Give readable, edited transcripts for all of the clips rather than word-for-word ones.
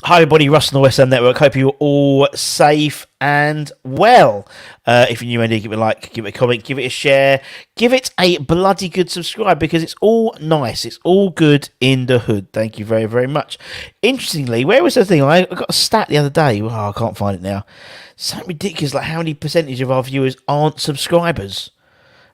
Hi everybody, Russ on the West End Network. Hope you're all safe and well. If you're new, Andy, give it a like, give it a comment, give it a share, give it a bloody good subscribe because it's all nice. It's all good in the hood. Thank you very, very much. Interestingly, where was the thing? I got a stat the other day. Oh, I can't find it now. Something ridiculous, like how many percentage of our viewers aren't subscribers.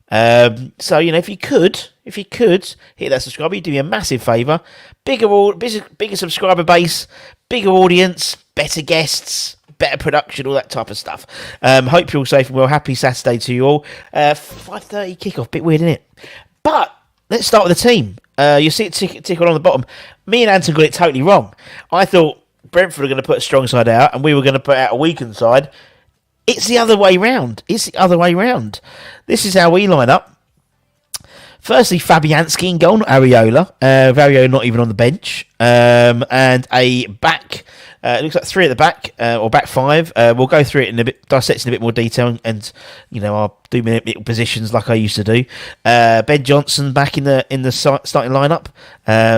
So, if you could hit that subscribe, you'd do me a massive favour. Bigger subscriber base, bigger audience, better guests, better production, all that type of stuff. Hope you're all safe and well. Happy Saturday to you all. 5:30 kickoff, bit weird, isn't it? But let's start with the team. You see it tick along the bottom. Me and Anton got it totally wrong. I thought Brentford were going to put a strong side out, and we were going to put out a weakened side. It's the other way round. This is how we line up. Firstly, Fabianski in goal, not Areola. Areola not even on the bench. And a back, it looks like three at the back, or back five. We'll go through it dissect in a bit more detail, and I'll do my little positions like I used to do. Ben Johnson back in the starting lineup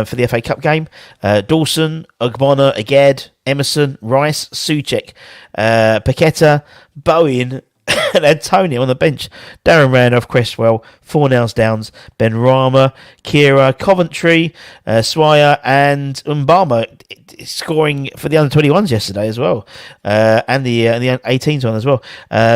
for the FA Cup game. Dawson, Ogbonna, Aged, Emerson, Rice, Souček, Paqueta, Bowen, and Antonio on the bench. Darren Randolph, Cresswell, Fornals Downs, Ben Rama, Kira, Coventry, Swire, and Mbama scoring for the under-21s yesterday as well, and the 18s one as well.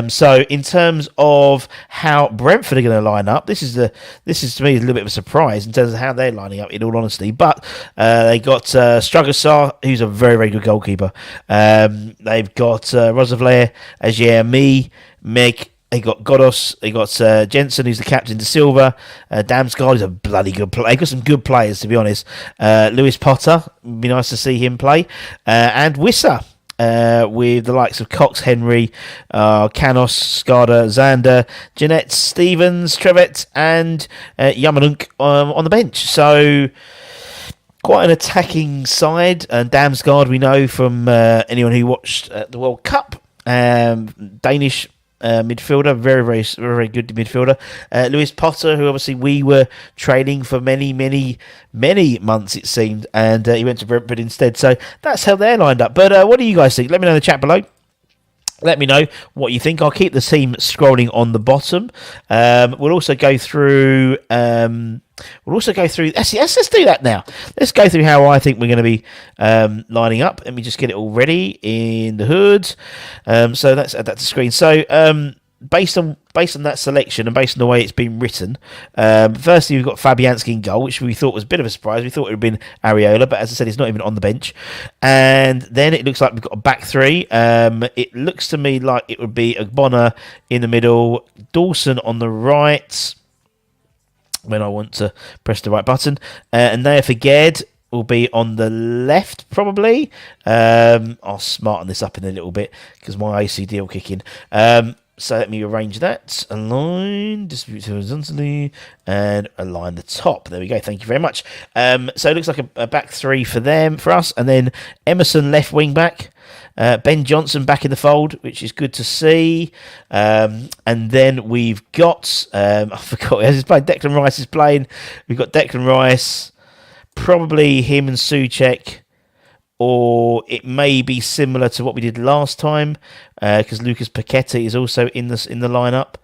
So in terms of how Brentford are going to line up, this is to me a little bit of a surprise in terms of how they're lining up, in all honesty. But they got Strugarsar, who's a very, very good goalkeeper. They've got Rosavler, Agier, Meg. They got Godos, they got Jensen, who's the captain, De Silva, Damsgaard is a bloody good player. They got some good players, to be honest. Lewis Potter, would be nice to see him play. And Wissa, with the likes of Cox, Henry, Canos, Skada, Zander, Jeanette, Stevens, Trevet, and Yamanunk on the bench. So quite an attacking side. And Damsgaard, we know from anyone who watched the World Cup, Danish midfielder, very, very, very good midfielder. Lewis Potter, who obviously we were training for many, many, many months, it seemed, and he went to Brentford instead. So that's how they're lined up. But what do you guys think? Let me know in the chat below. Let me know what you think. I'll keep the team scrolling on the bottom. We'll also go through. Let's do that now. Let's go through how I think we're going to be lining up. Let me just get it all ready in the hood. So let's add that to screen. So based on that selection and based on the way it's been written, firstly we've got Fabianski in goal, which we thought was a bit of a surprise. We thought it would have been Areola, but as I said, he's not even on the bench. And then it looks like we've got a back three. It looks to me like it would be Ogbonna in the middle, Dawson on the right, when I want to press the right button, and Naya Faged will be on the left, probably. I'll smarten this up in a little bit because my OCD will kick in. So let me arrange that. Align, distribute horizontally, and align the top. There we go. Thank you very much. So it looks like a back three for us, and then Emerson left wing back. Ben Johnson back in the fold, which is good to see. And then we've got, I forgot, as he's playing, Declan Rice is playing. We've got Declan Rice, probably him and Souček, or it may be similar to what we did last time, because Lucas Paqueta is also in the lineup.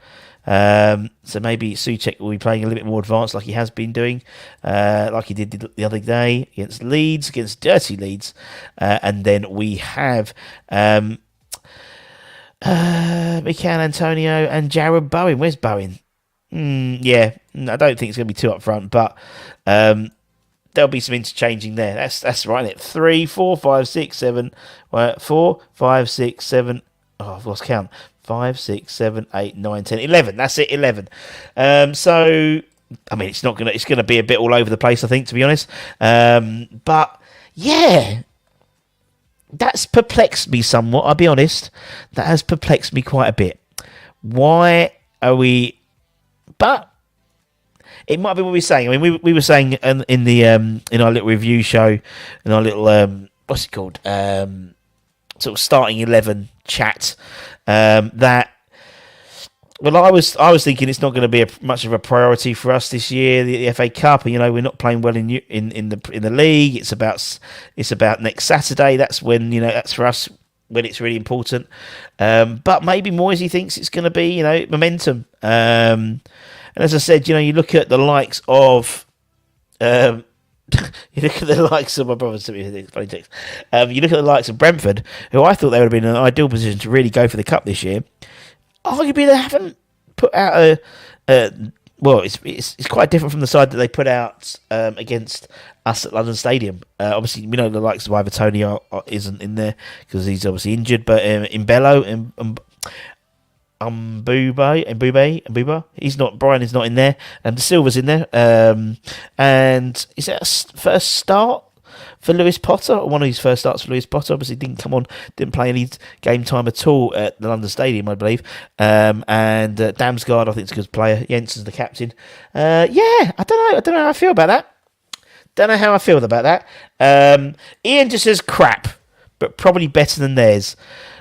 So maybe Souček will be playing a little bit more advanced, like he has been doing, like he did the other day against dirty Leeds. And then we have Mikel Antonio and Jared Bowen. Where's Bowen? I don't think it's going to be too up front, but there'll be some interchanging there. That's right, isn't it? 3, 4, 5, 6, 7. 4, 5, 6, 7. Oh, I've lost count. 5, 6, 7, 8, 9, 10, 11. That's it, 11. So, I mean, it's going to be a bit all over the place, I think, to be honest. But, yeah, that's perplexed me somewhat, I'll be honest. That has perplexed me quite a bit. Why are we... But it might be what we're saying. I mean, we were saying in our little review show, in our little, what's it called? Sort of starting 11 chat, that Well, I was thinking it's not going to be much of a priority for us this year. The FA Cup, and we're not playing well in the league. It's about next Saturday. That's when that's for us when it's really important. But maybe Moisey thinks it's going to be momentum. And as I said, you look at the likes of. You look at the likes of my brother sent me a funny text. You look at the likes of Brentford, who I thought they would have been in an ideal position to really go for the cup this year. Arguably, they haven't put out well, it's quite different from the side that they put out against us at London Stadium. Obviously, we know the likes of Ivan Toney isn't in there because he's obviously injured, but Imbello and Mbuba, he's not. Brian is not in there, and De Silva's in there. And is that a first start for Lewis Potter, or one of his first starts for Lewis Potter? Obviously, didn't play any game time at all at the London Stadium, I believe. And Damsgaard, I think, is a good player. Jensen's the captain. I don't know how I feel about that. Don't know how I feel about that. Ian just says crap, but probably better than theirs.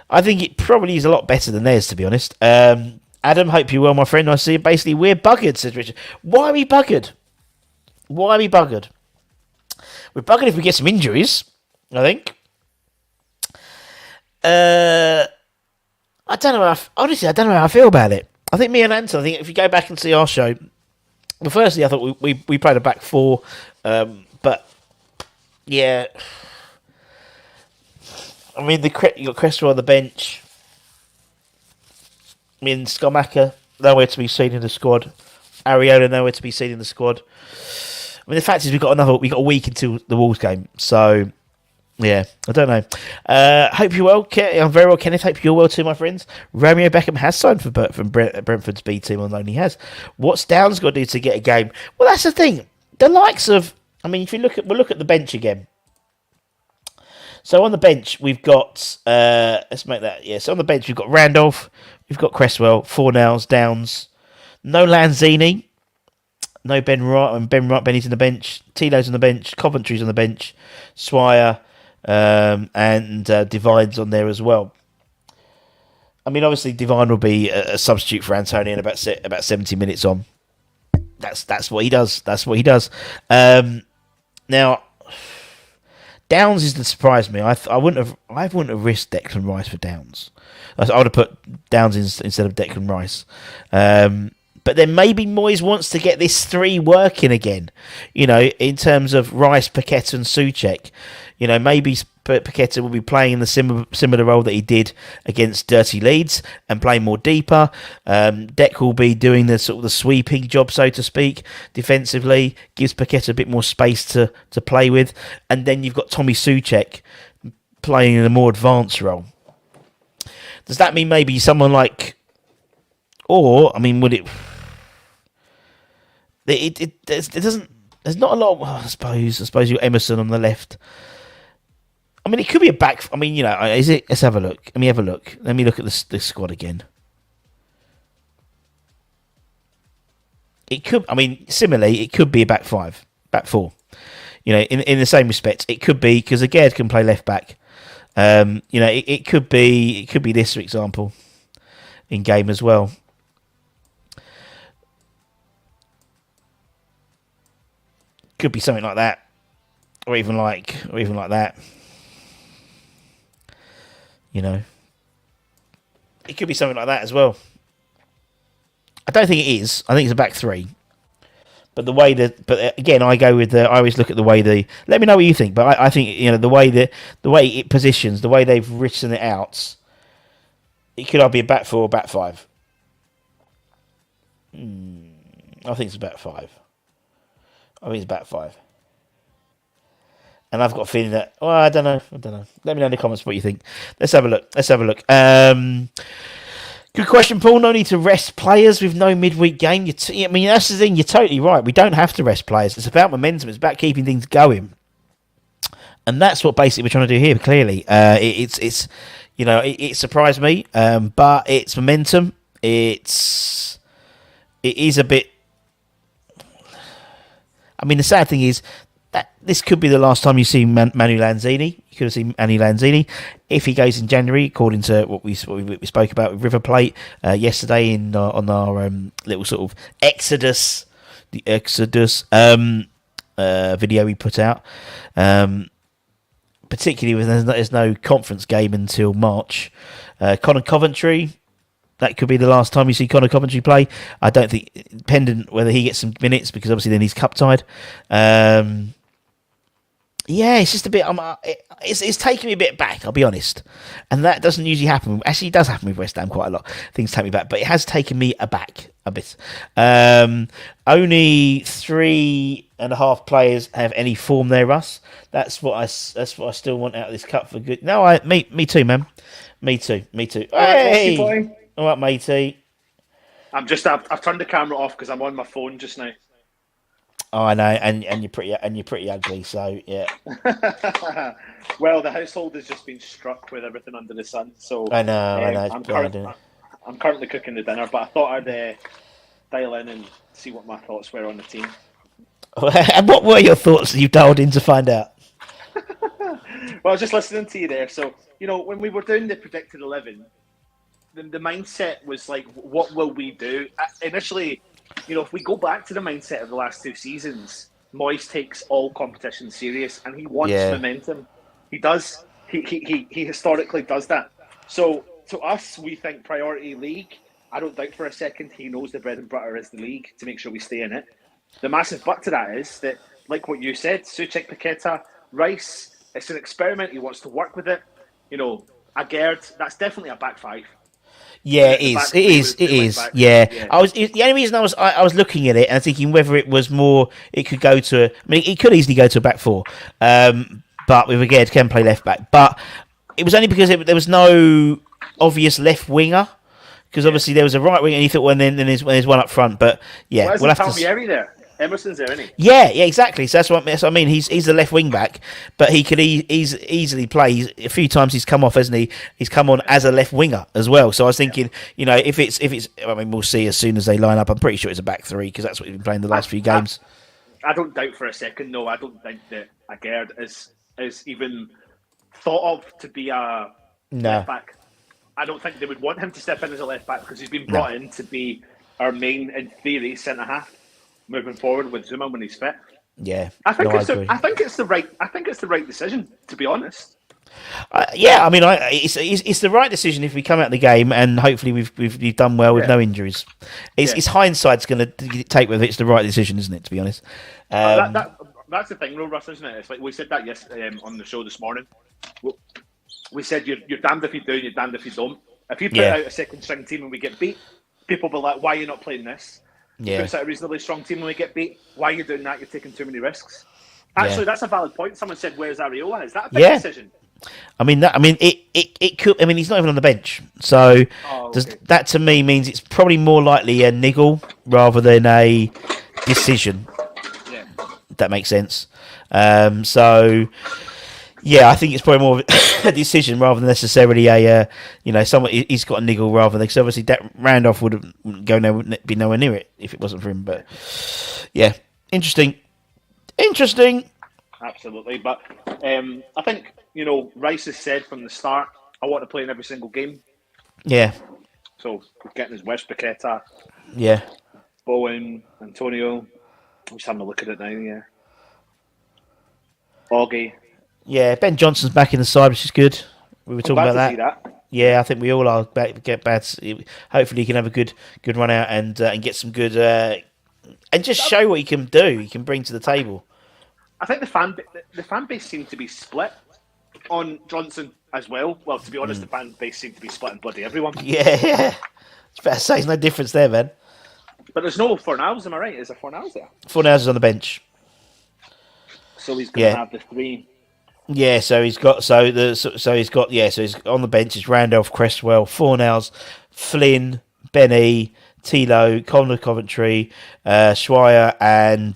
I think it probably is a lot better than theirs, to be honest. Adam, hope you're well, my friend. I see. Basically, we're buggered, says Richard. Why are we buggered? We're buggered if we get some injuries, I think. I don't know. Honestly, I don't know how I feel about it. I think me and Anton, I think if you go back and see our show, well, firstly, I thought we played a back four. But, yeah. I mean, you got Cresswell on the bench. I mean, Skamaka, nowhere to be seen in the squad. Areola, nowhere to be seen in the squad. I mean, the fact is we got a week until the Wolves game. So, yeah, I don't know. Hope you're well. I'm very well, Kenneth. Hope you're well too, my friends. Romeo Beckham has signed for Brentford's B team on loan. He has. What's Downs got to do to get a game? Well, that's the thing. The likes of, I mean, if you we'll look at the bench again. So on the bench we've got let's make that So on the bench we've got Randolph, we've got Cresswell, Fornals, Downs, no Lanzini, no Ben Wright, and Benny's on the bench, Tilo's on the bench, Coventry's on the bench, Swire, and Divine's on there as well. I mean, obviously Divine will be a substitute for Antonio in about 70 minutes on. That's what he does. Now. Downs is that surprised me. I wouldn't have risked Declan Rice for Downs. I would have put Downs instead of Declan Rice. But then maybe Moyes wants to get this three working again. In terms of Rice, Paqueta, and Souček. Maybe Paqueta will be playing in the similar role that he did against Dirty Leeds and playing more deeper. Deck will be doing the sort of the sweeping job, so to speak, defensively. Gives Paqueta a bit more space to play with. And then you've got Tommy Souček playing in a more advanced role. Does that mean maybe someone like... Or, I mean, would it... It doesn't... There's not a lot... I suppose you've got Emerson on the left. I mean, it could be a back... I mean, is it... Let's have a look. Let me have a look. Let me look at this squad again. It could... I mean, similarly, it could be a back four. In the same respect. It could be... Because Agard can play left back. It could be this, for example, in game as well. Could be something like that. Or even like that. It could be something like that as well. I don't think it is. I think it's a back three. But again, I always look at the way let me know what you think. But I think the way it positions, the way they've written it out, it could either be a back four or back five. I think it's a back five. And I've got a feeling that... Well, I don't know. Let me know in the comments what you think. Let's have a look. Good question, Paul. No need to rest players with no midweek game. That's the thing. You're totally right. We don't have to rest players. It's about momentum. It's about keeping things going. And that's what basically we're trying to do here, clearly. It surprised me. But it's momentum. It is a bit... I mean, the sad thing is that this could be the last time you see Manu Lanzini. You could have seen Annie Lanzini. If he goes in January, according to what we spoke about with River Plate yesterday on our little sort of the Exodus video we put out, particularly when there's no conference game until March. Connor Coventry, that could be the last time you see Connor Coventry play. I don't think, dependent whether he gets some minutes, because obviously then he's cup tied. Yeah, it's just a bit. It's taken me a bit back, I'll be honest, and that doesn't usually happen. Actually, it does happen with West Ham quite a lot. Things take me back, but it has taken me aback a bit. Only 3.5 players have any form there, Russ. That's what I still want out of this cup for good. No, me too, man. Me too. Hey, all right, matey. I've turned the camera off because I'm on my phone just now. Oh, I know, and you're pretty ugly. So yeah. Well, the household has just been struck with everything under the sun. So I know. I'm currently cooking the dinner, but I thought I'd dial in and see what my thoughts were on the team. And what were your thoughts that you dialed in to find out? Well, I was just listening to you there. So when we were doing the predicted 11, the mindset was like, what will we do? Initially, if we go back to the mindset of the last 2 seasons, Moyes takes all competition serious, and he wants momentum. He does. He historically does that. So to us, we think priority league. I don't doubt for a second he knows the bread and butter is the league to make sure we stay in it. The massive but to that is that, like what you said, Souček, Paqueta, Rice, it's an experiment. He wants to work with it. Agerd, that's definitely a back five. Yeah, it is. Yeah. The only reason I was looking at it and thinking whether it was more, it could go to. It could easily go to a back four, but with Agerd can play left back. But it was only because there was no obvious left winger. Because obviously there was a right wing, and you thought, well, then there's one up front. But yeah, we'll have Palmieri there. Emerson's there, isn't he? Yeah, exactly. So that's what I mean. He's the left wing back, but he could easily play. A few times he's come off, hasn't he? He's come on as a left winger as well. So I was thinking, if it's, I mean, we'll see as soon as they line up. I'm pretty sure it's a back three because that's what he's been playing the last few games. I don't doubt for a second. No, I don't think that Agerd is even thought of to be a left back. I don't think they would want him to step in as a left back because he's been brought in to be our main, in theory, centre half moving forward with Zuma when he's fit. Yeah, I think it's the right decision, to be honest. Yeah, I mean, it's the right decision if we come out of the game and hopefully we've done well with no injuries. It's hindsight's going to take whether it's the right decision, isn't it? To be honest, that's the thing, though, Russ, isn't it? It's like we said that yesterday on the show this morning. We said you're damned if you do, you're damned if you don't. If you put out a second string team and we get beat, people will be like, "Why are you not playing this?" You put out a reasonably strong team and we get beat. Why are you doing that? You're taking too many risks. Actually, that's a valid point. Someone said, "Where's Areola?" Is that a big decision? I mean, it could. I mean, he's not even on the bench, so that to me means it's probably more likely a niggle rather than a decision. Yeah, if that makes sense. So. Yeah, I think it's probably more of a decision rather than necessarily a, someone he's got a niggle rather than, because obviously Randolph wouldn't be nowhere near it if it wasn't for him. But yeah, interesting. Absolutely, but I think Rice has said from the start, I want to play in every single game. Yeah. So getting his West Paqueta. Yeah. Bowen, Antonio. I'm just having a look at it now. Yeah. Augie. Yeah, Ben Johnson's back in the side, which is good. We were talking about that. Yeah, I think we all are. Get bad. Hopefully, he can have a good run out and get some good and just show what he can do. He can bring to the table. I think the fan base seemed to be split on Johnson as well. Well, to be honest, the fan base seemed to be split on bloody everyone. Yeah. It's fair to say there's no difference there, man. But there's no Fornals, am I right? Is there Fornals there? Fornals is on the bench. So he's going to have the three. Yeah, so he's on the bench. It's Randolph, Cresswell, Fornals, Flynn, Benny, Tilo, Connor Coventry, Schweier, and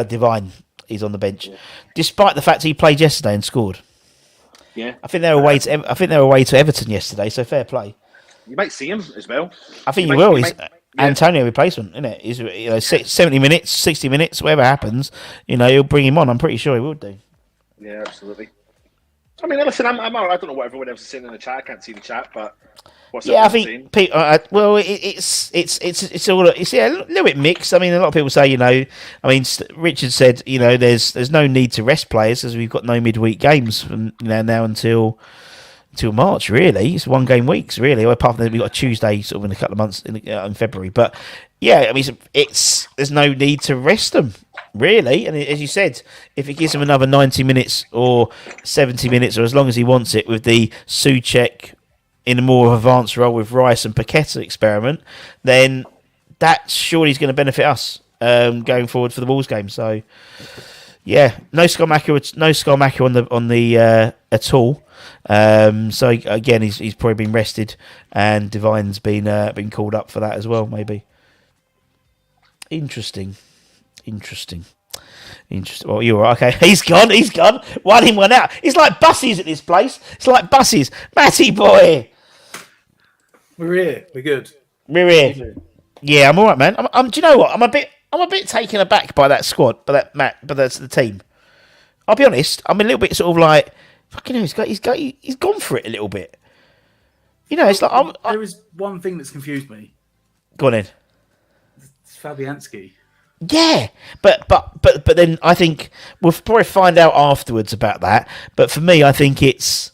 Divine. He's on the bench, despite the fact he played yesterday and scored. Yeah, I think they were away to Everton yesterday, so fair play. You might see him as well. I think you will. He's Antonio replacement, isn't it? He's 70 minutes, 60 minutes, whatever happens, he'll bring him on. I'm pretty sure he will do. Yeah, absolutely. I mean, listen, I don't know what everyone else is saying in the chat. I can't see the chat, but what's Yeah, I everyone saying? think people. Well, it's all a little bit mixed. I mean, a lot of people say, I mean, Richard said, there's no need to rest players as we've got no midweek games from now until March. Really, it's 1 game weeks. Really, apart from that, we've got a Tuesday sort of in a couple of months in February. But yeah, I mean, there's no need to rest them. Really, and as you said, if it gives him another 90 minutes or 70 minutes, or as long as he wants it, with the Souček in a more advanced role with Rice and Paqueta experiment, then that surely is going to benefit us going forward for the Wolves game. So, yeah, no Skolmaka on the at all. So again, he's probably been rested, and Divine's been called up for that as well. Maybe interesting. Well, you're right. Okay, he's gone. 1 in, 1 out. It's like buses at this place. It's like buses. Matty boy. We're here. We're good. We're here. Yeah, I'm all right, man. I'm. Do you know what? I'm a bit taken aback by that squad, by that's the team. I'll be honest. I'm a little bit sort of like, fucking hell. He's gone for it a little bit. It's like there is one thing that's confused me. Go on in. It's Fabianski. Yeah, but then I think we'll probably find out afterwards about that. But for me, I think there's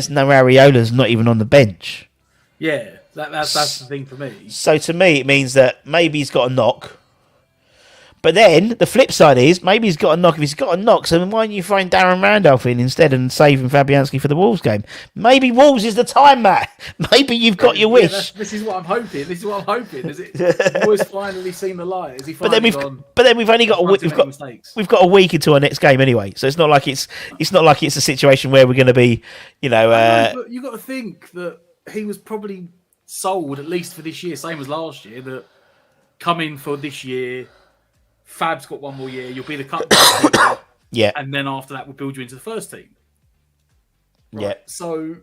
no Areola's not even on the bench. Yeah, that's the thing for me. So to me, it means that maybe he's got a knock. But then the flip side is maybe he's got a knock. If he's got a knock, so then why don't you find Darren Randolph in instead and saving Fabianski for the Wolves game? Maybe Wolves is the time, Matt. Maybe you've got your wish. This is what I'm hoping. Is it? Boys finally seen the light? Is he finally gone? But then we've only got we've got a week into our next game anyway. So it's not like it's a situation where we're going to be, but you got to think that he was probably sold at least for this year, same as last year. That come in for this year. Fab's got 1 more year. You'll be the cup. Yeah. And then after that, we'll build you into the first team. Right? Yeah. So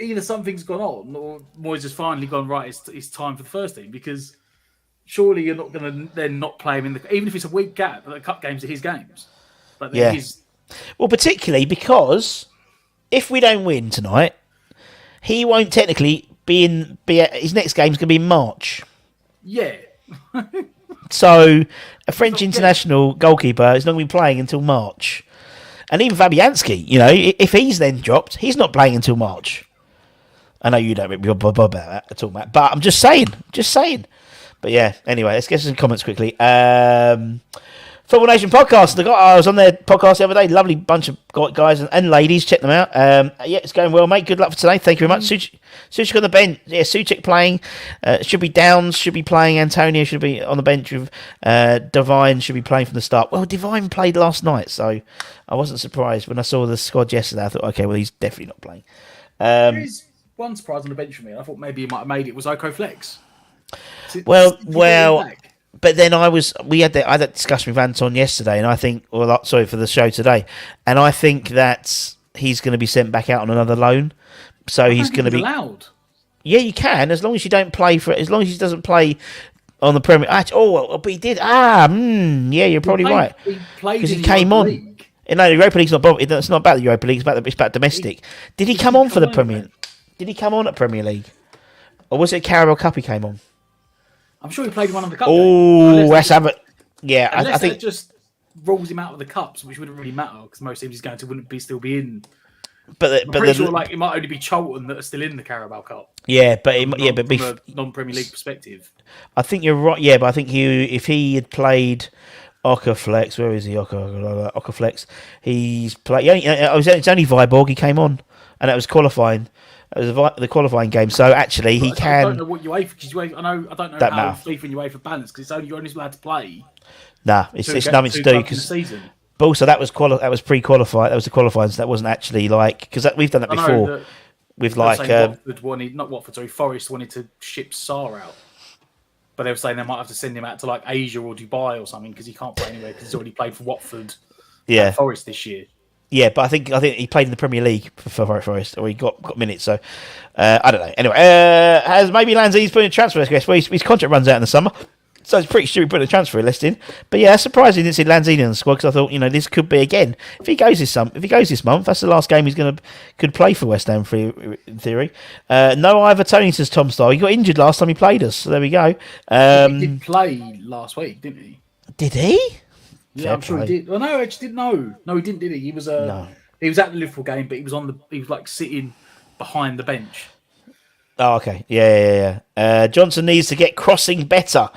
either something's gone on, or Moyes has finally gone, right, it's time for the first team, because surely you're not going to then not play him in even if it's a week gap. The cup games are his games. But yeah. Well, particularly because if we don't win tonight, he won't technically be his next game's going to be in March. Yeah. So, a French international goalkeeper is not going to be playing until March. And even Fabianski, if he's then dropped, he's not playing until March. I know you don't make me about that at all, Matt, but I'm just saying. But yeah, anyway, let's get some comments quickly. Football Nation podcast. I was on their podcast the other day. Lovely bunch of guys and ladies. Check them out. Yeah, it's going well, mate. Good luck for today. Thank you very much. Souček on the bench. Yeah, Souček playing. Should be Downs. Should be playing. Antonio should be on the bench. With Divine should be playing from the start. Well, Divine played last night, so I wasn't surprised when I saw the squad yesterday. I thought, okay, well, he's definitely not playing. There is one surprise on the bench for me. I thought maybe he might have made it. Was Oko Flex? Well. But then I had that discussion with Anton yesterday, and I think, for the show today, and I think that he's going to be sent back out on another loan. So he's going to be allowed. Yeah, you can, as long as you don't play as long as he doesn't play on the Premier. But he did. Yeah, you're probably right. He played because he came on. League. No, the Europa League's not. It's not about the Europa League. It's about domestic. Did he come on for the Premier? Did he come on at Premier League, or was it Carabao Cup he came on? I'm sure he played one of the cup. Oh, let's have it. Yeah, I think it just rolls him out of the cups, which wouldn't really matter because most teams he's going to wouldn't still be in. But I'm pretty sure it might only be Charlton that are still in the Carabao Cup. Yeah, but from a non-Premier League perspective. I think you're right. Yeah, but I think if he had played Okaflex, where is he? Okaflex. He's played. It's only Viborg he came on, and that was qualifying. It was the qualifying game, so actually he can. I don't know what UEFA, because I don't know how FIFA and UEFA balance, because you're only allowed to play. Nah, it's nothing to do because. But also that was pre-qualified. That was the qualifying. So that wasn't actually because we've done that before. With Forest wanted to ship Sarr out, but they were saying they might have to send him out to Asia or Dubai or something because he can't play anywhere because he's already played for Watford. Yeah, Forest this year. Yeah, but I think he played in the Premier League for Forest, or he got minutes. So I don't know. Anyway, has maybe Lanzini's put in a transfer request? Well, his contract runs out in the summer. So it's pretty stupid putting a transfer list in. But yeah, surprising didn't see Lanzini in the squad because I thought, this could be again. If he goes this month, that's the last game he's could play for West Ham in theory. No Ivor Tony, says Tom Style. He got injured last time he played us, so there we go. He did play last week, didn't he? Did he? Yeah, I'm sure he did. Well, no, I just didn't know. No, he didn't, did he? He was He was at the Liverpool game, but he was like sitting behind the bench. Oh, okay. Yeah. Johnson needs to get crossing better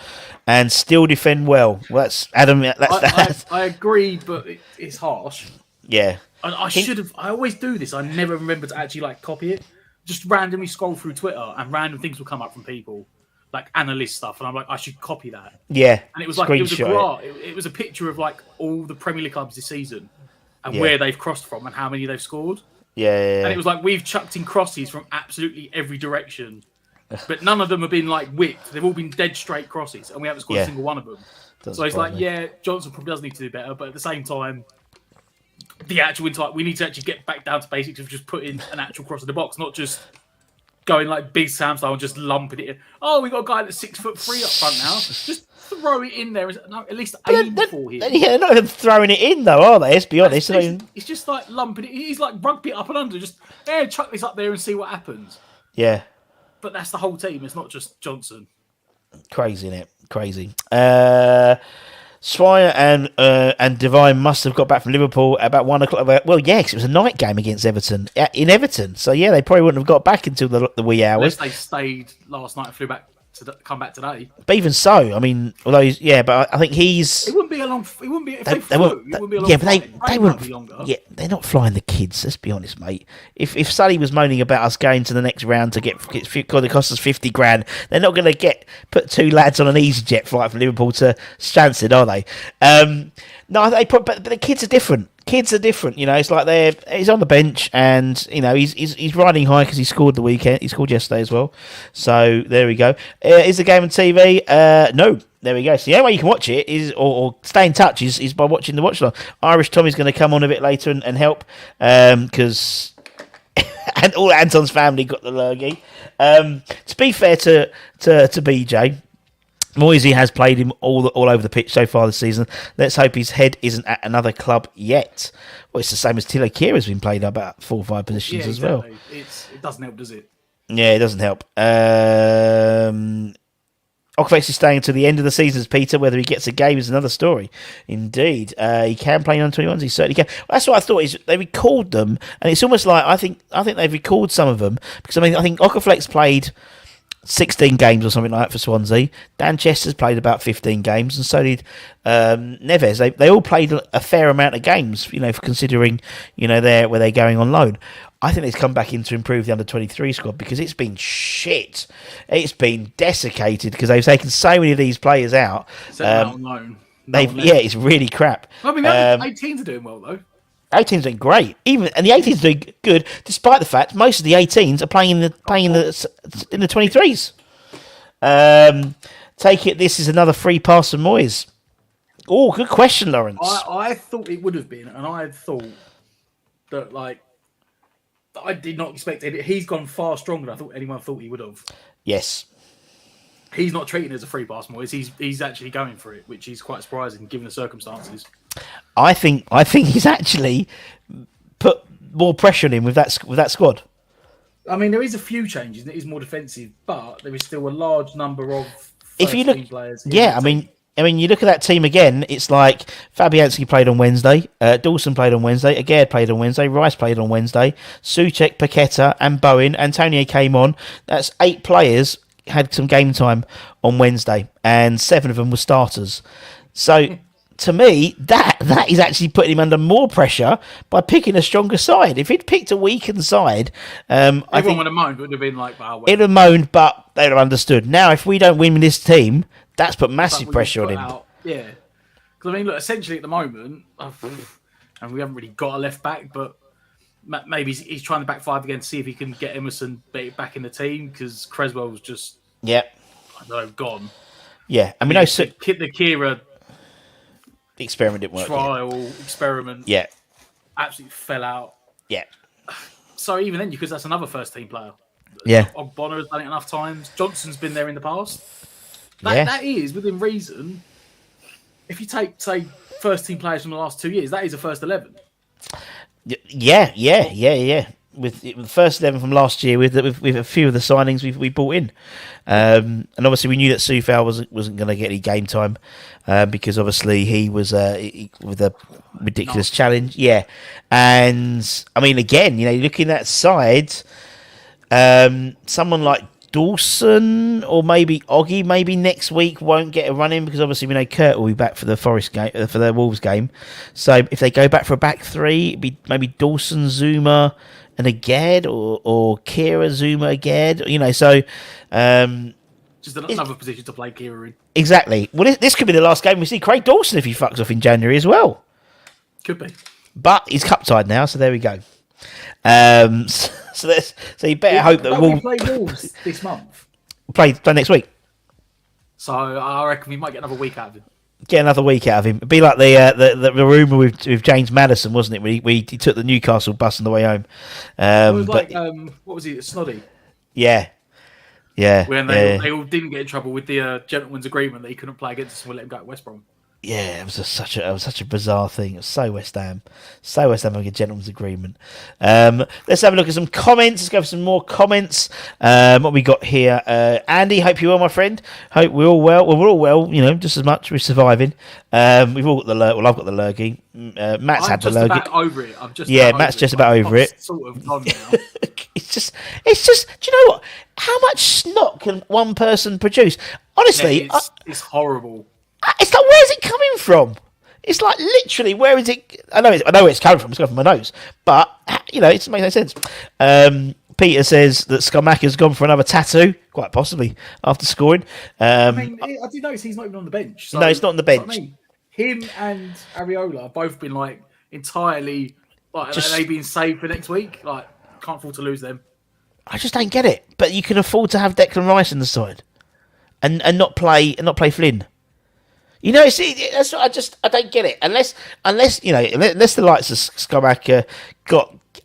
and still defend well. Well, that's Adam. I agree, but it's harsh. Yeah. And I should have. I always do this. I never remember to actually copy it. Just randomly scroll through Twitter, and random things will come up from people, like analyst stuff, and I'm like, I should copy that. Yeah. And it was like it was a picture of all the Premier League clubs this season and where they've crossed from and how many they've scored. Yeah. And it was like we've chucked in crosses from absolutely every direction, but none of them have been whipped. They've all been dead straight crosses, and we haven't scored a single one of them. So it's Johnson probably does need to do better, but at the same time, the actual entire we need to actually get back down to basics of just putting an actual cross in the box, not just going Big Sam style and just lumping it in. Oh, we got a guy that's 6'3" up front now. Just throw it in there. No, at least aim for him. Yeah, they're not even throwing it in though, are they? Let's be honest. It's just lumping it. He's rugby it up and under. Just chuck this up there and see what happens. Yeah. But that's the whole team. It's not just Johnson. Crazy, innit? Crazy. Swire and Devine must have got back from Liverpool about 1 o'clock. Well, yeah, 'cause it was a night game against Everton in Everton. So yeah, they probably wouldn't have got back until the wee hours. Unless they stayed last night and flew back to come back today. But even so, I mean, although but I think he's. It wouldn't be a long. It wouldn't be if they won't. It wouldn't be a long. Yeah, but they wouldn't. Be longer. Yeah, they're not flying the kids. Let's be honest, mate. If Sully was moaning about us going to the next round to get it cost us 50 grand, they're not going to put 2 lads on an EasyJet flight from Liverpool to Stansted, are they? No, but the kids are different. Kids are different, It's like he's on the bench, and he's riding high because he scored the weekend. He scored yesterday as well. So there we go. Is the game on TV? No. There we go. So the only way you can watch it is, or stay in touch, is by watching the watch along. Irish Tommy's going to come on a bit later and help because and all Anton's family got the lurgy. To be fair to BJ. Moisey has played him all over the pitch so far this season. Let's hope his head isn't at another club yet. Well, it's the same as Tilo Kira's been played about 4 or 5 positions as well. It doesn't help, does it? Yeah, it doesn't help. Okovex is staying until the end of the season, Peter. Whether he gets a game is another story. Indeed. He can play under 21s. He certainly can. Well, that's what I thought. Is they recalled them, and it's almost like I think they've recalled some of them because I think Okaflex played 16 games or something like that for Swansea. Dan Chester's played about 15 games, and so did Neves. They all played a fair amount of games, for considering, where they're going on loan. I think they've come back in to improve the under-23 squad because it's been shit. It's been desiccated because they've taken so many of these players out. On loan. It's really crap. I mean, 18s are doing well, though. 18s doing great, and the 18s are doing good, despite the fact most of the 18s are playing in the 23s. Take it. This is another free pass from Moyes. Oh, good question, Lawrence. I thought it would have been, and I had thought that I did not expect it. He's gone far stronger than I thought anyone thought he would have. Yes. He's not treating it as a free pass, Moyes. He's actually going for it, which is quite surprising given the circumstances. I think he's actually put more pressure on him with that squad. I mean, there is a few changes. It is more defensive, but there is still a large number of players. Yeah, I mean, you look at that team again. It's like Fabianski played on Wednesday, Dawson played on Wednesday, Aguerd played on Wednesday, Rice played on Wednesday, Souček, Paqueta, and Bowen. Antonio came on. That's 8 players had some game time on Wednesday, and 7 of them were starters. So. To me, that is actually putting him under more pressure by picking a stronger side. If he'd picked a weakened side, everyone would have moaned. It would have been like, it'd have moaned, but they'd have understood. Now, if we don't win with this team, that's put massive pressure on him. Yeah, because I mean, look, essentially at the moment, and we haven't really got a left back, but maybe he's trying the back 5 again to see if he can get Emerson back in the team because Creswell's just gone. Yeah, I mean, the Kira. The experiment didn't work. Experiment. Yeah. Absolutely fell out. Yeah. So even then, because that's another first team player. Yeah. Bonner has done it enough times. Johnson's been there in the past. That is within reason. If you take, say, first team players from the last 2 years, that is a first 11. Yeah. With the first 11 from last year, with a few of the signings we brought in, and obviously we knew that Soufal wasn't going to get any game time because obviously he was with a ridiculous challenge. Yeah, and I mean again, looking at side, someone like Dawson or maybe Oggy maybe next week won't get a run in because obviously we know Kurt will be back for the Forest game for the Wolves game. So if they go back for a back three, it'd be maybe Dawson, Zuma, and Aged or Kira, Zuma, Aged. So just another position to play Kira in. Exactly. Well, this could be the last game we see Craig Dawson if he fucks off in January as well. Could be. But he's cup tied now, so there we go. So you better hope that we play Wolves this month. Play next week. So I reckon we might get another week out of him. Get another week out of him. It'd be like the rumour with James Maddison, wasn't it? When he took the Newcastle bus on the way home. It was what was he? Snoddy. Yeah. When they all didn't get in trouble with the gentleman's agreement that he couldn't play against us and we let him go to West Brom. Yeah, it was such a bizarre thing. It was so West Ham having a gentleman's agreement. Let's have a look at some comments. Let's go for some more comments. What we got here? Andy, hope you're well, my friend. Hope we're all well. Well, we're all well. Just as much. We're surviving. We've all got the I've got the lurgy. Matt's had the lurgy. I'm just about over it. Matt's just about over it. Sort of gone now. It's just. Do you know what? How much snot can one person produce? Honestly, it's horrible. It's like, where's it coming from? It's like literally, where is it? I know where it's coming from. It's coming from my nose, but it makes no sense. Peter says that Skamaka's gone for another tattoo, quite possibly after scoring. I did notice he's not even on the bench. So no, he's not on the bench. Him and Areola have both been entirely they being saved for next week. Can't afford to lose them. I just don't get it. But you can afford to have Declan Rice on the side, and not play Flynn. That's what I don't get it. Unless the likes of Skamaka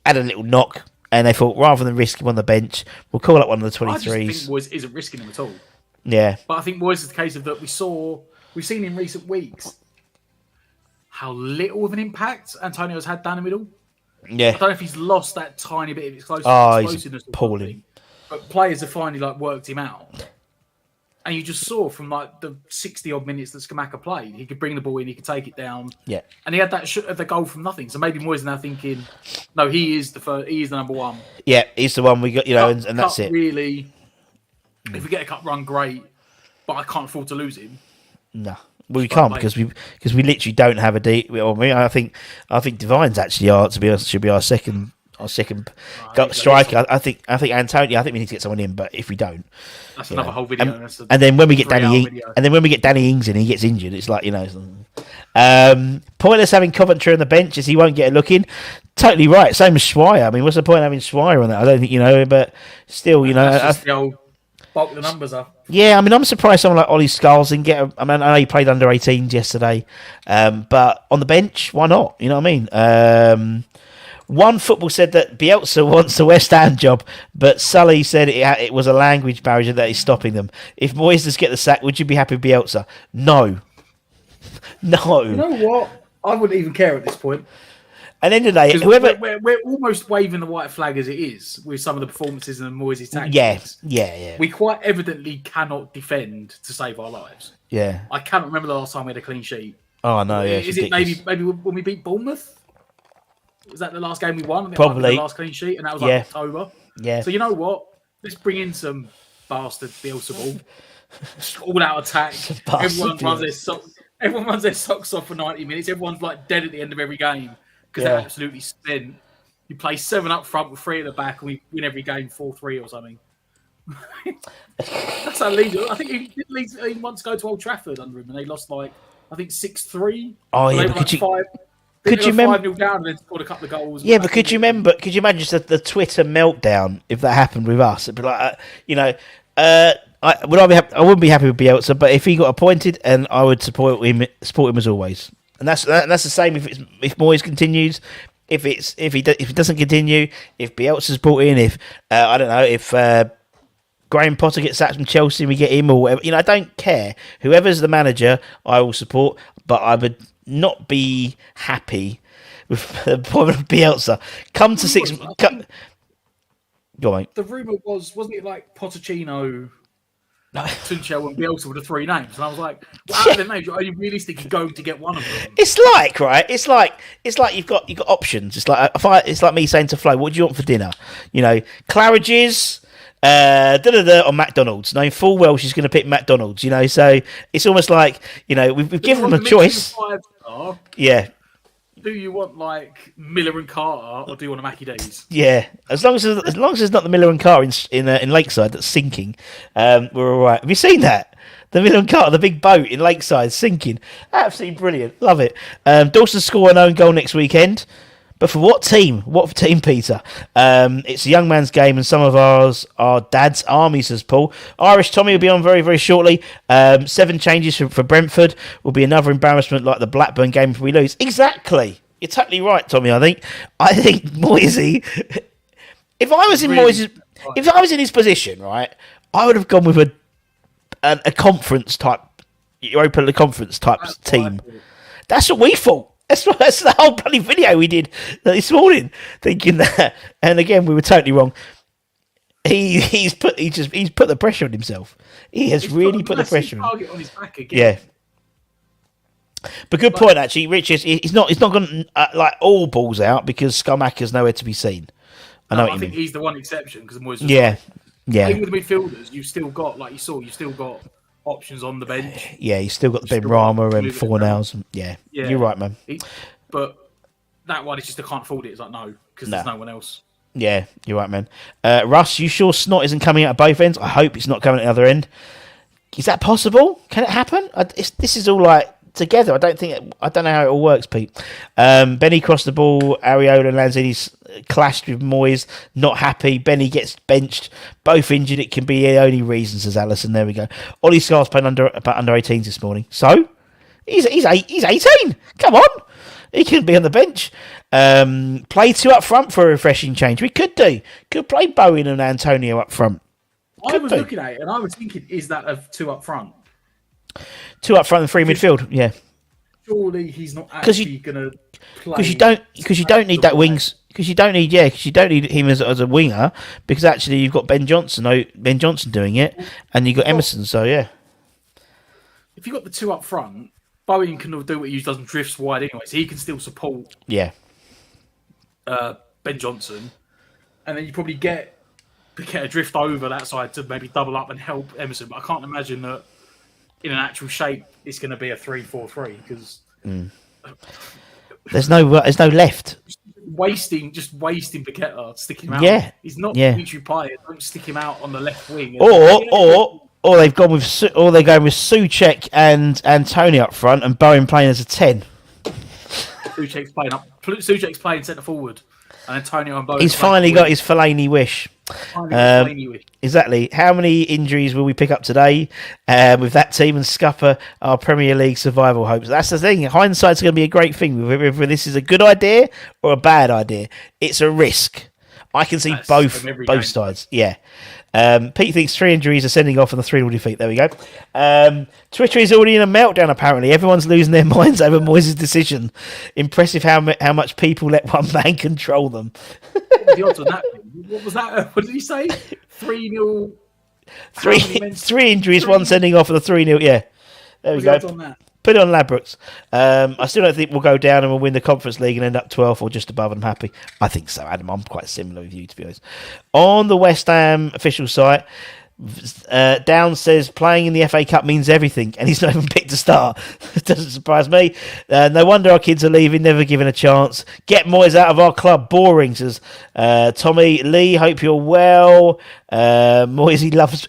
had a little knock and they thought rather than risk him on the bench, we'll call up one of the 23s. I just think Moyes isn't risking him at all. Yeah, but I think Moyes is the case of that we've seen in recent weeks how little of an impact Antonio's had down the middle. Yeah, I don't know if he's lost that tiny bit of explosiveness. He's appalling. But players have finally worked him out. And you just saw from the 60-odd minutes that Skamaka played, he could bring the ball in, he could take it down. Yeah. And he had the goal from nothing. So maybe Moyes now thinking, no, he is the number one. Yeah, he's the one we got, and that's it. Really, if we get a cup run, great. But I can't afford to lose him. No. Well, we can't because we literally don't have a deep. I think Divine's actually to be honest, should be our second striker. I think Antonio. I think we need to get someone in, but if we don't, that's another whole video. And then when we get Danny Ings in, he gets injured. It's like pointless having Coventry on the bench as he won't get a look in. Totally right. Same as Swire. I mean, what's the point of having Swire on that? I don't think but still, That's just the old bulk the numbers up. Yeah, I mean, I'm surprised someone like Ollie Skulls didn't get. I know he played under 18s yesterday, but on the bench, why not? You know what I mean? One Football said that Bielsa wants the West Ham job, but Sully said it was a language barrier that is stopping them. If Moyes does get the sack, would you be happy with Bielsa? No. No. You know what? I wouldn't even care at this point. At the end of the day, whoever... We're almost waving the white flag as it is with some of the performances and Moyes' tactics. Yeah. We quite evidently cannot defend to save our lives. Yeah. I can't remember the last time we had a clean sheet. Oh, no, yeah. Is it maybe when we beat Bournemouth? Was that the last game we won? Probably. The last clean sheet, and that was October. Yeah. So you know what? Let's bring in some bastard Bielsa ball. All out attack. Everyone runs their socks off for 90 minutes. Everyone's dead at the end of every game because they're absolutely spent. You play 7 up front with 3 at the back, and we win every game 4-3 or something. That's how Leeds. I think he once go to Old Trafford under him, and they lost 6-3. Oh yeah, could you remember 5-0 down and then scored a couple of goals? Yeah, but could you imagine just the Twitter meltdown if that happened with us? It'd be like, I wouldn't be happy with Bielsa, but if he got appointed, and I would support him as always. And that's the same if Moyes continues, if he doesn't continue, if Bielsa's brought in, if Graham Potter gets sacked from Chelsea and we get him or whatever. I don't care. Whoever's the manager, I will support, but I would not be happy with the appointment of Bielsa. Come to six. Go on. The rumour wasn't it like Pochettino, Tuchel, and Bielsa were the three names? And I was like, well, out of the names, you're only realistically going to get one of them. It's like, right? It's like you've got options. It's like me saying to Flo, "What do you want for dinner?" Claridge's. Or McDonald's, knowing full well she's going to pick McDonald's, so it's almost like, we've given them a choice. Yeah. Do you want like Miller and Carter, or do you want a Mackie D's? Yeah, as long as it's not the Miller and Carter in Lakeside that's sinking, we're all right. Have you seen that? The Miller and Carter, the big boat in Lakeside sinking, absolutely brilliant. Love it. Dawson score an own goal next weekend. But for what team? What for team, Peter? It's a young man's game, and some of ours are dad's army, says Paul. Irish Tommy will be on very, very shortly. 7 changes for Brentford will be another embarrassment like the Blackburn game if we lose. Exactly. You're totally right, Tommy, I think Moisey, if I was in his position, right, I would have gone with a conference type, Europa League conference type team. That's what we thought. That's the whole bloody video we did this morning, thinking that. And again, we were totally wrong. He's put the pressure on himself. He's really put the pressure target on his back again. Yeah. But good point, actually, Richard. He's not going like all balls out because Skamaka's nowhere to be seen. I think he's the one exception because Moyes. Yeah. Even with the midfielders, you've still got you've still got options on the bench. Yeah, he's still got the Ben Rama and Fornals. Yeah, you're right, man. But that one, it's just I can't afford it. It's like, no, because there's no one else. Yeah, you're right, man. Russ, you sure Snot isn't coming out of both ends? I hope it's not coming at the other end. Is that possible? Can it happen? This is all like together. I don't know how it all works, Pete. Benny crossed the ball. Areola and Lanzini's clashed with Moyes. Not happy. Benny gets benched. Both injured. It can be the only reason, says Allison. There we go. Ollie Scar's playing under 18s this morning. So he's 18. Come on. He could be on the bench. Play 2 up front for a refreshing change. We could do. Could play Bowen and Antonio up front. I was looking at it and I was thinking, is that a 2 up front? 2 up front and 3 midfield. Yeah. Surely he's not actually going to play. Because you don't need that wings. Because you don't need him as a winger. Because actually you've got Ben Johnson doing it, and you've got Emerson. So yeah. If you've got the 2 up front, Bowen can do what he does and drifts wide anyway, so he can still support. Yeah. Ben Johnson, and then you probably get a drift over that side to maybe double up and help Emerson. But I can't imagine that in an actual shape it's going to be a 3-4-3 because there's no left. Wasting Paqueta, stick him out. Yeah, he's not Dimitri Payet. Don't stick him out on the left wing. Or they're going with Souček and Antonio up front, and Bowen playing as a 10. Souček's playing centre forward, and Antonio and Bowen. He's finally got his Fellaini wish. Exactly. How many injuries will we pick up today with that team and scupper our Premier League survival hopes? That's the thing. Hindsight's going to be a great thing. Whether this is a good idea or a bad idea, it's a risk. I can see both sides. Yeah. Pete thinks 3 injuries are sending off on the 3-0 defeat. There we go. Twitter is already in a meltdown, apparently. Everyone's losing their minds over Moyes' decision. Impressive how much people let one man control them. The odds on that? What was that? What did he say? 3-0. 3 injuries, 1 sending off on the 3-0. Yeah. There we go. On that? Put it on Ladbrokes. I still don't think we'll go down and we'll win the Conference League and end up 12th or just above, and I'm happy. I think so, Adam. I'm quite similar with you, to be honest. On the West Ham official site, Downs says playing in the FA Cup means everything, and he's not even picked to start. Doesn't surprise me. No wonder our kids are leaving, never given a chance. Get Moyes out of our club. Boring, says Tommy Lee. Hope you're well. Moyes,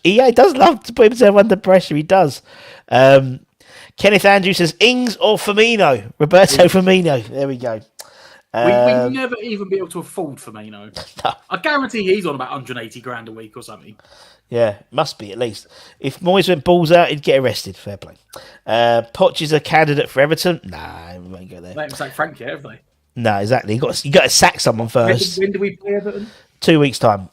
he does love to put himself under pressure. He does. Kenneth Andrews says Ings or Firmino. Roberto Firmino. There we go. We never even be able to afford Firmino. No. I guarantee he's on about 180 grand a week or something. Yeah, must be at least. If Moyes went balls out, he'd get arrested. Fair play. Poch is a candidate for Everton. Nah, we won't go there. They haven't sacked Frank yet, have they? No, exactly. You got to sack someone first. When do we play Everton? 2 weeks' time.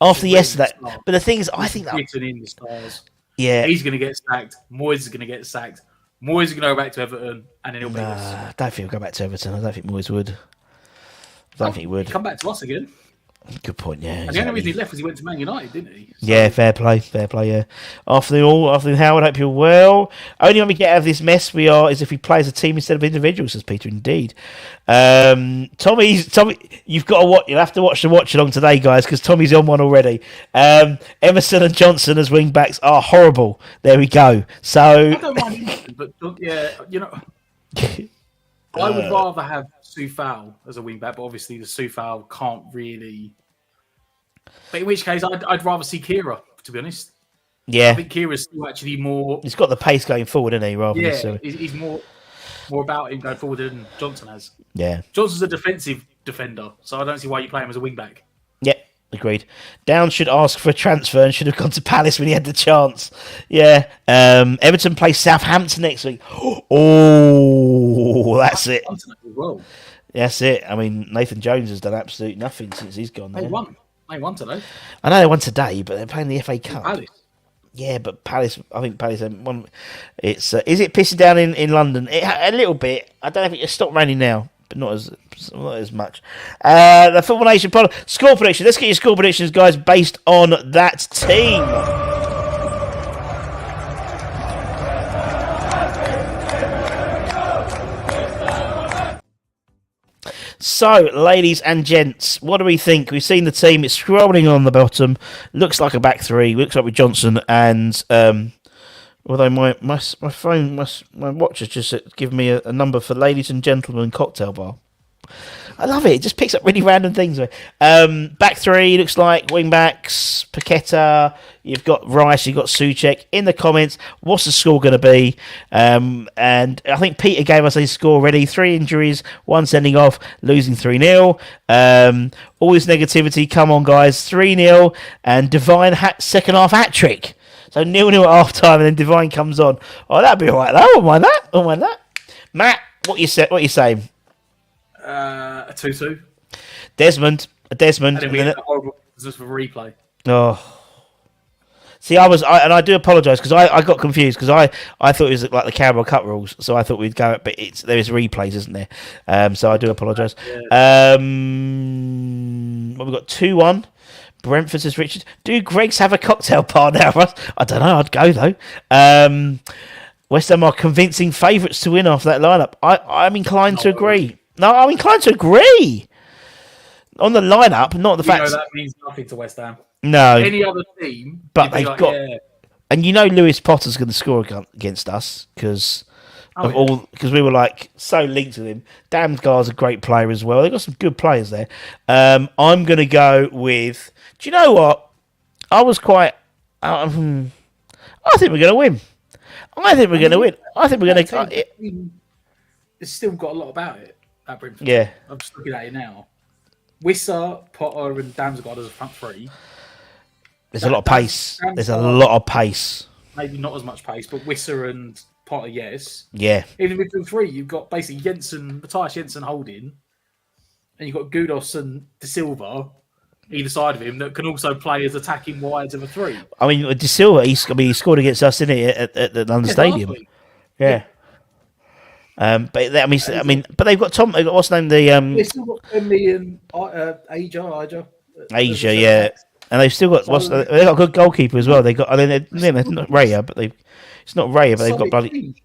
after yesterday. But the thing is, I think that written in the stars. Yeah, he's going to get sacked. Moyes is going to get sacked. Moyes is going to go back to Everton, and then he'll beat us. I don't think he'll go back to Everton. I don't think Moyes would. I don't think he would. Come back to us again. Good point, yeah. And the only reason he left was he went to Man United, didn't he? So... Yeah, fair play, yeah. Afternoon, Howard, hope you're well. Only when we get out of this mess is if we play as a team instead of individuals, says Peter, indeed. Tommy, you've got to watch, you'll have to watch the watch along today, guys, because Tommy's on one already. Emerson and Johnson as wing backs are horrible. There we go. So I don't mind Emerson, but yeah, I would rather have Soufal as a wing back, but obviously the Soufal can't really. But in which case, I'd rather see Kira, to be honest. Yeah, I think Kira's still actually more. He's got the pace going forward, isn't he? Rather than he's more about him going forward than Johnson has. Yeah, Johnson's a defensive defender, so I don't see why you play him as a wing back. Yep. Agreed. Downs should ask for a transfer and should have gone to Palace when he had the chance. Yeah. Everton play Southampton next week. Oh, that's it. That's it. I mean, Nathan Jones has done absolutely nothing since he's gone there. They won today. I know they won today, but they're playing the FA Cup. Palace. Yeah, but Palace, I think Palace won. It's is it pissing down in London? A little bit. I don't know if it's stopped raining now. But not as much. The Football Nation score prediction. Let's get your score predictions, guys, based on that team. So, ladies and gents, what do we think? We've seen the team. It's scrolling on the bottom. Looks like a back three. Looks like with Johnson and. Although my phone, my watch has just given me a number for ladies and gentlemen cocktail bar. I love it. It just picks up really random things. Back three looks like wing backs, Paqueta. You've got Rice. You've got Souček. In the comments, what's the score going to be? And I think Peter gave us his score already. 3 injuries, 1 sending off, losing 3-0. All this negativity. Come on, guys. 3-0 and Divine second half hat trick. So 0-0 at half time, and then Divine comes on. Oh, that'd be all right, though. I don't mind that. Matt, what you saying? A 2-2. Desmond. And then we get a horrible just for replay. Oh. See, I do apologise because I got confused because I thought it was like the Carabao Cup rules, so I thought we'd go, but there is replays, isn't there? So I do apologise. Yeah. We've got 2-1. Brentford says Richard. Do Greg's have a cocktail bar now, Russ? I don't know. I'd go though. West Ham are convincing favourites to win after that lineup. I'm inclined to agree. No, I'm inclined to agree on the lineup, not the fact. That means nothing to West Ham. No, any other team, but they've got. Yeah. And Lewis Potter's going to score against us because. Because we were like so linked with him. Damsgaard's a great player as well. They've got some good players there. I'm going to go with. Do you know what? I was quite. I think we're going to win. I think we're going to. It's still got a lot about it at Brentford. Yeah, I'm just looking at it now. Wissa, Potter, and Damsgaard as a front three. There's a lot of pace. There's a lot of pace. Maybe not as much pace, but Wissa and Potter, yes. Yeah. In the middle three, you've got basically Matthias Jensen holding, and you've got Gudos and De Silva either side of him that can also play as attacking wides of a three. I mean, De Silva, he scored against us, didn't he, at the London Stadium? Yeah. But they've got Tom. They've got what's the name? They've still got Emily and Aja. Yeah. And they've still got they've got a good goalkeeper as well. They got. I mean, they're not Raya, but it's not Raya, but they've got bloody. Team.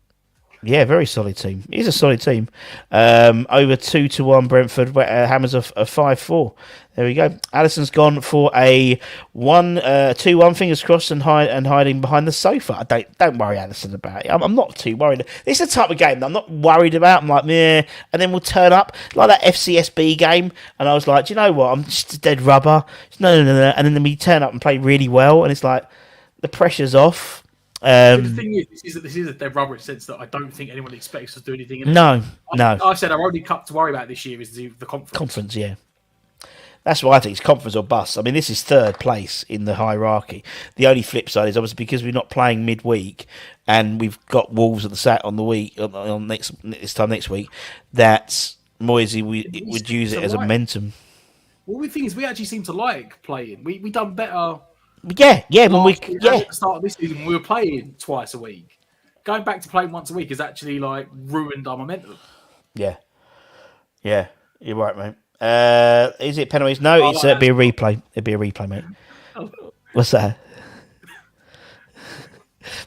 Yeah, very solid team. It is a solid team. Over 2-1 Brentford. Hammers of 5-4. There we go. Alisson's gone for a 2-1. Fingers crossed and hiding behind the sofa. Don't worry, Alisson, about it. I'm not too worried. This is the type of game that I'm not worried about. I'm like, meh. And then we'll turn up like that FCSB game. And I was like, do you know what? I'm just a dead rubber. No. And then we turn up and play really well. And it's like the pressure's off. The thing is, this is a dead rubber in the sense that I don't think anyone expects us to do anything in it. No. I said our only cup to worry about this year is the conference. Conference, yeah. That's what I think. It's conference or bust. I mean, this is third place in the hierarchy. The only flip side is obviously because we're not playing midweek and we've got Wolves on the week on this time next week. That Moisey would use it as a momentum. Well, the thing is, we actually seem to like playing. We done better. Yeah. When we At the start of this season, when we were playing twice a week. Going back to playing once a week has actually like ruined our momentum. Yeah. You're right, mate. Is it penalties? No, it'd be a replay. It'd be a replay, mate. Oh. What's that?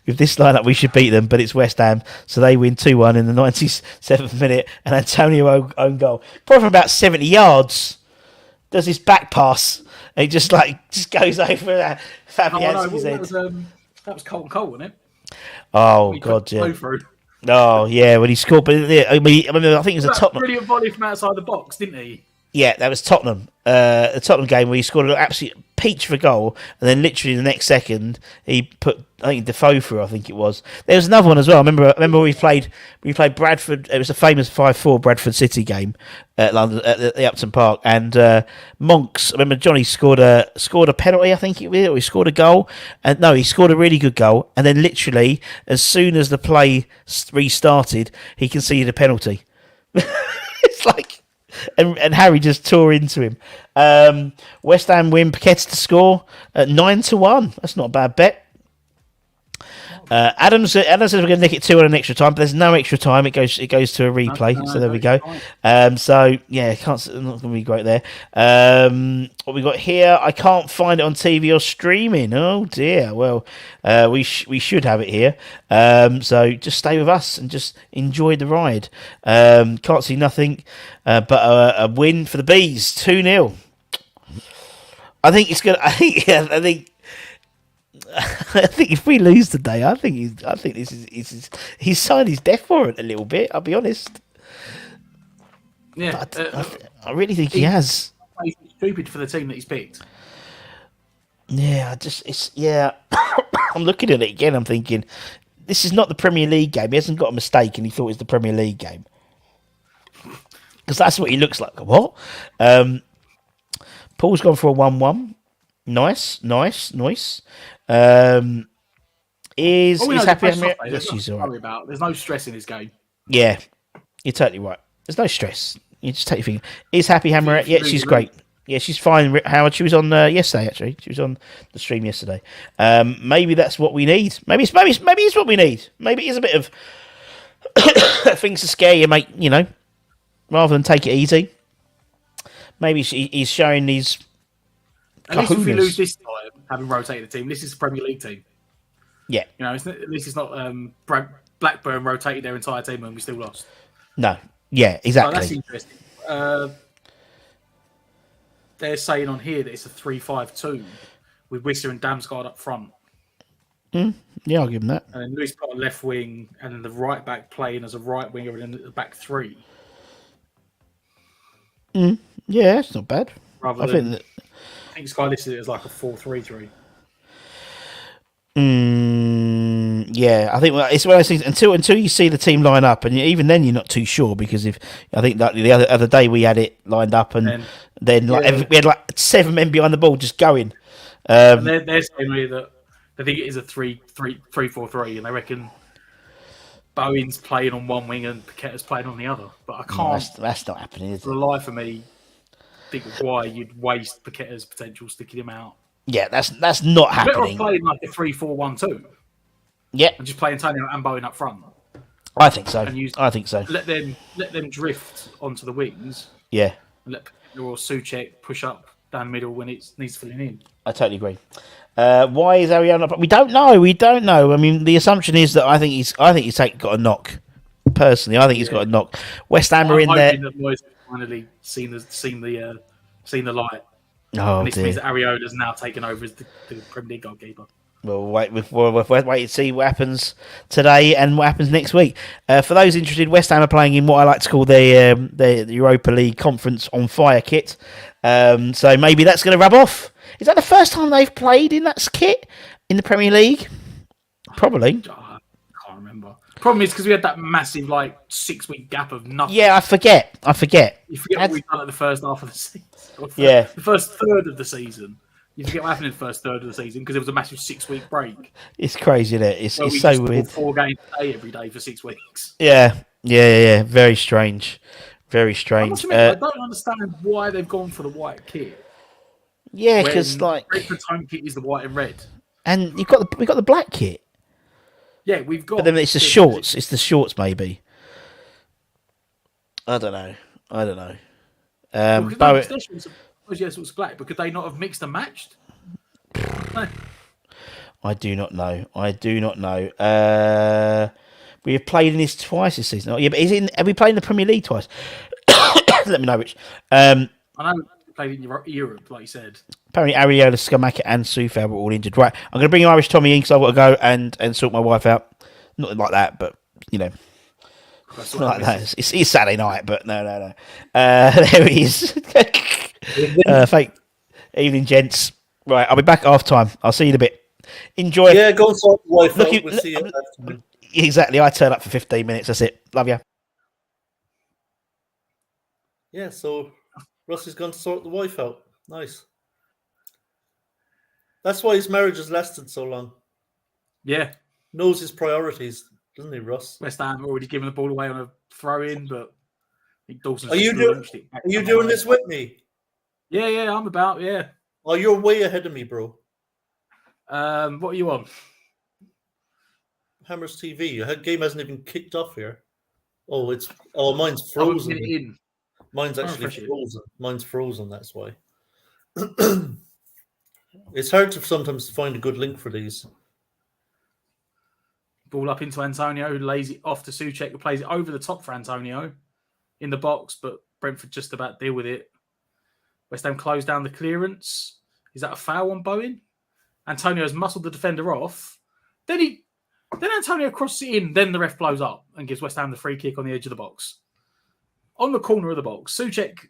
With this lineup, we should beat them, but it's West Ham, so they win 2-1 in the 97th minute, and Antonio own goal. Probably from about 70 yards. Does this back pass, and he just goes over Fabianski's head. That was Colton Cole, wasn't it? Oh God, yeah. Oh yeah, when he scored, but I think it was a Tottenham. Brilliant volley from outside the box, didn't he? Yeah, that was Tottenham. The Tottenham game where he scored an absolute peach for goal, and then literally the next second he put, I think, Defoe through. I think it was. There was another one as well. I remember we played Bradford. It was a famous 5-4 Bradford City game at London at the Upton Park, and Monks. I remember Johnny scored a penalty. I think it was, or he scored a goal, and no, he scored a really good goal, and then literally as soon as the play restarted, he conceded a penalty. It's like. And Harry just tore into him. West Ham win. Paquetá to score at 9-1. That's not a bad bet. Adam says we're going to nick it 2 on an extra time, but there's no extra time. It goes to a replay. So there we go. So yeah, not going to be great there. What we got here? I can't find it on TV or streaming. Oh dear. Well, we should have it here. So just stay with us and just enjoy the ride. Can't see nothing, but a win for the Bees, 2-0. I think it's good. I think if we lose today, I think he's signed his death warrant a little bit. I'll be honest. Yeah, I really think he has. He's stupid for the team that he's picked. Yeah, I'm looking at it again. I'm thinking, this is not the Premier League game. He hasn't got a mistake, and he thought it was the Premier League game because that's what he looks like. What? Paul's gone for a 1-1. Nice. Is Happy Hammer? Yes, she's all right. There's no stress in this game. Yeah, you're totally right. There's no stress. You just take your finger. Is Happy Hammer? Yeah, she's great. Yeah, she's fine. Howard, she was on yesterday. Actually, she was on the stream yesterday. Maybe that's what we need. Maybe it's what we need. Maybe it is a bit of things to scare you, mate. You know, rather than take it easy. Maybe he's showing these. At least if we lose this time, having rotated the team, this is the Premier League team. Yeah. You know, this is not Blackburn rotated their entire team and we still lost. No. Yeah, exactly. So that's interesting. They're saying on here that it's a 3-5-2 with Whistler and Damsgaard up front. Yeah, I'll give them that. And then Lewis got a left wing and then the right back playing as a right winger and then the back three. Yeah, it's not bad. I think Sky listed it as like a 4-3-3. Yeah, I think it's one of those things until you see the team line up, and even then you're not too sure because I think that the other day we had it lined up, and then we had like 7 men behind the ball just going. And they're saying really that they think it is a 3-4-3, and they reckon Bowen's playing on one wing and Paquetá's playing on the other. But I can't. No, that's not happening. Is it? For the life of me, think of why you'd waste Paquetá's potential sticking him out. Yeah, that's not happening. Better off playing like a 3-4-1-2. Yeah, and just play Antonio and Bowen up front. I think so. I think so. Let them drift onto the wings. Yeah, and let or Souček push up down the middle when it needs filling in. I totally agree. Why is Ariel not? We don't know. I mean, the assumption is that I think he's got a knock. Personally, I think he's got a knock. West Ham are in there. That Moyes finally seen the light. Oh, and this means that Ariola's now taken over as the Premier League goalkeeper. We'll wait and see what happens today and what happens next week. For those interested, West Ham are playing in what I like to call the Europa League Conference on Fire kit. So maybe that's going to rub off. Is that the first time they've played in that kit in the Premier League? Probably. I can't remember. Problem is because we had that massive 6-week gap of nothing. Yeah, I forget. You forget what we've done at the first half of the season. The first third of the season. You forget what happened in the first third of the season because there was a massive 6-week break. It's crazy, isn't it? It's so weird. 4 games a day every day for 6 weeks. Yeah. Very strange. Very I strange. must admit, I don't understand why they've gone for the white kit. Yeah, because Brentford's home kit is the white and red, and we've got the black kit. Yeah, we've got. But then it's the shorts. It's the shorts, maybe. I don't know. Yes, it was black, but could they not have mixed and matched? No. I do not know. We have played in this twice this season. Oh, yeah, but have we played in the Premier League twice? Let me know which. I know we played in Europe, like you said. Apparently, Ariola, Skamaka, and Sufal were all injured. Right, I'm going to bring Irish Tommy in because I've got to go and sort my wife out. Not like that, but it's not like that. It's Saturday night, but no. There he is. Fake evening, gents. Right, I'll be back half time. I'll see you in a bit. Enjoy. Yeah, go and sort the wife out. We'll see you at half time. Exactly. I turn up for 15 minutes. That's it. Love you. Yeah, so Russ is going to sort the wife out. Nice. That's why his marriage has lasted so long. Yeah. Knows his priorities, doesn't he, Russ? West Ham already given the ball away on a throw-in, but I think Dawson's Are you doing this with me? Yeah, I'm about, yeah. Oh, you're way ahead of me, bro. What are you on? Hammers TV. Your game hasn't even kicked off here. Mine's frozen. Mine's actually frozen. Mine's frozen, that's why. It's hard to sometimes find a good link for these. Ball up into Antonio, who lays it off to Souček, who plays it over the top for Antonio in the box, but Brentford just about deal with it. West Ham close down the clearance. Is that a foul on Bowen? Antonio's muscled the defender off. Then Antonio crosses it in. Then the ref blows up and gives West Ham the free kick on the edge of the box. On the corner of the box, Souček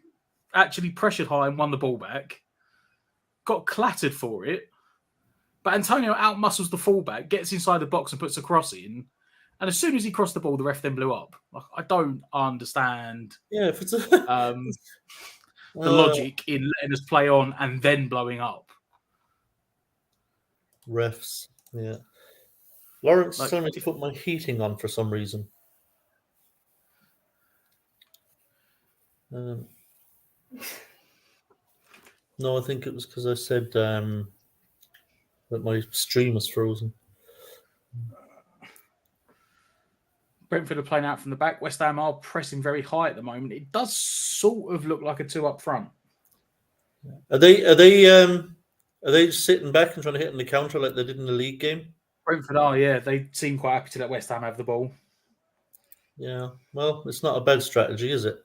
actually pressured high and won the ball back. Got clattered for it. But Antonio outmuscles the fullback, gets inside the box and puts a cross in. And as soon as he crossed the ball, the ref then blew up. I don't understand if it's the logic in letting us play on and then blowing up. Refs, yeah. Lawrence told me to put my heating on for some reason. No, I think it was because I said that my stream was frozen. Brentford are playing out from the back. West Ham are pressing very high at the moment. It does sort of look like a two up front. Are they sitting back and trying to hit on the counter like they did in the league game? Brentford are, yeah. They seem quite happy to let West Ham have the ball. Yeah, well, it's not a bad strategy, is it?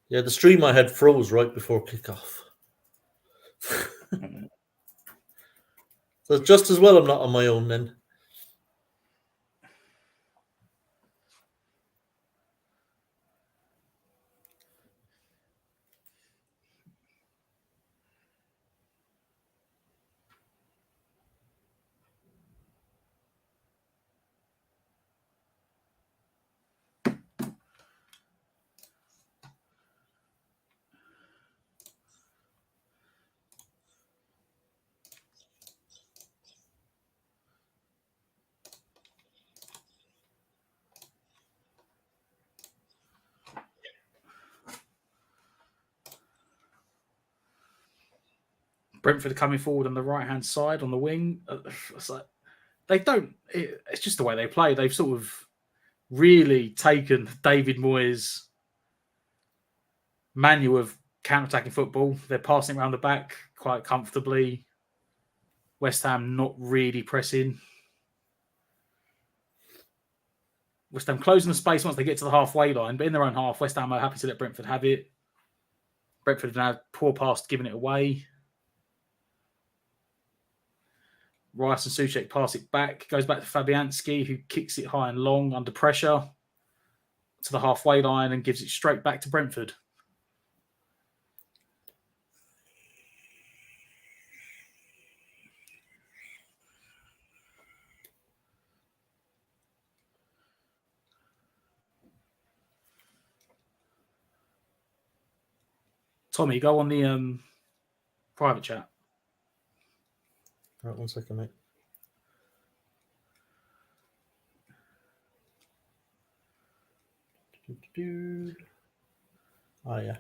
Yeah, the stream I had froze right before kickoff. So just as well I'm not on my own then. Brentford are coming forward on the right-hand side on the wing. It's like it's just the way they play. They've sort of really taken David Moyes' manual of counter-attacking football. They're passing around the back quite comfortably. West Ham not really pressing. West Ham closing the space once they get to the halfway line, but in their own half, West Ham are happy to let Brentford have it. Brentford have now poor pass giving it away. Rice and Souček pass it back. Goes back to Fabianski, who kicks it high and long under pressure. to the halfway line and gives it straight back to Brentford. Tommy, go on the private chat. Right, 1 second, mate. Oh, yeah.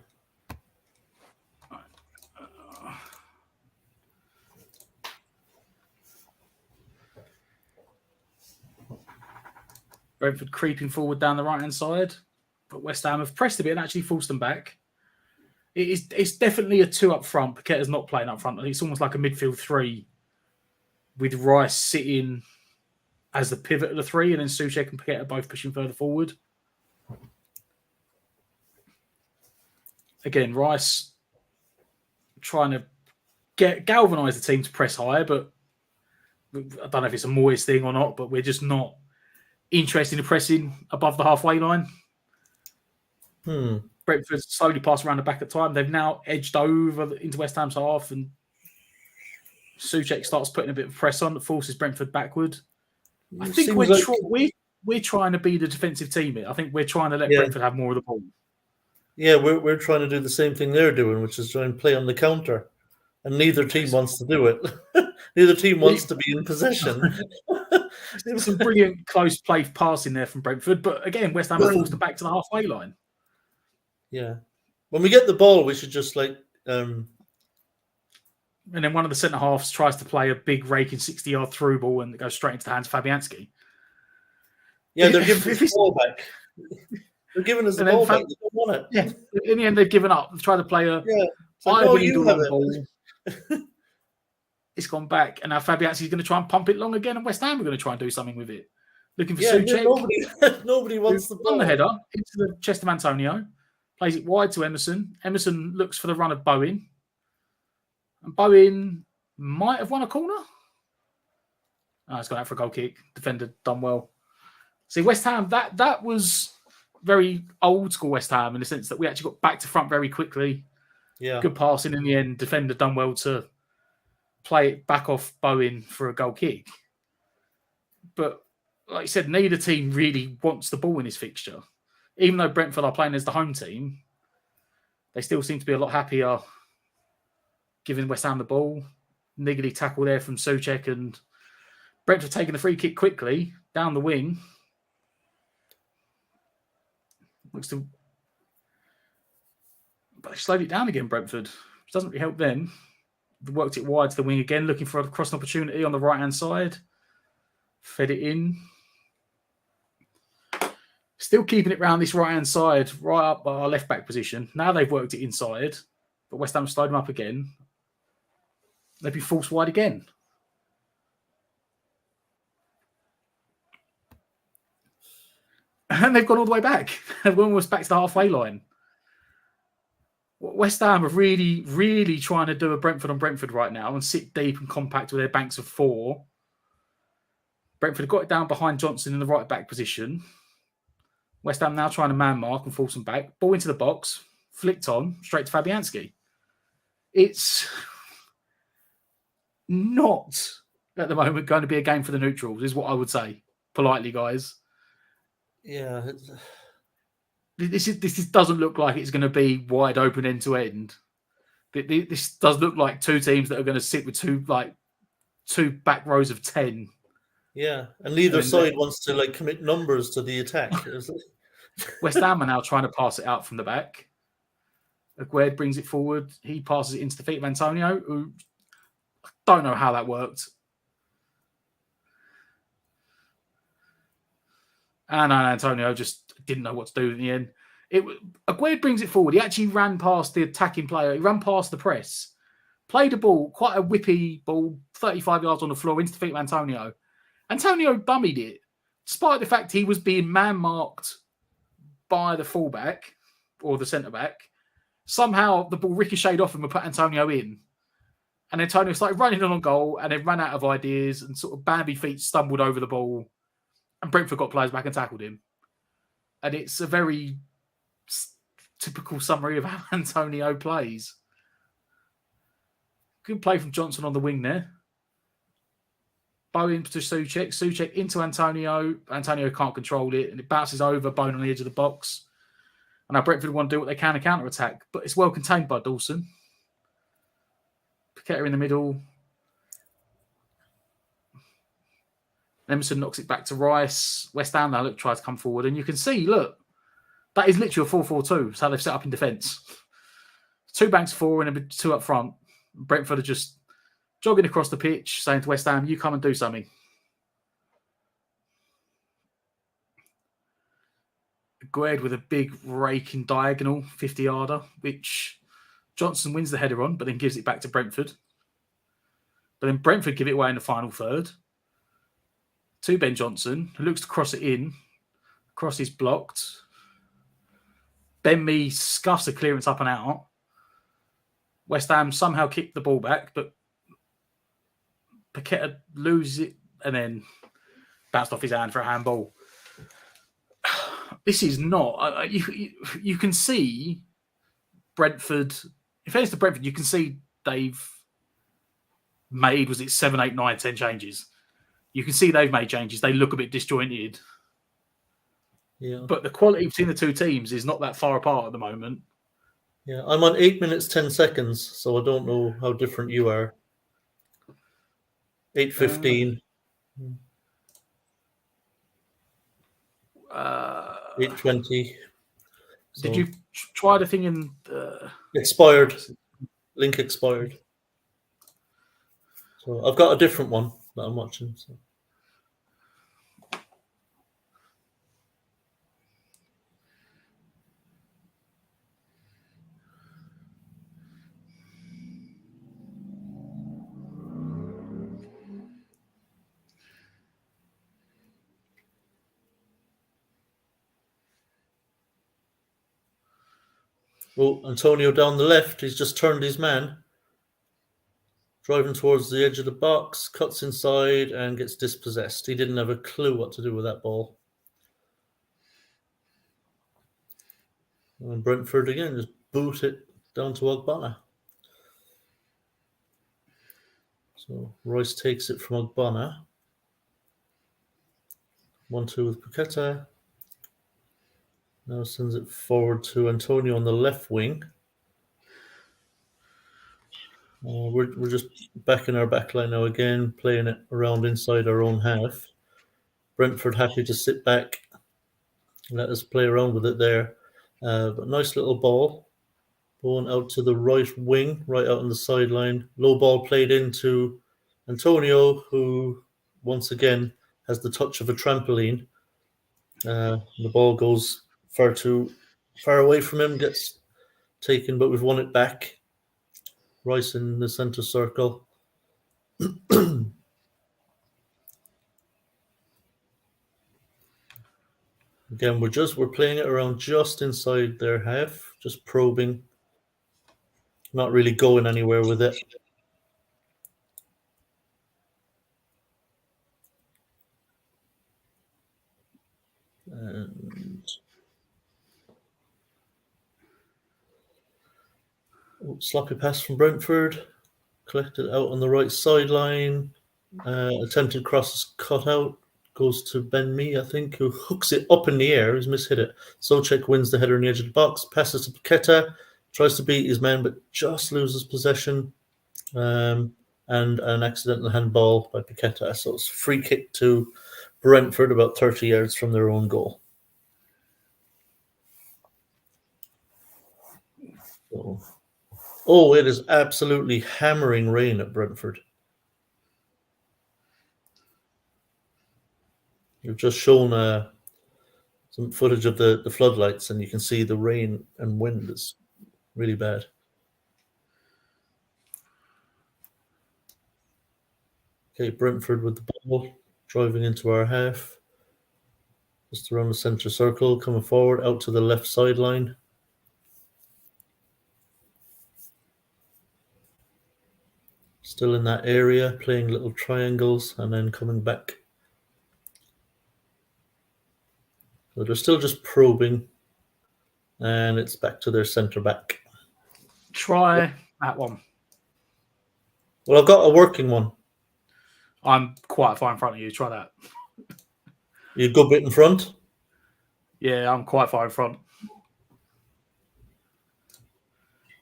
Brentford creeping forward down the right-hand side, but West Ham have pressed a bit and actually forced them back. It's definitely a 2 up front. Paqueta's not playing up front. It's almost like a midfield 3 with Rice sitting as the pivot of the 3 and then Souček and Paqueta both pushing further forward. Again, Rice trying to galvanise the team to press higher, but I don't know if it's a Moyes thing or not, but we're just not interested in pressing above the halfway line. Brentford slowly pass around the back at time. They've now edged over into West Ham's half, and Souček starts putting a bit of press on that forces Brentford backward. I think we're trying to be the defensive team here. I think we're trying to let Brentford have more of the ball. Yeah, we're trying to do the same thing they're doing, which is try and play on the counter. And neither team wants to do it. Neither team wants to be in possession. There was some brilliant close play passing there from Brentford, but again, West Ham forced them back to the halfway line. Yeah. When we get the ball, we should just And then one of the centre halves tries to play a big raking 60-yard through ball and it goes straight into the hands of Fabianski. Yeah, they're giving us the ball back. They're giving us the ball back. They don't want it. Yeah. In the end, they've given up. They've tried to play a long ball. It's gone back, and now Fabianski's going to try and pump it long again, and West Ham are going to try and do something with it. Looking for Souček. Nobody wants the ball. On the header, into the chest of Antonio. Plays it wide to Emerson. Emerson looks for the run of Bowen. And Bowen might have won a corner. Oh, it's gone out for a goal kick. Defender done well. See, West Ham, that was very old school West Ham in the sense that we actually got back to front very quickly. Yeah. Good passing in the end. Defender done well to play it back off Bowen for a goal kick. But like you said, neither team really wants the ball in this fixture. Even though Brentford are playing as the home team, they still seem to be a lot happier giving West Ham the ball. Niggly tackle there from Souček, and Brentford taking the free kick quickly down the wing. But they slowed it down again, Brentford. Which doesn't really help them. They worked it wide to the wing again, looking for a crossing opportunity on the right-hand side. Fed it in. Still keeping it round this right-hand side, right up our left-back position. Now they've worked it inside, but West Ham slowed them up again. They'd be forced wide again. And they've gone all the way back. They've gone almost back to the halfway line. West Ham are really, really trying to do a Brentford on Brentford right now and sit deep and compact with their banks of 4. Brentford got it down behind Johnson in the right-back position. West Ham now trying to man mark and force them back. Ball into the box, flicked on, straight to Fabianski. It's not, at the moment, going to be a game for the neutrals, is what I would say, politely, guys. Yeah. This doesn't look like it's going to be wide open end to end. This does look like two teams that are going to sit with two back rows of 10. Yeah, and neither side wants to commit numbers to the attack. West Ham are now trying to pass it out from the back. Aguerd brings it forward. He passes it into the feet of Antonio, who I don't know how that worked. And Antonio just didn't know what to do in the end. Aguerd brings it forward. He actually ran past the attacking player. He ran past the press. Played a ball, quite a whippy ball, 35 yards on the floor into the feet of Antonio. Antonio bummied it, despite the fact he was being man-marked by the fullback or the centre-back. Somehow the ball ricocheted off him and put Antonio in. And Antonio started running on goal and then ran out of ideas and sort of Bambi feet stumbled over the ball. And Brentford got players back and tackled him. and it's a very typical summary of how Antonio plays. Good play from Johnson on the wing there. Bowen to Souček. Souček into Antonio. Antonio can't control it, and it bounces over. Bowen on the edge of the box. And now Brentford want to do what they can to counter-attack, but it's well contained by Dawson. Paqueta in the middle. Emerson knocks it back to Rice. West Ham now try to come forward, and you can see, look, that is literally a 4-4-2. It's how they've set up in defence. 2 banks 4 and 2 up front. Brentford are just jogging across the pitch, saying to West Ham, you come and do something. Gued with a big raking diagonal, 50-yarder, which Johnson wins the header on, but then gives it back to Brentford. But then Brentford give it away in the final third to Ben Johnson, who looks to cross it in. Cross is blocked. Ben Mee scuffs a clearance up and out. West Ham somehow kick the ball back, but Paqueta loses it and then bounced off his hand for a handball. This is not... You can see Brentford... In fairness to Brentford, you can see they've made, was it 7, 8, 9, 10 changes? You can see they've made changes. They look a bit disjointed. Yeah. But the quality between the two teams is not that far apart at the moment. Yeah, I'm on 8 minutes, 10 seconds, so I don't know how different you are. 8:15. 8:20. So did you try the thing in... expired. Link expired. So I've got a different one that I'm watching. So. Oh, Antonio down the left. He's just turned his man. Driving towards the edge of the box, cuts inside and gets dispossessed. He didn't have a clue what to do with that ball. And Brentford again just boot it down to Ogbonna. So Royce takes it from Ogbonna. 1-2 with Paqueta. Now sends it forward to Antonio on the left wing. We're just back in our back line now again, playing it around inside our own half. Brentford happy to sit back, let us play around with it there. But nice little ball. Going out to the right wing, right out on the sideline. Low ball played into Antonio, who once again has the touch of a trampoline. The ball goes far away from him, gets taken, but we've won it back. Rice in the centre circle. Again, we're playing it around just inside their half, just probing, not really going anywhere with it. And sloppy pass from Brentford, collected out on the right sideline. Attempted cross is cut out, goes to Ben Mee, I think, who hooks it up in the air. He's mishit it. Souček wins the header on the edge of the box, passes to Paqueta, tries to beat his man, but just loses possession. And an accidental handball by Paqueta. So it's free kick to Brentford about 30 yards from their own goal. Oh, it is absolutely hammering rain at Brentford. You've just shown some footage of the floodlights, and you can see the rain and wind is really bad. Okay, Brentford with the ball, driving into our half. Just around the centre circle, coming forward, out to the left sideline. Still in that area, playing little triangles, and then coming back. So they're still just probing. And it's back to their centre-back. Try that one. Well, I've got a working one. I'm quite far in front of you. Try that. You a good bit in front? Yeah, I'm quite far in front.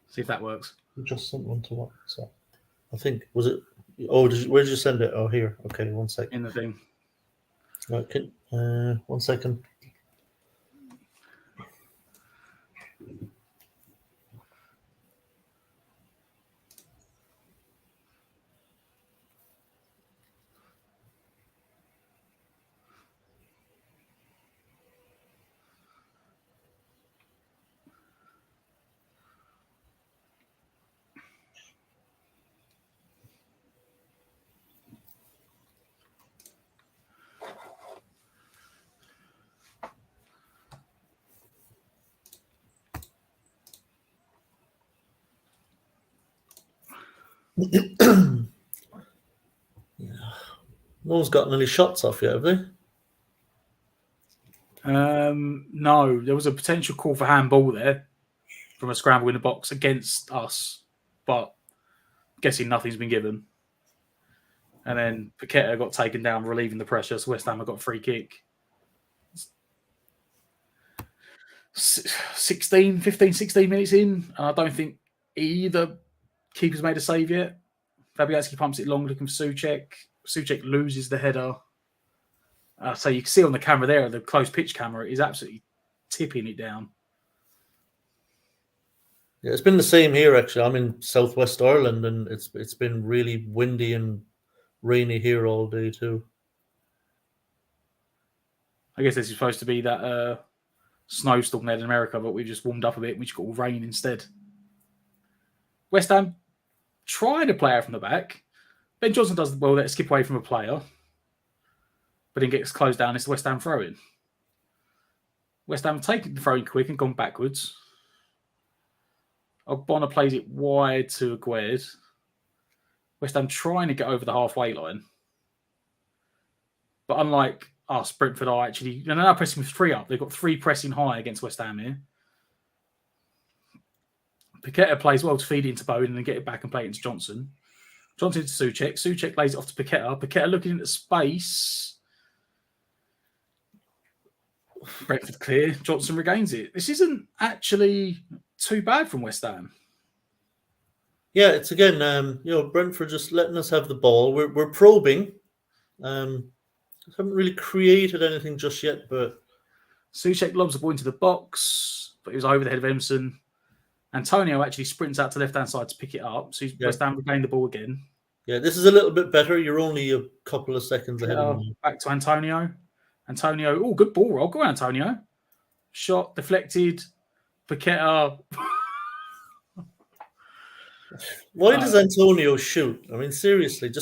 See if that works. You just sent one to what? So I think, was it? Oh, where did you send it? Oh, here. Okay, 1 second. In the thing. Okay, 1 second. Yeah. No one's gotten any shots off yet, have they? No, there was a potential call for handball there from a scramble in the box against us, but guessing nothing's been given. And then Paqueta got taken down, relieving the pressure, so West Ham have got a free kick. 16 minutes in, and I don't think either keeper's made a save yet. Fabianski pumps it long, looking for Souček. Souček loses the header. So you can see on the camera there, the close pitch camera, is absolutely tipping it down. Yeah, it's been the same here, actually. I'm in southwest Ireland, and it's been really windy and rainy here all day, too. I guess this is supposed to be that snowstorm there in America, but we've just warmed up a bit and we just got rain instead. West Ham trying to play out from the back. Ben Johnson does well there to skip away from a player, but then gets closed down. It's the West Ham throw-in. West Ham taking the throw-in quick and gone backwards. Ogbonna plays it wide to Aguerd. West Ham trying to get over the halfway line. But unlike us, Brentford are actually... they're now pressing with 3 up. They've got 3 pressing high against West Ham here. Paqueta plays well to feed into Bowen and then get it back and play it into Johnson. Johnson to Souček. Souček lays it off to Paqueta. Paqueta looking into space. Brentford clear. Johnson regains it. This isn't actually too bad from West Ham. Yeah, it's again, Brentford just letting us have the ball. We're probing. Haven't really created anything just yet, but Souček lobs the ball into the box, but he was over the head of Emerson. Antonio actually sprints out to the left-hand side to pick it up, so West Ham regained the ball again. Yeah, this is a little bit better. You're only a couple of seconds ahead of me. Back to Antonio. Antonio, good ball roll. Go on, Antonio. Shot, deflected. Paqueta. Why does Antonio shoot? I mean, seriously,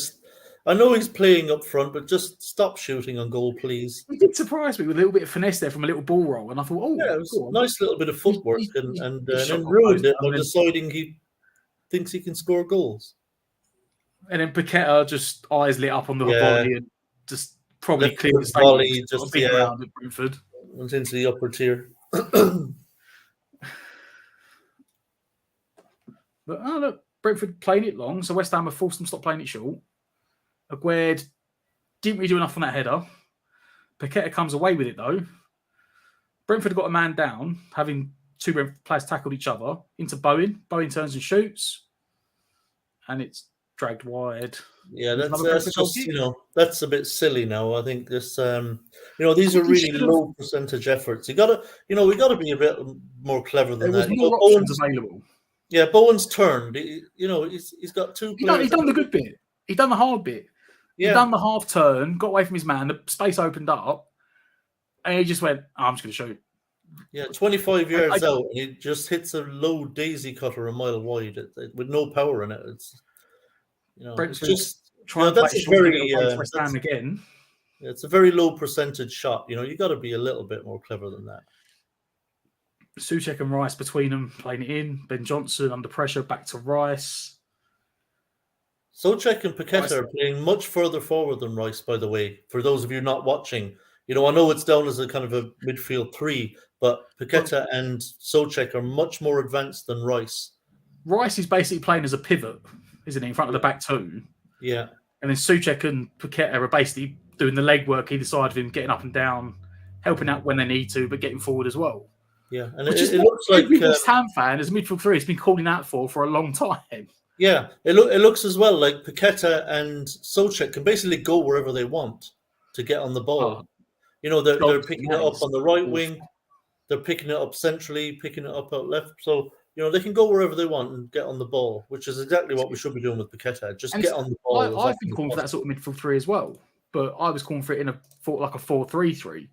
I know he's playing up front, but just stop shooting on goal, please. He did surprise me with a little bit of finesse there from a little ball roll, and I thought, it was a nice little bit of footwork, and then ruined it by deciding he thinks he can score goals. And then Paqueta just eyes lit up on the volley and just probably cleared the volley, just around at Brentford. Went into the upper tier. But look, Brentford playing it long, so West Ham have forced them to stop playing it short. Aguerd didn't really do enough on that header. Paqueta comes away with it though. Brentford got a man down, having 2 Brentford players tackled each other into Bowen. Bowen turns and shoots, and it's dragged wide. Yeah, that's just that's a bit silly now. I think this, these are really low percentage efforts. We got to be a bit more clever than that. More options available. Yeah, Bowen's turned. He's got 2 players. He's done the good bit. He's done the hard bit. Yeah. He's done the half turn, got away from his man, the space opened up, and he just went, I'm just going to shoot. Yeah, 25 yards out, and he just hits a low daisy cutter a mile wide with no power in it. It's it's just trying to play very West Ham again. It's a very low percentage shot. You got to be a little bit more clever than that. Souček and Rice between them, playing it in. Ben Johnson under pressure, back to Rice. Souček and Paqueta are playing much further forward than Rice, by the way. For those of you not watching, I know it's down as a kind of a midfield three, but Paqueta and Souček are much more advanced than Rice. Rice is basically playing as a pivot, isn't he, in front of the back two? Yeah. And then Souček and Paqueta are basically doing the legwork either side of him, getting up and down, helping out when they need to, but getting forward as well. Yeah, and it looks like every West Ham fan, as a midfield three, has been calling out for a long time. Yeah, it looks as well like Paqueta and Souček can basically go wherever they want to get on the ball. They're picking it up on the right wing, they're picking it up centrally, picking it up out left. So they can go wherever they want and get on the ball, which is exactly what we should be doing with Paqueta. Just get on the ball. I've been calling for that sort of midfield three as well, but I was calling for it in a 4-3-3.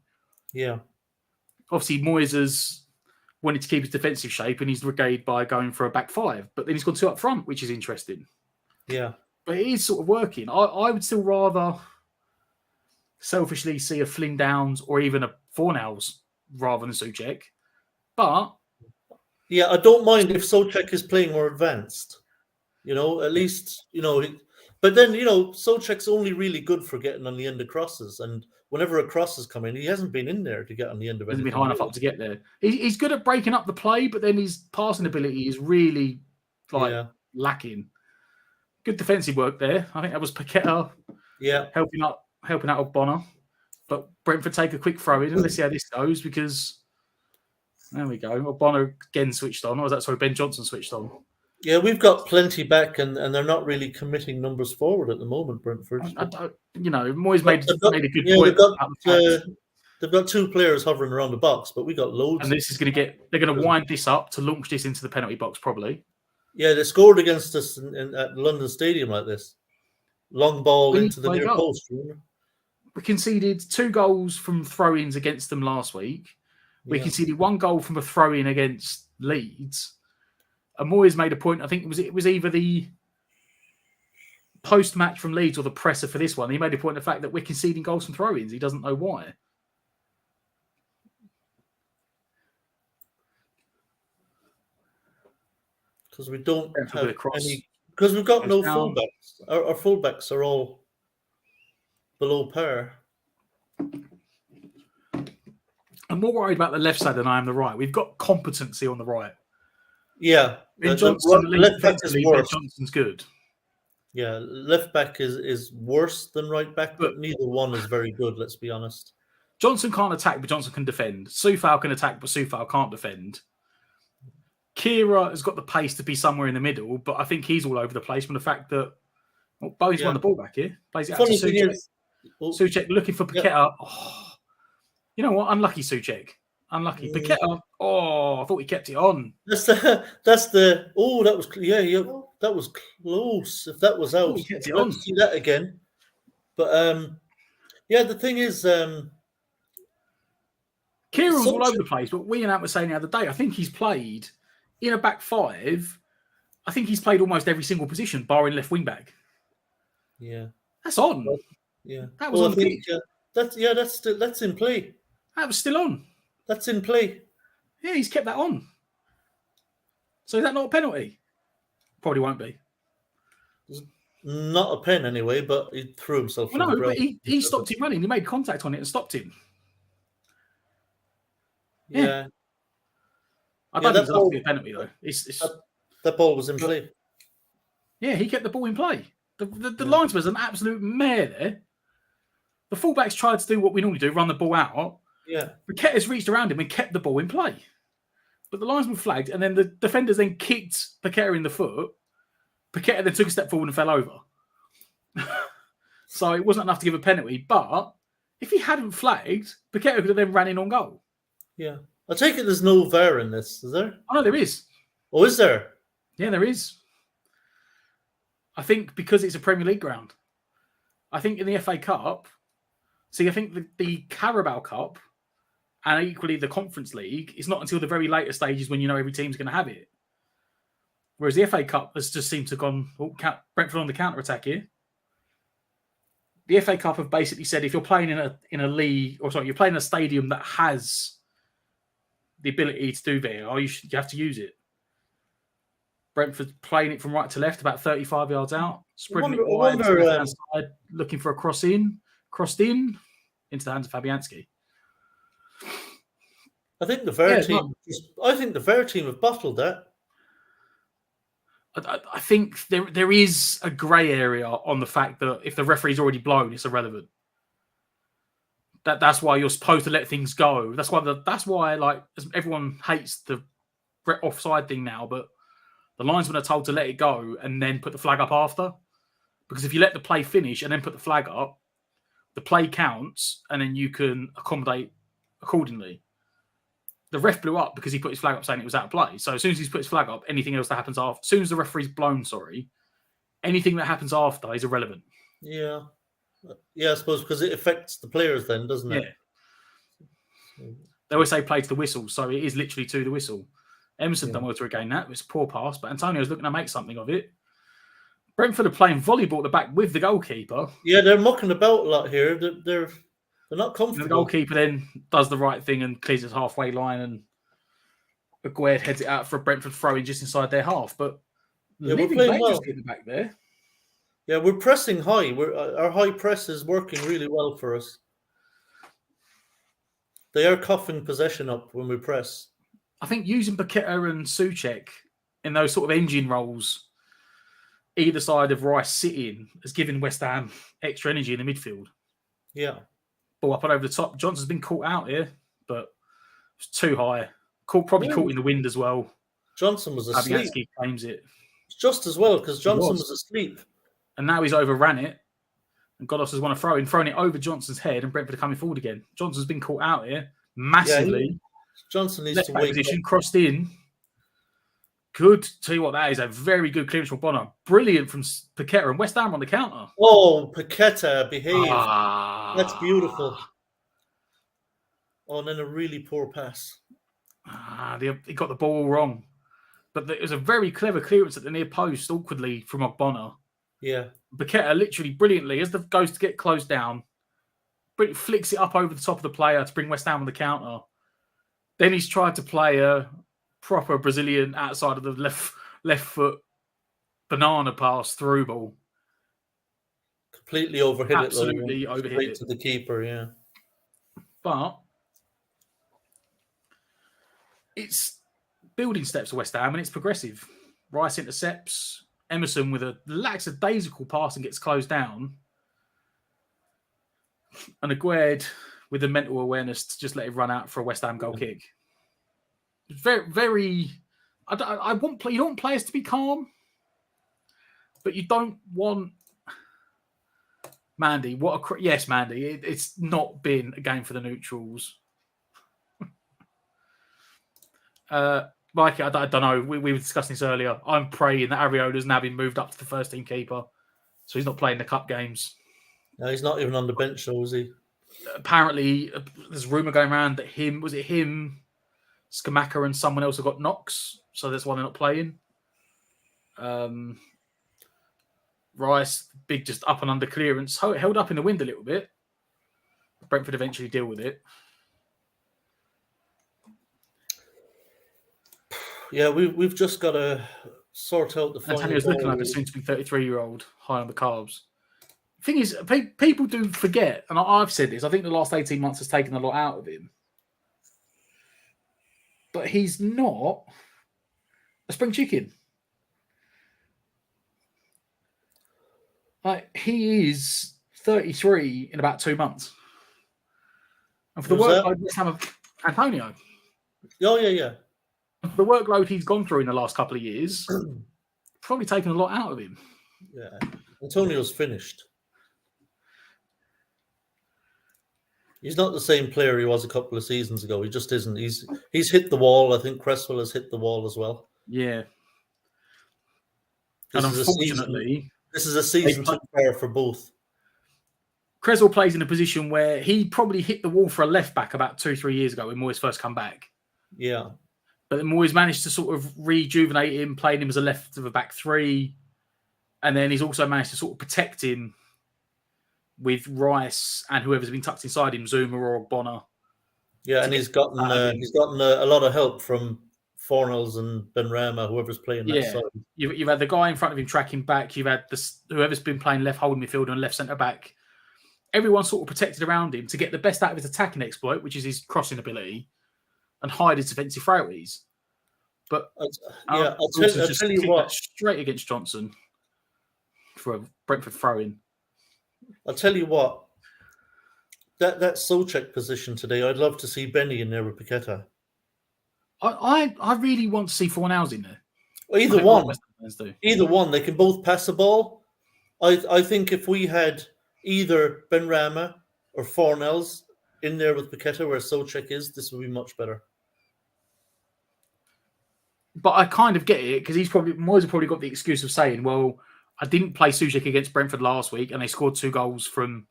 Yeah. Obviously, Moyes has wanted to keep his defensive shape, and he's regained by going for a back five. But then he's gone two up front, which is interesting. Yeah. But it is sort of working. I would still rather selfishly see a Flynn Downs or even a Fornals rather than Souček. But yeah, I don't mind if Souček is playing more advanced. At least, but then, Souček's only really good for getting on the end of crosses. And whenever a cross has come in, he hasn't been in there to get on the end of it. Hasn't been high enough up to get there. He's good at breaking up the play, but then his passing ability is really lacking. Good defensive work there. I think that was Paqueta helping out Ogbonna. But Brentford take a quick throw in and let's see how this goes because there we go. Ogbonna again switched on. Or was that Ben Johnson switched on? Yeah, we've got plenty back and they're not really committing numbers forward at the moment, Brentford. Moyes made a good point. They've got two players hovering around the box, but we got loads. And this is they're going to wind this up to launch this into the penalty box probably. Yeah, they scored against us at London Stadium like this. Long ball into the near post. We conceded 2 goals from throw-ins against them last week. We conceded 1 goal from a throw-in against Leeds. And Moyes made a point, I think it was either the post-match from Leeds or the presser for this one. He made a point of the fact that we're conceding goals from throw-ins. He doesn't know why. Because we don't have any... Because we've got no fullbacks. Our fullbacks are all below par. I'm more worried about the left side than I am the right. We've got competency on the right. Yeah. Ben left back is worse. Johnson's good. Yeah, left back is worse than right back, but neither one is very good, let's be honest. Johnson can't attack, but Johnson can defend. Soufal can attack, but Soufal can't defend. Kira has got the pace to be somewhere in the middle, but I think he's all over the place from the fact that Bowie's won the ball back here. Plays it out to Souček. Souček looking for Paqueta. Oh, you know what? Unlucky Souček. Unlucky. Paqueta. Oh, I thought he kept it on. That was close. If that was out, he kept it on. See that again. But the thing is, Kira was all over the place. But we and Ant were saying the other day, I think he's played in a back five. I think he's played almost every single position, barring left wing back. Yeah, that's on. Yeah, that was on the pitch. That's in play. That was still on. That's in play. Yeah, he's kept that on. So is that not a penalty? Probably won't be. Not a pen anyway, but he threw himself. Well, no, but he stopped him running. He made contact on it and stopped him. Yeah. I don't think it's going to be a penalty though. That ball was in play. Yeah, he kept the ball in play. The linesman was an absolute mare there. The fullbacks tried to do what we normally do, run the ball out. Yeah. Paqueta's reached around him and kept the ball in play. But the linesman flagged, and then the defenders then kicked Paqueta in the foot. Paqueta then took a step forward and fell over. So it wasn't enough to give a penalty. But if he hadn't flagged, Paqueta could have then ran in on goal. Yeah. I take it there's no VAR in this, is there? Oh, no, there is. Oh, is there? Yeah, there is. I think because it's a Premier League ground. I think in the FA Cup, I think the Carabao Cup and equally the Conference League is not until the very later stages when you know every team's going to have it. Whereas the FA Cup has just seemed to have gone, Brentford on the counter-attack here. The FA Cup have basically said if you're playing in a league, you're playing in a stadium that has the ability to do VAR, you have to use it. Brentford playing it from right to left, about 35 yards out, spreading it wide, looking for a crossed in. into the hands of Fabianski. I think the VAR team. I think the VAR team have bottled that. I think there is a grey area on the fact that if the referee's already blown, it's irrelevant. That's why you're supposed to let things go. That's why like everyone hates the offside thing now, but the linesmen are told to let it go and then put the flag up after. Because if you let the play finish and then put the flag up, the play counts and then you can accommodate accordingly. The ref blew up because he put his flag up saying it was out of play. So as soon as he's put his flag up, anything else that happens after, as soon as the referee's blown, anything that happens after is irrelevant. Yeah. Yeah, I suppose because it affects the players then, doesn't it? Yeah. They always say play to the whistle, so it is literally to the whistle. Emerson done well to regain that. It was a poor pass, but Antonio's looking to make something of it. Brentford are playing volleyball at the back with the goalkeeper. Yeah, they're mucking about a lot here. They're not comfortable. The goalkeeper then does the right thing and clears his halfway line, and Aguerd heads it out for a Brentford throw-in just inside their half. But we're playing well in the back there. Yeah, we're pressing high. Our high press is working really well for us. They are coughing possession up when we press. I think using Paqueta and Souček in those sort of engine roles, either side of Rice sitting, has given West Ham extra energy in the midfield. Yeah. Ball up and over the top. Johnson's been caught out here, but it's too high. Probably caught in the wind as well. Johnson was asleep. Fabianski claims it. Just as well, because Johnson was asleep. And now he's overran it. And Godos has won a throw-in, thrown it over Johnson's head, and Brentford are coming forward again. Johnson's been caught out here massively. Yeah, Johnson needs to wake position, up. Crossed in. Good. Tell you what, that is a very good clearance from Bonner. Brilliant from Paqueta, and West Ham on the counter. Oh, Paqueta, behave. That's beautiful. Oh, and then a really poor pass. He got the ball wrong. But it was a very clever clearance at the near post, awkwardly, from Bonner. Yeah. Paqueta literally brilliantly, as the goes to get closed down, flicks it up over the top of the player to bring West Ham on the counter. Then he's tried to play a proper Brazilian outside of the left foot banana pass through ball. Completely overhit Absolutely it. Overhit straight it. To the keeper, yeah. But it's building steps for West Ham and it's progressive. Rice intercepts. Emerson with a lackadaisical pass and gets closed down. And Aguerd with the mental awareness to just let it run out for a West Ham goal kick. Very, very. You don't want players to be calm, but you don't want Mandy. Yes, Mandy. It's not been a game for the neutrals. Mikey, I don't know. We were discussing this earlier. I'm praying that Ariola's now been moved up to the first team keeper, so he's not playing the cup games. No, he's not even on the bench, though, is he? Apparently, there's a rumour going around that him, Skamaka, and someone else have got knocks, so that's why they're not playing. Rice, big just up and under clearance, held up in the wind a little bit. Brentford eventually deal with it. Yeah, we've just got to sort out the final. Antonio's looking like a soon-to-be 33-year-old high on the carbs. Thing is, people do forget, and I've said this, I think the last 18 months has taken a lot out of him. But he's not a spring chicken. Like, he is 33 in about 2 months. And for the workload this time of Antonio. Oh, yeah. The workload he's gone through in the last couple of years, probably taken a lot out of him. Yeah. Antonio's finished. He's not the same player he was a couple of seasons ago. He just isn't. He's hit the wall. I think Cresswell has hit the wall as well. Yeah. And unfortunately, this is a season to prepare for both. Cresswell plays in a position where he probably hit the wall for a left back about 2-3 years ago when Moyes first come back. Yeah. But then Moyes managed to sort of rejuvenate him, playing him as a left of a back three. And then he's also managed to sort of protect him with Rice and whoever's been tucked inside him, Zuma or Bonner. Yeah, and he's gotten a lot of help from Fornells and Benrahma, whoever's playing that side. You've had the guy in front of him tracking back. You've had whoever's been playing left holding midfielder and left centre back everyone's sort of protected around him to get the best out of his attacking exploit, which is his crossing ability, and hide his defensive frailties. But I'll tell you what. Straight against Johnson for a Brentford throw-in. I'll tell you what. That Souček position today, I'd love to see Benny in there with Paqueta. I really want to see Fornals in there. Either one. They can both pass the ball. I think if we had either Benrahma or Fornals in there with Paqueta where Souček is, this would be much better. But I kind of get it because Moyes probably got the excuse of saying, well, I didn't play Souček against Brentford last week and they scored 2 goals from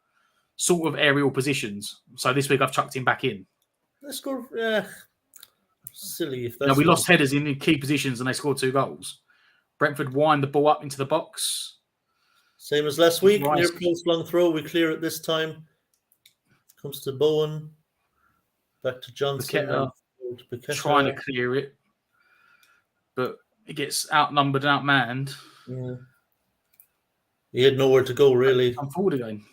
sort of aerial positions. So this week I've chucked him back in. They scored, silly if that's... Now, we lost headers in key positions and they scored 2 goals. Brentford wind the ball up into the box. Same as last week. Near post long throw. We clear it this time. Comes to Bowen. Back to Johnson. Paqueta trying to clear it. But it gets outnumbered and outmanned. Yeah. He had nowhere to go, really. I'm forward again.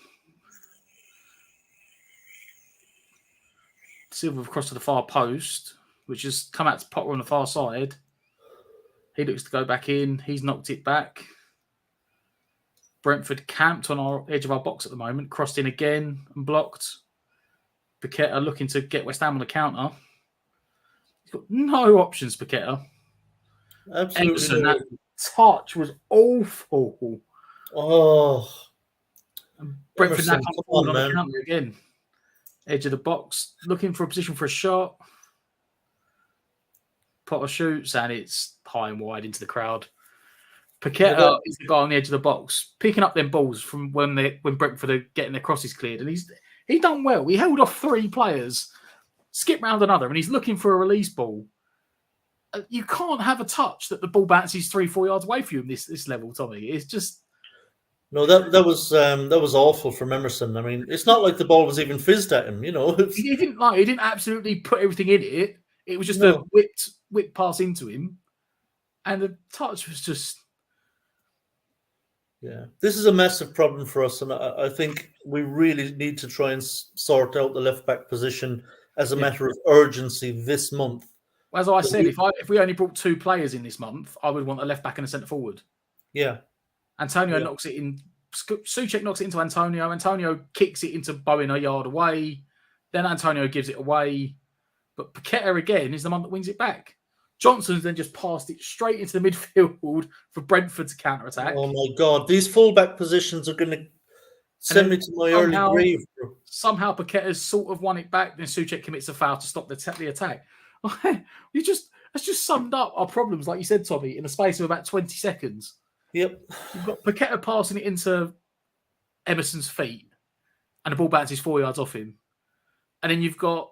Silva across to the far post, which has come out to Potter on the far side. He looks to go back in. He's knocked it back. Brentford camped on our edge of our box at the moment. Crossed in again and blocked. Paqueta looking to get West Ham on the counter. He's got no options, Paqueta. Absolutely. Emerson, that touch was awful. Oh. And Brentford now come forward on the counter again. Edge of the box, looking for a position for a shot. Potter shoots, and it's high and wide into the crowd. Paqueta is the guy on the edge of the box, picking up them balls from when Brentford are getting their crosses cleared, and he done well. He held off 3 players, skipped round another, and he's looking for a release ball. You can't have a touch that the ball bounces 3-4 yards away from you in this level, Tommy. It's just no. That was awful from Emerson. I mean, it's not like the ball was even fizzed at him. You know, he didn't absolutely put everything in it. It was just a whipped pass into him, and the touch was just. Yeah, this is a massive problem for us, and I think we really need to try and sort out the left-back position as a matter of urgency this month. As I said, if we only brought 2 players in this month, I would want a left-back and a centre-forward. Yeah. Antonio knocks it in. Souček knocks it into Antonio. Antonio kicks it into Bowen a yard away. Then Antonio gives it away. But Paqueta, again, is the one that wings it back. Johnson's then just passed it straight into the midfield for Brentford to counter-attack. Oh, my God. These full-back positions are going to send me to my early grave. Somehow Paqueta's sort of won it back. Then Souček commits a foul to stop the attack. That's just summed up our problems, like you said, Tommy, in the space of about 20 seconds. Yep. You've got Paqueta passing it into Emerson's feet, and the ball bounces 4 yards off him. And then you've got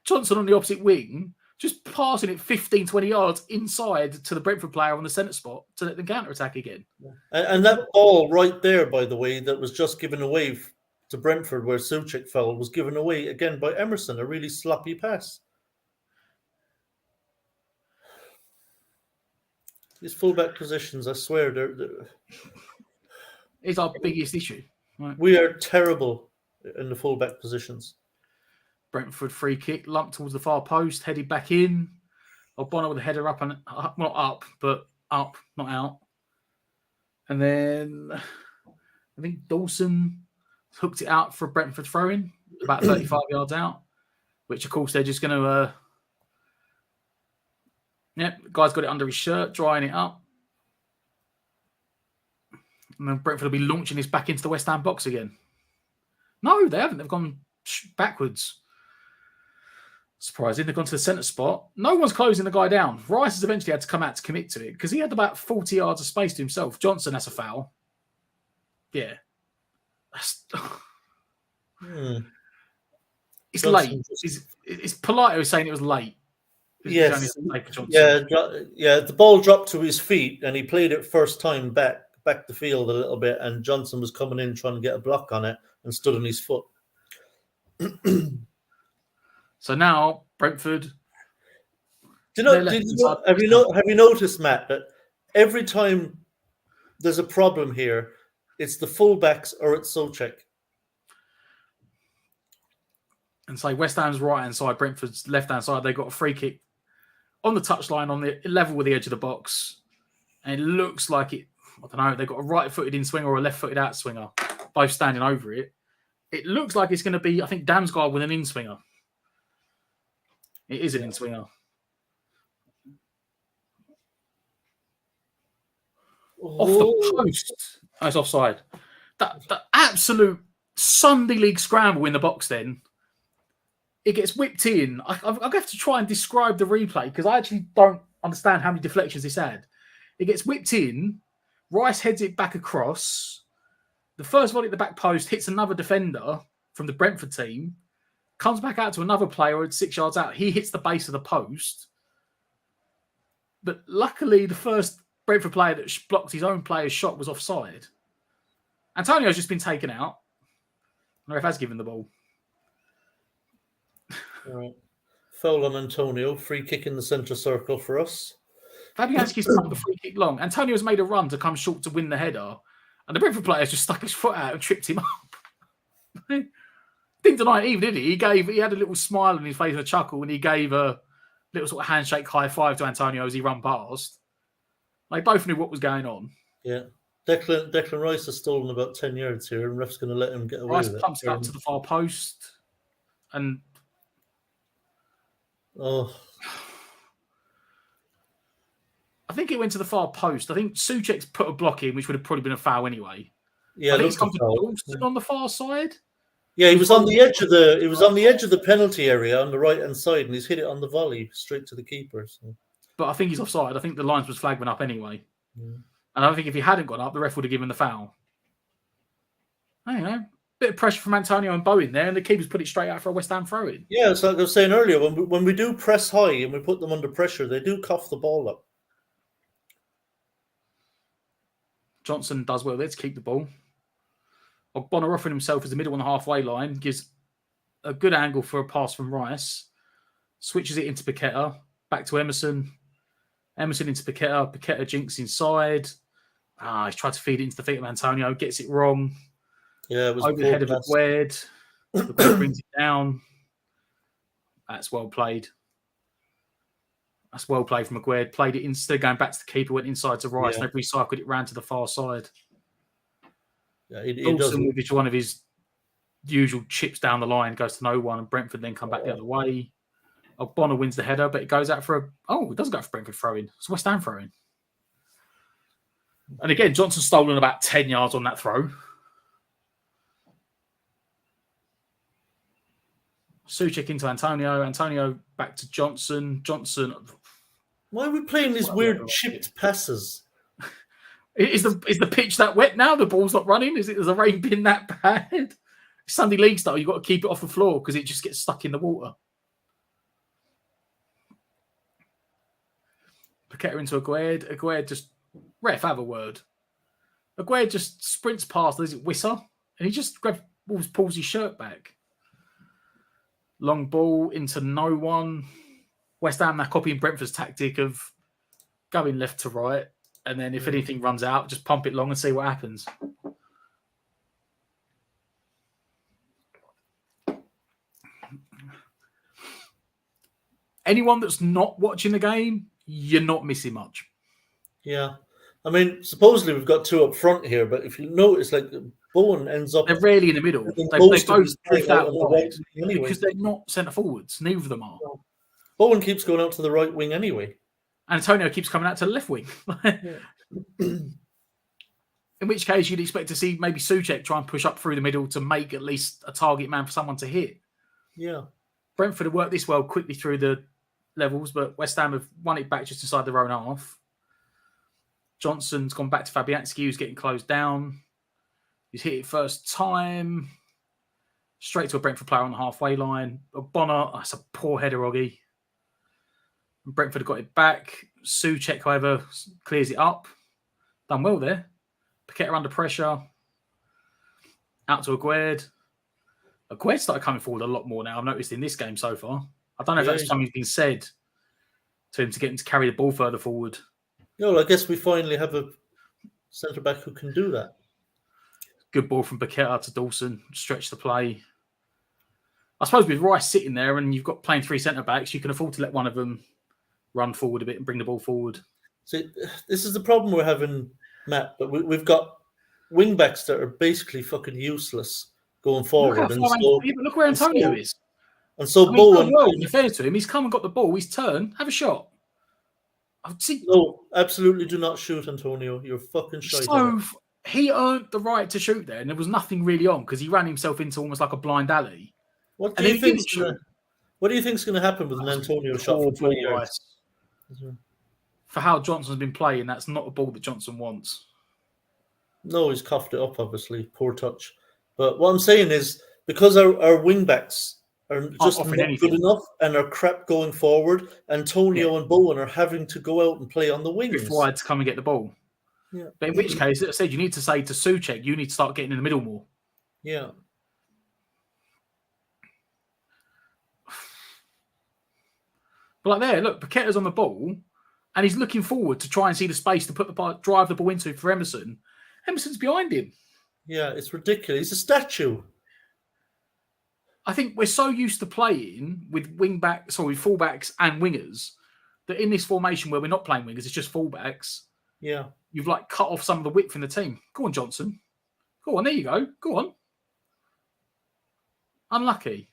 Johnson on the opposite wing, just passing it 15, 20 yards inside to the Brentford player on the centre spot to let them counter-attack again. And that ball right there, by the way, that was just given away to Brentford where Souček fell, was given away again by Emerson, a really sloppy pass. These fullback positions, I swear, they're... It's our biggest issue. Right? We are terrible in the fullback positions. Brentford free kick, lumped towards the far post, headed back in. O'Connor with the header up and not up, but up, not out. And then I think Dawson hooked it out for a Brentford throw-in, about 35 yards out, which of course they're just going to. Guy's got it under his shirt, drying it up. And then Brentford will be launching this back into the West Ham box again. No, they haven't. They've gone backwards. Surprising. They've gone to the centre spot. No one's closing the guy down. Rice has eventually had to come out to commit to it because he had about 40 yards of space to himself. Johnson has a foul. Yeah. It's late. It's polite who's saying it was late. Yes. Yeah. The ball dropped to his feet and he played it first time back the field a little bit, and Johnson was coming in trying to get a block on it and stood on his foot. So now Brentford. Have you noticed, Matt, that every time there's a problem here, it's the fullbacks or it's Souček? and say West Ham's right-hand side, Brentford's left-hand side, they got a free kick on the touchline on the level with the edge of the box. And it looks like it, I don't know, they've got a right-footed in-swinger or a left-footed out-swinger, both standing over it. It looks like it's going to be, I think, Damsgaard with an in-swinger. It is an in-swinger. Off the post. Oh, it's offside. That absolute Sunday League scramble in the box then. It gets whipped in. I have to try and describe the replay because I actually don't understand how many deflections this had. It gets whipped in. Rice heads it back across. The first volley at the back post hits another defender from the Brentford team. Comes back out to another player 6 yards out. He hits the base of the post. But luckily, the first Brentford player that blocked his own player's shot was offside. Antonio's just been taken out. The ref has given the ball. All right. Foul on Antonio. Free kick in the centre circle for us. Fabianski's cut the free kick long. Antonio's made a run to come short to win the header. And the Brentford player's just stuck his foot out and tripped him up. Didn't deny it even, did he? He had a little smile on his face and a chuckle and he gave a little sort of handshake high five to Antonio as he ran past. They both knew what was going on. Yeah. Declan Rice has stolen about 10 yards here and ref's going to let him get away with it. Rice pumps it up to the far post and I think it went to the far post. I think Souček's put a block in, which would have probably been a foul anyway. Yeah, I think it's come to Dawson on the far side. Yeah, he was on the edge of the penalty area on the right hand side, and he's hit it on the volley straight to the keeper. So. But I think he's offside. I think the linesman's flag went up anyway. Yeah. And I think if he hadn't gone up, the ref would have given the foul. I don't know. Bit of pressure from Antonio and Bowen there, and the keeper's put it straight out for a West Ham throw-in. Yeah, it's like I was saying earlier, when we do press high and we put them under pressure, they do cough the ball up. Johnson does well there to keep the ball. Ogbonna offering himself as the middle on the halfway line, gives a good angle for a pass from Rice, switches it into Paqueta, back to Emerson. Emerson into Paqueta. Paqueta jinks inside. He's tried to feed it into the feet of Antonio, gets it wrong. Yeah, it was over the head of Aguerd. Aguerd brings it down. That's well played. That's well played from Aguerd. Played it instead of going back to the keeper, went inside to Rice, and recycled it round to the far side. Yeah, he Dawson with one of his usual chips down the line, goes to no one, and Brentford then come back the other way. Ogbonna wins the header, but it goes out for it doesn't go for Brentford throw-in. It's West Ham throw-in. And again, Johnson's stolen about 10 yards on that throw. Souček into Antonio. Antonio back to Johnson. Johnson. Why are we playing these weird chipped passes? Is the pitch that wet now? The ball's not running? Is the rain been that bad? Sunday League style, you've got to keep it off the floor because it just gets stuck in the water. Paqueta into Aguerd. Aguerd just, ref, have a word. Aguerd just sprints past, is it Wissa? And he just pulls his shirt back. Long ball into no one. West Ham now copying Brentford's tactic of going left to right. And then if anything runs out, just pump it long and see what happens. Anyone that's not watching the game, you're not missing much. Yeah. I mean, supposedly we've got two up front here, but if you notice, like, Bowen ends up... They're rarely in the middle. They both drift out wide because they're not centre forwards. Neither of them are. Bowen keeps going out to the right wing anyway. Antonio keeps coming out to the left wing. In which case, you'd expect to see maybe Souček try and push up through the middle to make at least a target man for someone to hit. Yeah. Brentford have worked this well quickly through the levels, but West Ham have won it back just inside their own half. Johnson's gone back to Fabianski, who's getting closed down. He's hit it first time. Straight to a Brentford player on the halfway line. Ogbonna, that's a poor header, Oggy. Brentford have got it back. Souček, however, clears it up. Done well there. Paqueta under pressure. Out to Aguerd. Aguerd started coming forward a lot more now, I've noticed in this game so far. I don't know if that's something that's been said to him to get him to carry the ball further forward. Yeah, well, I guess we finally have a centre-back who can do that. Good ball from Paqueta to Dawson. Stretch the play. I suppose with Rice sitting there and you've got playing 3 centre-backs, you can afford to let one of them run forward a bit and bring the ball forward. See, this is the problem we're having, Matt, but we've got wing-backs that are basically fucking useless going forward. Look where Antonio is. And so Bowen... Well, to be fair to him, he's come and got the ball, he's turned, have a shot. No, absolutely do not shoot, Antonio. You're fucking shite. So he earned the right to shoot there, and there was nothing really on because he ran himself into almost like a blind alley. What do you think's going to happen with an Antonio shot from 20 yards? For how Johnson's been playing, that's not a ball that Johnson wants. No, he's coughed it up, obviously. Poor touch. But what I'm saying is, because our wing-backs are just not good enough and are crap going forward, Antonio and Bowen are having to go out and play on the wings. Wide to come and get the ball. Yeah. But in which case, as I said, you need to say to Souček, you need to start getting in the middle more. Yeah. But like there, look, Paqueta's on the ball and he's looking forward to try and see the space to drive the ball into for Emerson. Emerson's behind him. Yeah, it's ridiculous. He's a statue. I think we're so used to playing with fullbacks and wingers that in this formation where we're not playing wingers, it's just fullbacks. Yeah. You've like cut off some of the width in the team. Go on, Johnson. Go on, there you go. Go on. Unlucky.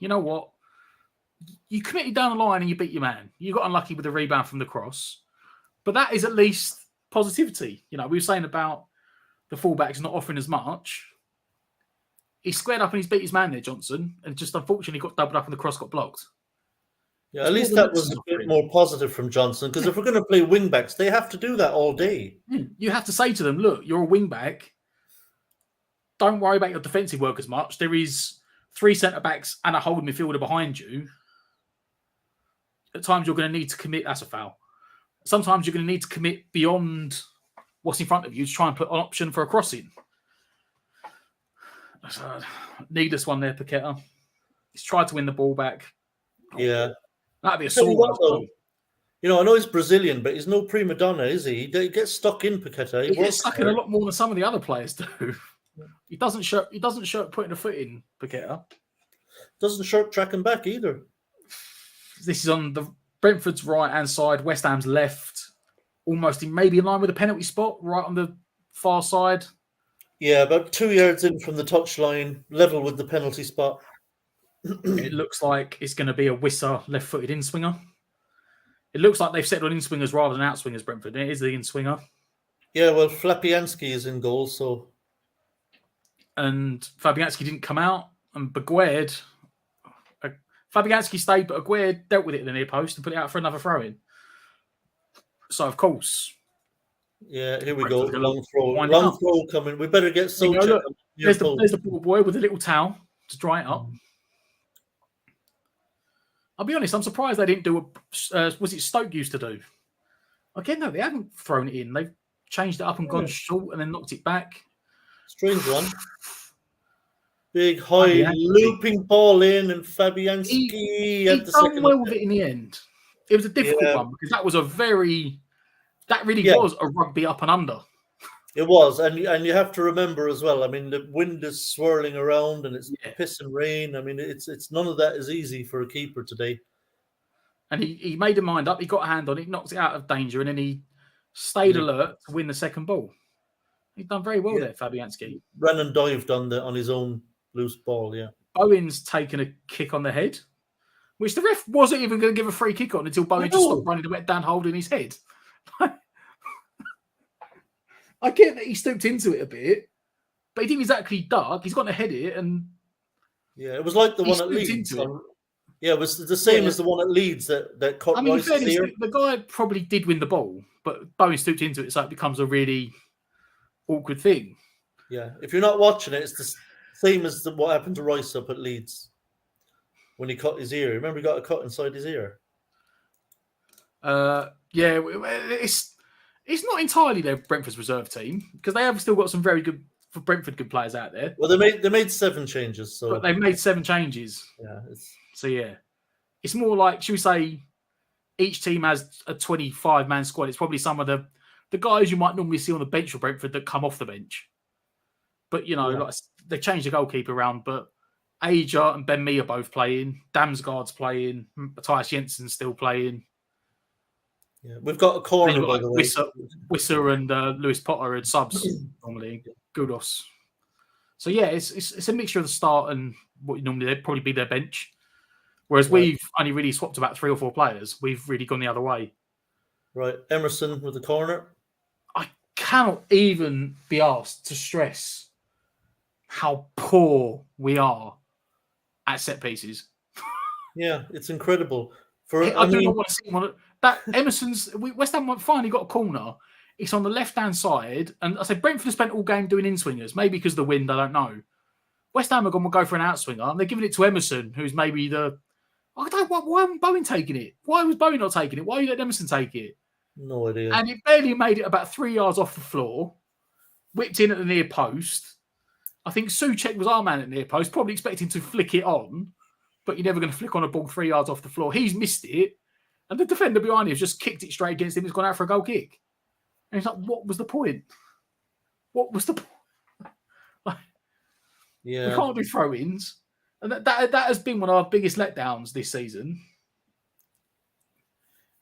You know what? You committed down the line and you beat your man. You got unlucky with the rebound from the cross. But that is at least positivity. You know, we were saying about the fullbacks not offering as much. He squared up and he's beat his man there, Johnson, and just unfortunately got doubled up and the cross got blocked. Yeah, at least that was a bit more positive from Johnson, because if we're going to play wing-backs, they have to do that all day. You have to say to them, look, you're a wing-back. Don't worry about your defensive work as much. There is 3 centre-backs and a holding midfielder behind you. At times, you're going to need to commit. That's a foul. Sometimes you're going to need to commit beyond what's in front of you to try and put an option for a crossing. Needless one there, Paqueta. He's tried to win the ball back. Yeah. That'd be a sore one. You know, I know he's Brazilian, but he's no prima donna, is he? He gets stuck in, Paqueta. He gets stuck in a lot more than some of the other players do. He doesn't shirk putting a foot in, Paqueta. Doesn't shirk tracking back either. This is on the Brentford's right-hand side, West Ham's left, almost maybe in line with the penalty spot, right on the far side. Yeah, about 2 yards in from the touchline, level with the penalty spot. It looks like it's going to be a Wisser left-footed in-swinger. It looks like they've settled on in-swingers rather than out-swingers, Brentford. It is the in-swinger. Yeah, well, Fabianski is in goal, so... And Fabianski didn't come out, and Baguerd... Fabianski stayed, but Aguirre dealt with it in the near post and put it out for another throw-in. So, of course... Yeah, here we go. Long throw coming. We better get Souček. There's the ball boy with a little towel to dry it up. I'll be honest, I'm surprised they didn't do was it Stoke used to do? Again, no, they haven't thrown it in. They've changed it up and gone short and then knocked it back. Strange one. Big, high, looping ball in, and Fabianski he done well with it in the end. It was a difficult one because that was that really was a rugby up and under. It was, and you have to remember as well. I mean, the wind is swirling around, and it's piss and rain. I mean, it's none of that is easy for a keeper today. And he made a mind up. He got a hand on it, knocked it out of danger, and then he stayed alert to win the second ball. He's done very well there, Fabianski. Ran and dived on his own loose ball. Yeah. Owen's taken a kick on the head, which the ref wasn't even going to give a free kick on until Bowen just stopped running and went down holding his head. I get that he stooped into it a bit, but he didn't exactly duck. He's got to head it, and it was like the one at Leeds. It was the same as the one at Leeds that caught Rice's ear. The guy probably did win the ball, but Bowen stooped into it, so it becomes a really awkward thing. Yeah, if you're not watching it, it's the same as what happened to Rice up at Leeds when he cut his ear. Remember, he got a cut inside his ear. It's not entirely their Brentford's reserve team because they have still got some very good for Brentford good players out there. Well, they made 7 changes, so but they've made 7 changes. Yeah. It's more like, should we say, each team has a 25-man squad. It's probably some of the guys you might normally see on the bench for Brentford that come off the bench. But like they changed the goalkeeper around, but Aja and Ben Mee are both playing. Damsgaard's playing. Matthias Jensen's still playing. Yeah, we've got a corner, by the way. Wisser and Lewis Potter and subs normally. Gudos. So yeah, it's a mixture of the start and what normally they'd probably be their bench. Whereas we've only really swapped about 3 or 4 players. We've really gone the other way. Right, Emerson with the corner. I cannot even be asked to stress how poor we are at set pieces. Yeah, it's incredible. I do not want to see one. That Emerson's West Ham finally got a corner. It's on the left-hand side, and I say Brentford have spent all game doing in-swingers, maybe because of the wind, I don't know. West Ham are going to go for an outswinger, and they're giving it to Emerson, who's maybe the... I don't know, why wasn't Bowen taking it? Why was Bowen not taking it? Why you let Emerson take it? No idea. And it barely made it about 3 yards off the floor, whipped in at the near post. I think Souček was our man at the near post, probably expecting to flick it on, but you're never going to flick on a ball 3 yards off the floor. He's missed it, and the defender behind him has just kicked it straight against him. He's gone out for a goal kick. And he's like, what was the point? What was the point? Yeah. We can't do throw-ins. And that has been one of our biggest letdowns this season.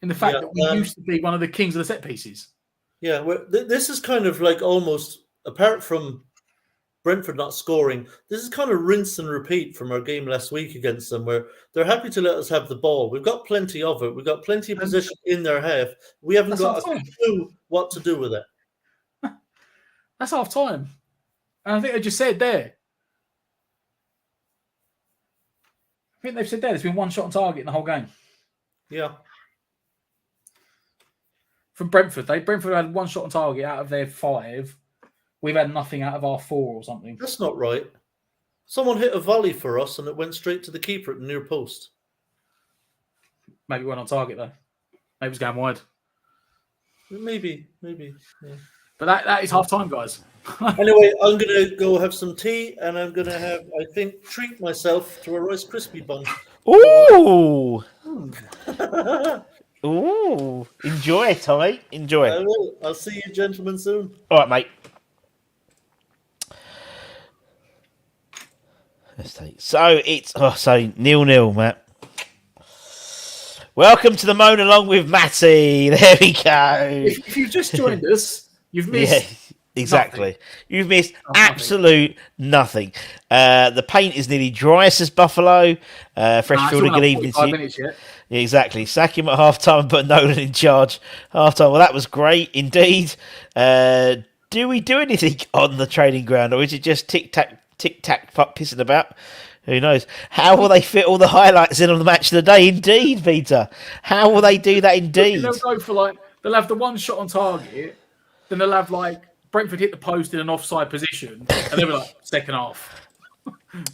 In the fact that we used to be one of the kings of the set pieces. Yeah, this is kind of like almost, apart from Brentford not scoring, this is kind of rinse and repeat from our game last week against them, where they're happy to let us have the ball. We've got plenty of it. We've got plenty of position in their half. We haven't got a clue what to do with it. That's half time. And I think they just said there. I think they've said there's been one shot on target in the whole game. Yeah. From Brentford. Brentford had one shot on target out of their 5. We've had nothing out of our 4 or something. That's not right. Someone hit a volley for us and it went straight to the keeper at the near post. Maybe it went on target though. Maybe it was going wide. Maybe. Yeah. But that is half time, guys. Anyway, I'm going to go have some tea and I'm going to treat myself to a Rice Krispie bun. Ooh! Ooh! Enjoy, Tommy. Enjoy. I will. I'll see you gentlemen soon. All right, mate. Let's take. So it's 0-0, Matt. Welcome to the moan along with Matty. There we go. If you've just joined us, you've missed. Exactly. Nothing. You've missed absolute nothing. The paint is nearly dry, says Buffalo. Freshfield, good evening to you. Yeah, exactly. Sack him at half time and put Nolan in charge. Half time. Well, that was great indeed. Do we do anything on the training ground, or is it just tic tac pissing about? Who knows? How will they fit all the highlights in on the match of the day? Indeed, Peter. How will they do that? Indeed. They'll go for they'll have the one shot on target, then they'll have Brentford hit the post in an offside position, and they'll be second half.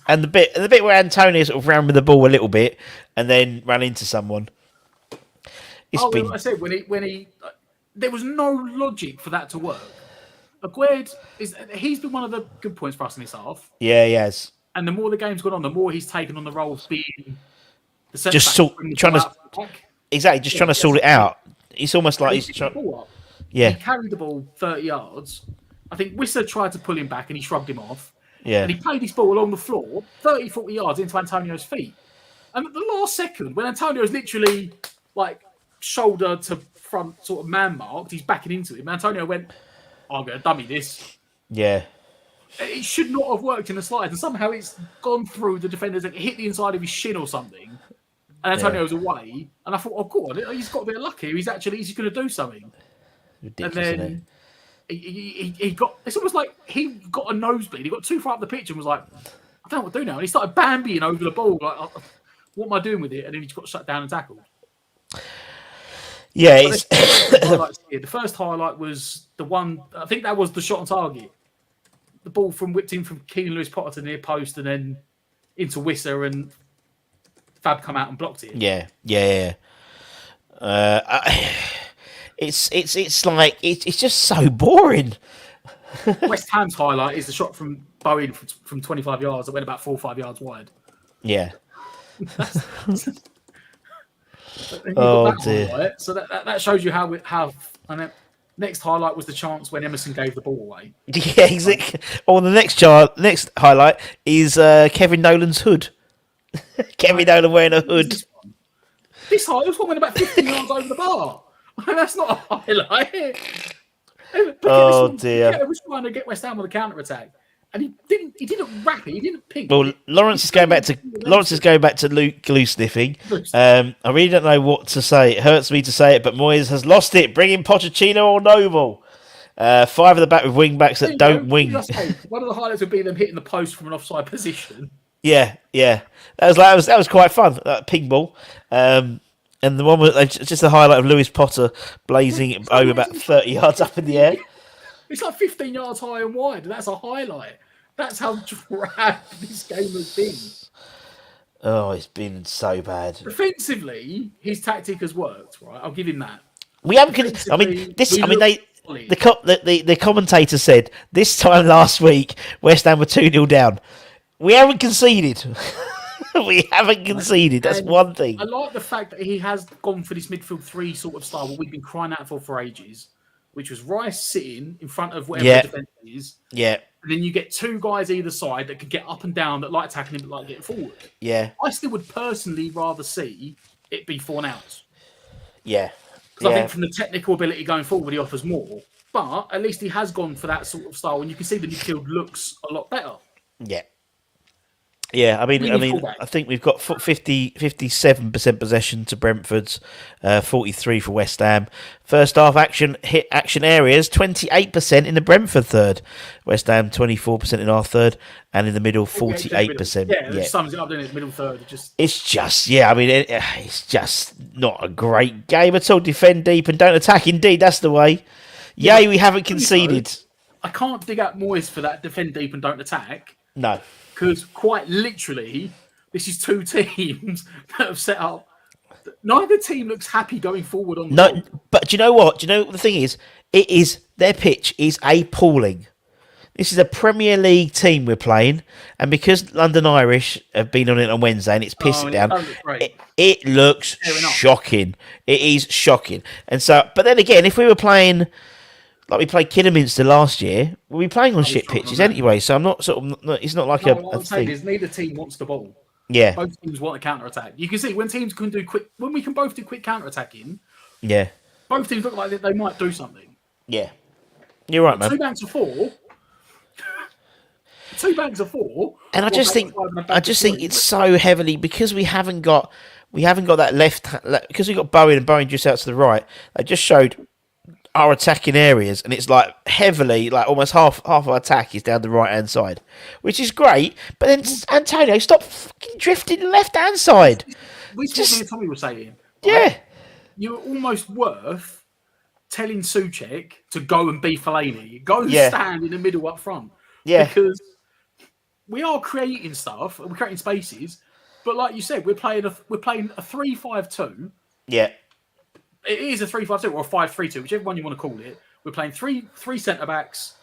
And the bit where Antonio sort of ran with the ball a little bit and then ran into someone. I said when he there was no logic for that to work. Aguerd he's been one of the good points for us in this half. Yeah, he has. And the more the game's gone on, the more he's taken on the role of being the centre just trying to sort it out. It's almost like he's trying. Yeah, he carried the ball 30 yards. I think Wisser tried to pull him back and he shrugged him off. Yeah, and he played his ball along the floor 30, 40 yards into Antonio's feet. And at the last second, when Antonio's literally shoulder to front sort of man marked, he's backing into him. Antonio went, I'm going to dummy this. Yeah. It should not have worked in the slides, and somehow it's gone through the defenders and hit the inside of his shin or something. And Antonio's away, and I thought, oh god, he's got a bit of luck here. He's going to do something. Ridiculous, and then he got. It's almost like he got a nosebleed. He got too far up the pitch and was like, I don't know what to do now. And he started bambying over the ball. What am I doing with it? And then he just got shut down and tackled. Yeah, the first highlight was the one. I think that was the shot on target. The ball whipped in from Keelan Lewis Potter to the near post and then into Wisser, and Fab come out and blocked it. Yeah. It's just so boring. West Ham's highlight is the shot from Bowen from 25 yards that went about 4 or 5 yards wide. Yeah. Oh dear. Highlight. So that shows you how Next highlight was the chance when Emerson gave the ball away. Yeah, exactly. Or the next highlight is Kevin Nolan's hood. Kevin Nolan wearing a hood. This highlight went about 15 yards over the bar. That's not a highlight. Oh dear! He was trying to get West Ham on the counter attack, and he didn't wrap it. He didn't pink. Well, Lawrence is going back to glue sniffing. I really don't know what to say. It hurts me to say it, but Moyes has lost it. Bring in Pochettino or Noble. 5 at the back with wing backs that don't wing. One of the highlights would be them hitting the post from an offside position. Yeah. That was quite fun. That ping ball. And the one was just a highlight of Lewis Potter blazing over about 30 yards up in the air. It's like 15 yards high and wide, and that's a highlight. That's how drab this game has been. Oh, it's been so bad. Defensively, his tactic has worked, right? I'll give him that. The commentator said this time last week West Ham were 2-0 down. We haven't conceded. We haven't conceded. That's one thing. I like the fact that he has gone for this midfield 3 sort of style, what we've been crying out for ages, which was Rice sitting in front of whatever the defence is. Yeah. And then you get 2 guys either side that can get up and down, that like tackling, but like getting forward. Yeah. I still would personally rather see it be Fornals. Yeah. Because I think from the technical ability going forward, he offers more. But at least he has gone for that sort of style, and you can see the midfield looks a lot better. Yeah. Yeah, I think we've got 57% possession to Brentford's, 43 for West Ham. First half action areas, 28% in the Brentford third. West Ham 24% in our third, and in the middle 48%. Yeah, it sums it up, doesn't it? Middle third. It's just not a great game at all. Defend deep and don't attack. Indeed, that's the way. Yay, we haven't conceded. I can't dig out Moyes for that defend deep and don't attack. No. Because quite literally, this is 2 teams that have set up. Neither team looks happy going forward on the ball. But do you know what? Do you know what the thing is? Their pitch is appalling. This is a Premier League team we're playing, and because London Irish have been on it on Wednesday and it's pissed it down, it looks shocking. It is shocking. And so, but then again, if we were playing like we played Kidderminster last year, we'll be playing on shit pitches anyway. So I'm not it's not like what I'm saying is neither team wants the ball. Yeah, both teams want a counter attack. You can see when teams can do quick, when we can both do quick counter attacking. Yeah, both teams look like they might do something. Yeah, you're right, man. 2 banks of 4. 2 banks of 4. And I just think it's so heavily because we haven't got that left because we've got Bowen and Bowen just out to the right. They just showed our attacking areas, and it's like heavily, like almost half our attack is down the right hand side, which is great. But then Antonio, stop fucking drifting left hand side. Which is what Tommy was saying. Yeah, right? You're almost worth telling Souček to go and be Fellaini, go and stand in the middle up front. Yeah, because we are creating stuff, we're creating spaces, but like you said, we're playing a 3-5-2. Yeah. It is a 3-5-2 or a 5-3-2, whichever one you want to call it. We're playing three centre backs,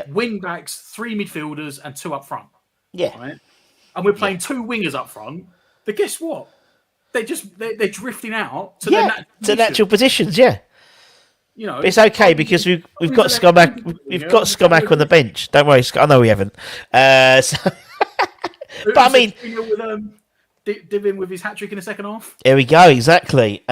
wing backs, 3 midfielders, and 2 up front. Yeah, right. And we're playing 2 wingers up front. But guess what? They're drifting out to their natural positions. Yeah, you know, it's okay because we've got Scomac. We've got Scomac on the bench. Don't worry, I know we haven't. But I mean, Divin with his hat trick in the second half. There we go. Exactly.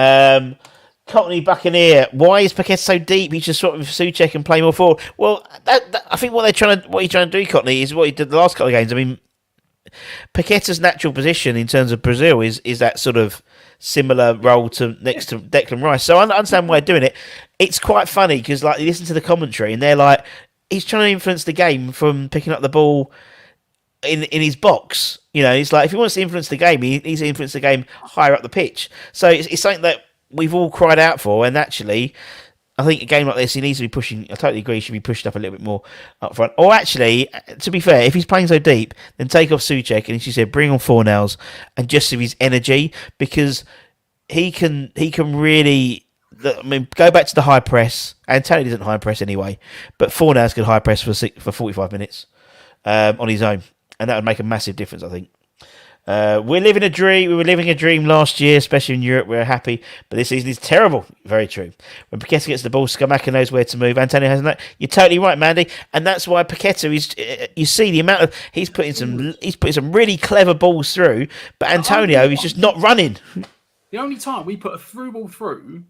Cockney Buccaneer. Why is Paqueta so deep? He just swap with Souček and play more forward. Well, I think what he's trying to do, Cockney, is what he did the last couple of games. I mean, Paqueta's natural position in terms of Brazil is that sort of similar role to next to Declan Rice. So I understand why they're doing it. It's quite funny because like you listen to the commentary and they're like, he's trying to influence the game from picking up the ball in his box. You know, it's like if he wants to influence the game, he needs to influence the game higher up the pitch. So it's something that we've all cried out for, and actually, I think a game like this, he needs to be pushing. I totally agree. He should be pushed up a little bit more up front. Or actually, to be fair, if he's playing so deep, then take off Souček and, as you said, bring on Fornals and just of his energy, because he can really. I mean, go back to the high press. Antonio doesn't high press anyway, but Fornals could high press for 45 minutes on his own, and that would make a massive difference, I think. We're living a dream. We were living a dream last year, especially in Europe. We're happy, but this season is terrible. Very true. When Paqueta gets the ball, Scamacca knows where to move. Antonio hasn't. You're totally right, Mandy, and that's why Paqueta is. You see the amount of he's putting some really clever balls through, but Antonio is just not running. The only time we put a through ball through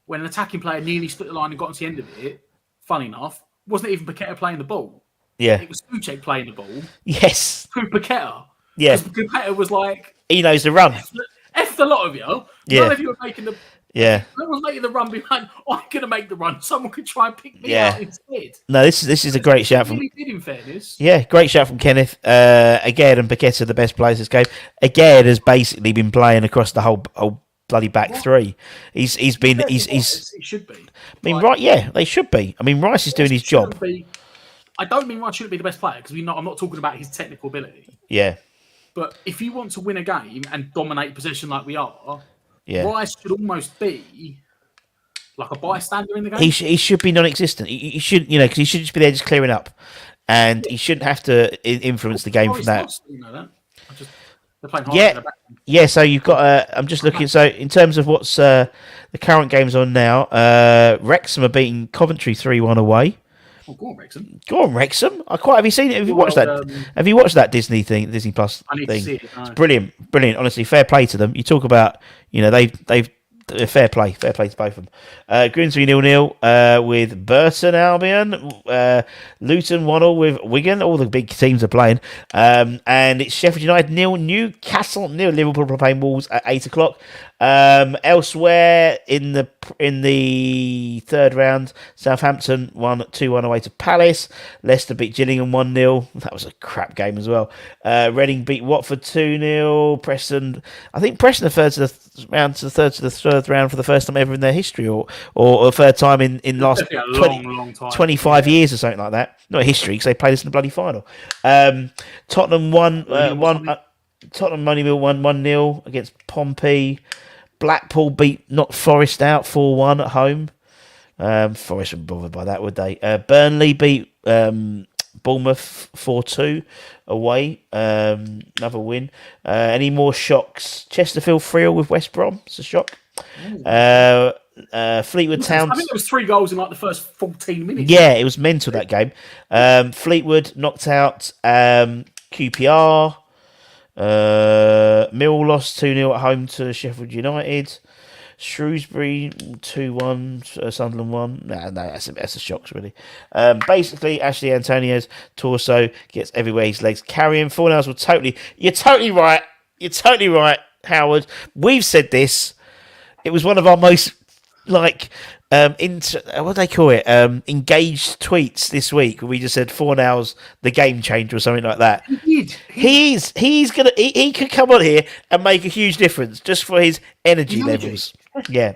when an attacking player nearly split the line and got to the end of it, funny enough, wasn't even Paqueta playing the ball. Yeah, it was Souček playing the ball. Yes, through Paqueta. Yeah, because Paqueta was like, he knows the run. F a lot of you. Yeah. None of you are making the. Yeah. No one's making the run behind. I'm going to make the run. Someone could try and pick me out instead. No, this is a great shout from. Really did, in fairness. Yeah, great shout from Kenneth. Again, and Paqueta, the best players this game. Again, has basically been playing across the whole bloody back three. He should be. I mean, right? Yeah, they should be. I mean, Rice is doing his job. I don't mean Rice shouldn't be the best player because I'm not talking about his technical ability. Yeah. But if you want to win a game and dominate possession like we are, Rice should almost be like a bystander in the game. He should be non-existent. He should, because he should just be there, just clearing up, and he shouldn't have to influence the game from that. You know that. They're playing hard yeah. So you've got. I'm just looking. So in terms of what's the current games on now, Wrexham are beating Coventry 3-1 away. Oh, go on, Wrexham. Go on, Wrexham. Have you seen it? Have you watched that? Have you watched that Disney Plus I need thing? To see it. No. It's brilliant. Honestly, fair play to them. You talk about, they've fair play to both of them. Grimsby 0-0 with Burton Albion, Luton 1-0 with Wigan. All the big teams are playing, and it's Sheffield United 0, Newcastle 0. Liverpool are playing Wolves at 8:00. Elsewhere in the third round, Southampton 2-1 away to Palace. Leicester beat Gillingham 1-0. That was a crap game as well. Reading beat Watford 2-0. Preston are third to the third round for the first time ever in their history, or a third time in last long time. 25 years or something like that. Not history because they played us in the bloody final. Tottenham Tottenham only won 1-0 against Pompey. Blackpool beat Forest out 4-1 at home. Forest wouldn't bother by that, would they? Burnley beat Bournemouth 4-2 away. Another win. Any more shocks? Chesterfield 3-0 with West Brom. It's a shock. Fleetwood Town. I think there was 3 goals in like the first 14 minutes. Yeah, it was mental, that game. Fleetwood knocked out QPR. Mill lost 2-0 at home to Sheffield United. Shrewsbury 2-1, Sunderland 1. No, that's a shock, really. Basically, Ashley Antonio's torso gets everywhere his legs carry him. 4-0 will You're totally right. You're totally right, Howard. We've said this. It was one of our most what do they call it? Engaged tweets this week. We just said 4-0's the game changer or something like that. He could come on here and make a huge difference just for his energy levels. Yeah.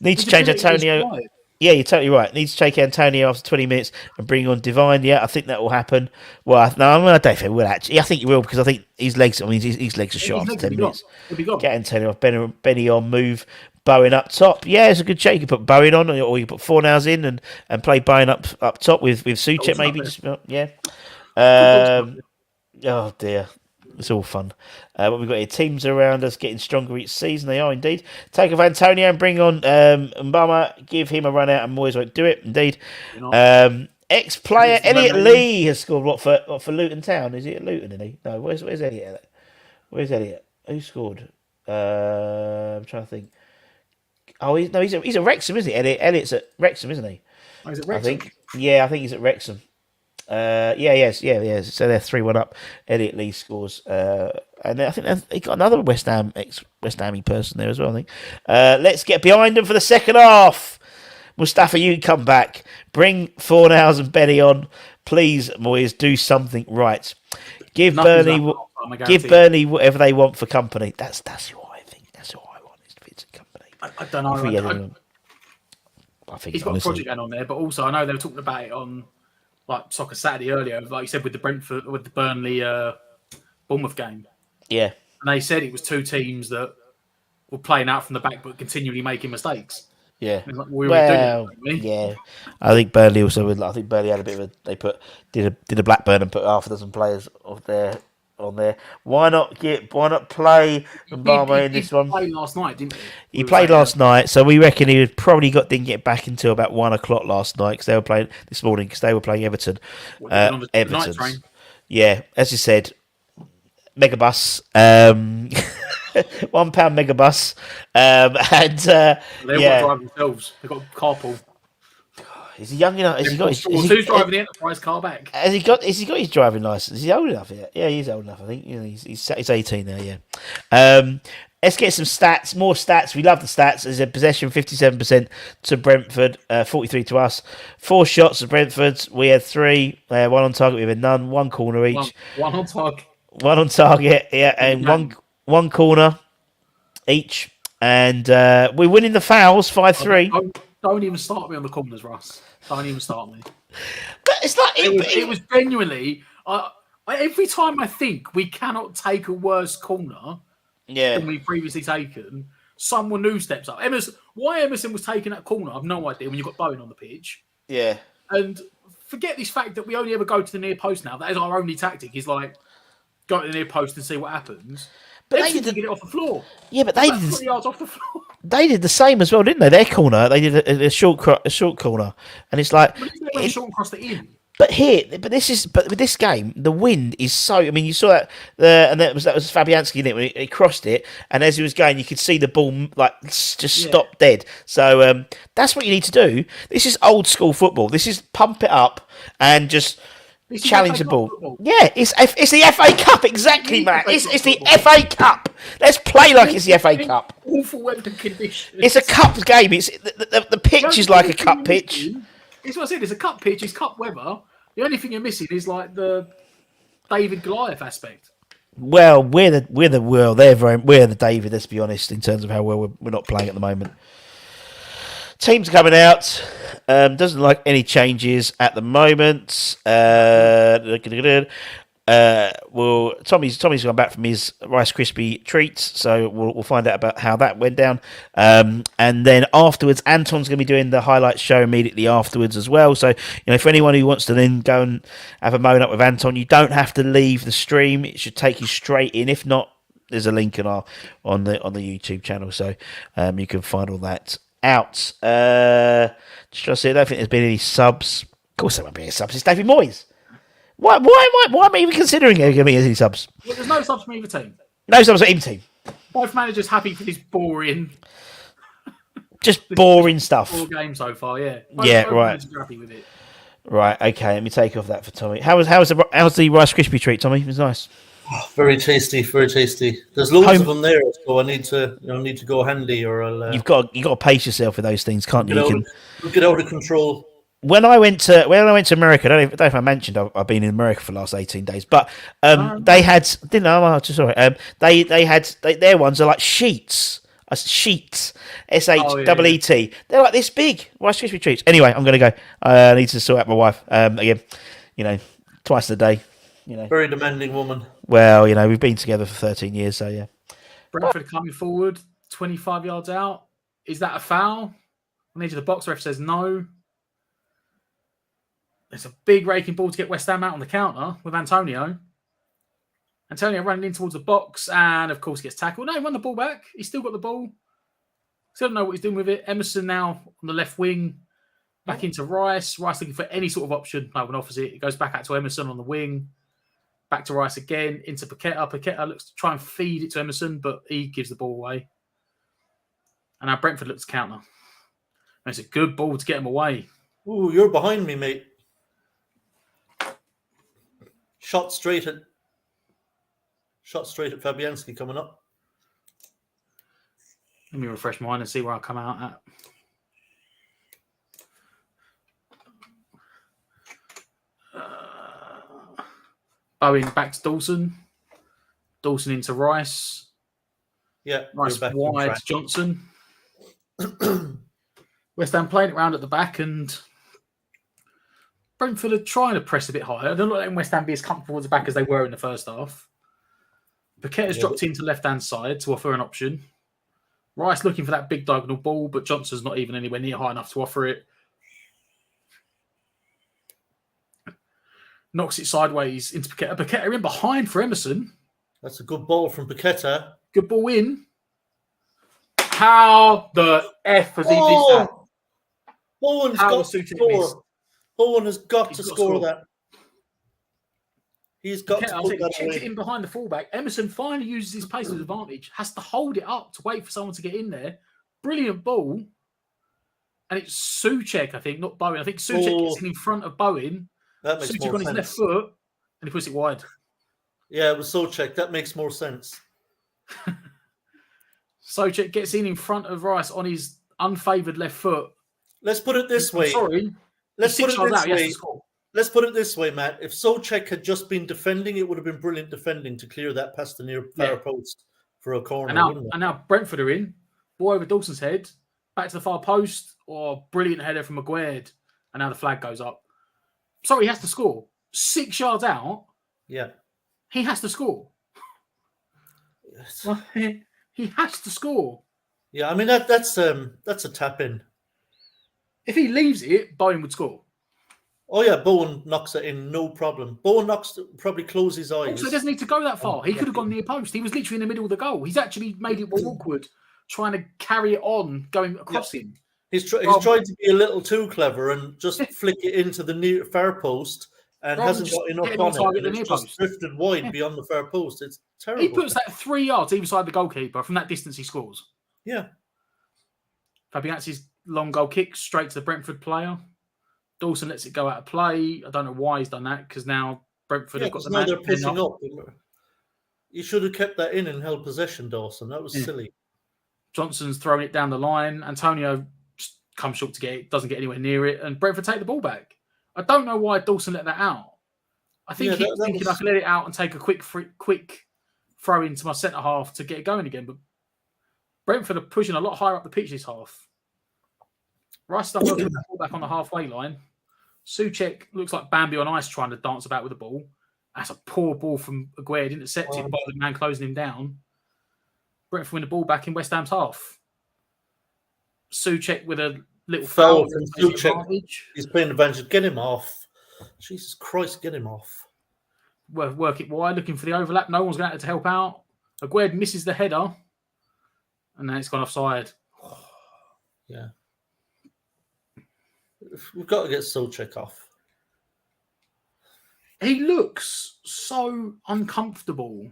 Needs to change Antonio. Yeah, you're totally right. Needs to take Antonio after 20 minutes and bring on Divine. Yeah, I think that will happen. Well, I don't know if it will actually. I think it will because I think his legs. I mean, his legs are shot after 10 minutes. Get Antonio off. Benny on move. Bowen up top. Yeah, it's a good shot. You can put Bowen on, or you put 4-0 in and play Bowen up top with Souček maybe. Oh dear. It's all fun. What we've got here, teams around us getting stronger each season. They are indeed. Take off Antonio and bring on Mbama. Give him a run out, and Moyes won't do it. Indeed. Ex-player Elliot Lee has scored what for Luton Town? Is he at Luton? Isn't he? No. Where's Elliot? Where's Elliot? Who scored? I'm trying to think. Oh, he's at Wrexham, isn't he? Elliot's at Wrexham, isn't he? Oh, he's at Wrexham. I think he's at Wrexham. Yes. So they're 3-1 up. Elliot Lee scores, and I think he got another West Ham person there as well. I think. Let's get behind them for the second half. Mustafa, you come back. Bring Fornals and Benny on, please, Moyes. Do something right. Give Burnley whatever they want for company. That's what I think. That's what I want. Is Vincent company. I don't know. I think he's got a project going on there, but also I know they were talking about it on like Soccer Saturday earlier, like you said with the Burnley Bournemouth game. Yeah, and they said it was 2 teams that were playing out from the back but continually making mistakes. Yeah, like, yeah. I think Burnley also. I think Burnley had a bit of did a Blackburn and put half a dozen players of their on there. Why not play Mbama in this one? He played last night, didn't he? He played last night, so we reckon he probably didn't get back until about 1 o'clock last night because they were playing this morning because they were playing Everton. On the night train. Yeah, as you said, megabus, £1 megabus, and They've got to drive themselves. They've got carpool. Is he young enough? Who's driving the Enterprise car back? Has he got his driving license? Is he old enough yet? Yeah, he's old enough. I think he's 18 now. Yeah. Let's get some stats. More stats. We love the stats. There's a possession 57% to Brentford, 43 to us. 4 shots at Brentford. We had 3. 1 on target. We had none. 1 corner each. One on target. 1 on target. Yeah, and one corner each. And we're winning the fouls 5-3. Don't even start me on the corners, Russ. Don't even start me. But it's like it was genuinely. Every time I think we cannot take a worse corner than we previously taken, someone new steps up. Why Emerson was taking that corner, I've no idea. When you've got Bowen on the pitch, yeah. And forget this fact that we only ever go to the near post now. That is our only tactic. Is like go to the near post and see what happens. But they didn't get it off the floor. Yeah, but they did 20 yards off the floor. They did the same as well, didn't they? Their corner, they did a short corner, and it's like short across the in. But with this game, the wind is so. I mean, you saw that that was Fabianski in it when he crossed it, and as he was going, you could see the ball just stop dead. So that's what you need to do. This is old school football. This is pump it up and just. Challenge the ball. Football. Yeah, it's the FA Cup, exactly, Matt. It's the FA Cup. Let's play like it's the FA Cup. Awful weather conditions. It's a cup game. It's the pitch is like a cup pitch. It's what I said. It's a cup pitch. It's cup weather. The only thing you're missing is like the David Goliath aspect. Well, we're the David. Let's be honest, in terms of how well we're not playing at the moment. Teams coming out. Doesn't like any changes at the moment. Well, Tommy's gone back from his Rice Krispie treats, so we'll find out about how that went down. And then afterwards, Anton's going to be doing the highlights show immediately afterwards as well. So, for anyone who wants to then go and have a moan up with Anton, you don't have to leave the stream. It should take you straight in. If not, there's a link on the YouTube channel, so you can find all that out. Just trying to see, I don't think there's been any subs. Of course there won't be any subs. It's David Moyes. Why am I even considering giving me any subs? Well, there's no subs from either team. No subs from either team. Both managers happy for this boring, just boring stuff. 4 games so far, yeah. Both right. managers are happy with it. Right, okay. Let me take off that for Tommy. How's the Rice Krispie treat, Tommy? It was nice. Oh, very tasty, very tasty. There's loads of them there, so I need to go handy, or I'll. You've got to pace yourself with those things, can't you? Get out of control. When I went to America, I don't know if I mentioned I've been in America for the last 18 days, but they had their ones are like sheets. Sheets, SHEET. They're like this big. Rice Krispie treats. Anyway, I'm going to go. I need to sort out my wife again. Twice a day. Very demanding woman. Well, we've been together for 13 years, so yeah. Brentford coming forward, 25 yards out. Is that a foul? On the edge of the box, ref says no. There's a big raking ball to get West Ham out on the counter with Antonio. Antonio running in towards the box and, of course, gets tackled. No, he won the ball back. He's still got the ball. Still don't know what he's doing with it. Emerson now on the left wing. Back into Rice. Rice looking for any sort of option. No one offers it. It goes back out to Emerson on the wing. Back to Rice again. Into Paqueta. Paqueta looks to try and feed it to Emerson, but he gives the ball away. And now Brentford looks to counter. And it's a good ball to get him away. Ooh, you're behind me, mate. Shot straight at Fabianski coming up. Let me refresh mine and see where I'll come out at. Bowen back to Dawson. Dawson into Rice. Yeah. Rice wide to Johnson. West Ham playing it round at the back, and Brentford are trying to press a bit higher. They're not letting West Ham be as comfortable at the back as they were in the first half. Paqueta's dropped into left-hand side to offer an option. Rice looking for that big diagonal ball, but Johnson's not even anywhere near high enough to offer it. knocks it sideways into Paqueta. Paqueta in behind for Emerson. That's a good ball from Paqueta. Good ball in. How the F has he missed that? Bowen's got to score. Bowen has got to score that. He's got to put that away. Checks it in behind the fullback. Emerson finally uses his pace as advantage. Has to hold it up to wait for someone to get in there. Brilliant ball. And it's Souček, I think, not Bowen. I think Souček gets in front of Bowen. That makes more on sense. His left foot, and he puts it wide. Yeah, it was Souček. That makes more sense. Souček gets in front of Rice on his unfavoured left foot. Let's put it this way. Let's put it this way, Matt. If Souček had just been defending, it would have been brilliant defending to clear that past the near far post for a corner. And now Brentford are in. Ball over Dawson's head. Back to the far post. Or brilliant header from Maguire. And now the flag goes up. Sorry, he has to score. 6 yards out. Yeah. He has to score. Well, he has to score. Yeah, I mean that's a tap in. If he leaves it, Bowen would score. Oh yeah, Bowen knocks it in, no problem. Bowen probably close his eyes. Also, he doesn't need to go that far. He could have gone near post. He was literally in the middle of the goal. He's actually made it more awkward, trying to carry it on, going across him. He's tried to be a little too clever and just flick it into the near far post and hasn't got enough on it. And it's just drifted wide beyond the far post. It's terrible. He puts that 3 yards either side the goalkeeper. From that distance, he scores. Yeah. Fabianski's long goal kick straight to the Brentford player. Dawson lets it go out of play. I don't know why he's done that because now Brentford have got the man. They're pushing up. You should have kept that in and held possession, Dawson. That was silly. Johnson's throwing it down the line. Antonio comes short to get it, doesn't get anywhere near it, and Brentford take the ball back. I don't know why Dawson let that out. I think he was thinking I can let it out and take a quick throw into my centre half to get it going again. But Brentford are pushing a lot higher up the pitch this half. Rice stuff working the ball back on the halfway line. Souček looks like Bambi on ice trying to dance about with the ball. That's a poor ball from Aguerd, intercepted by the man closing him down. Brentford win the ball back in West Ham's half. Souček with a little foul from Souček. He's playing advantage. Get him off. Jesus Christ, get him off. Work it wide, looking for the overlap. No one's going to help out. Aguerd misses the header. And then it's gone offside. Yeah. We've got to get Souček off. He looks so uncomfortable.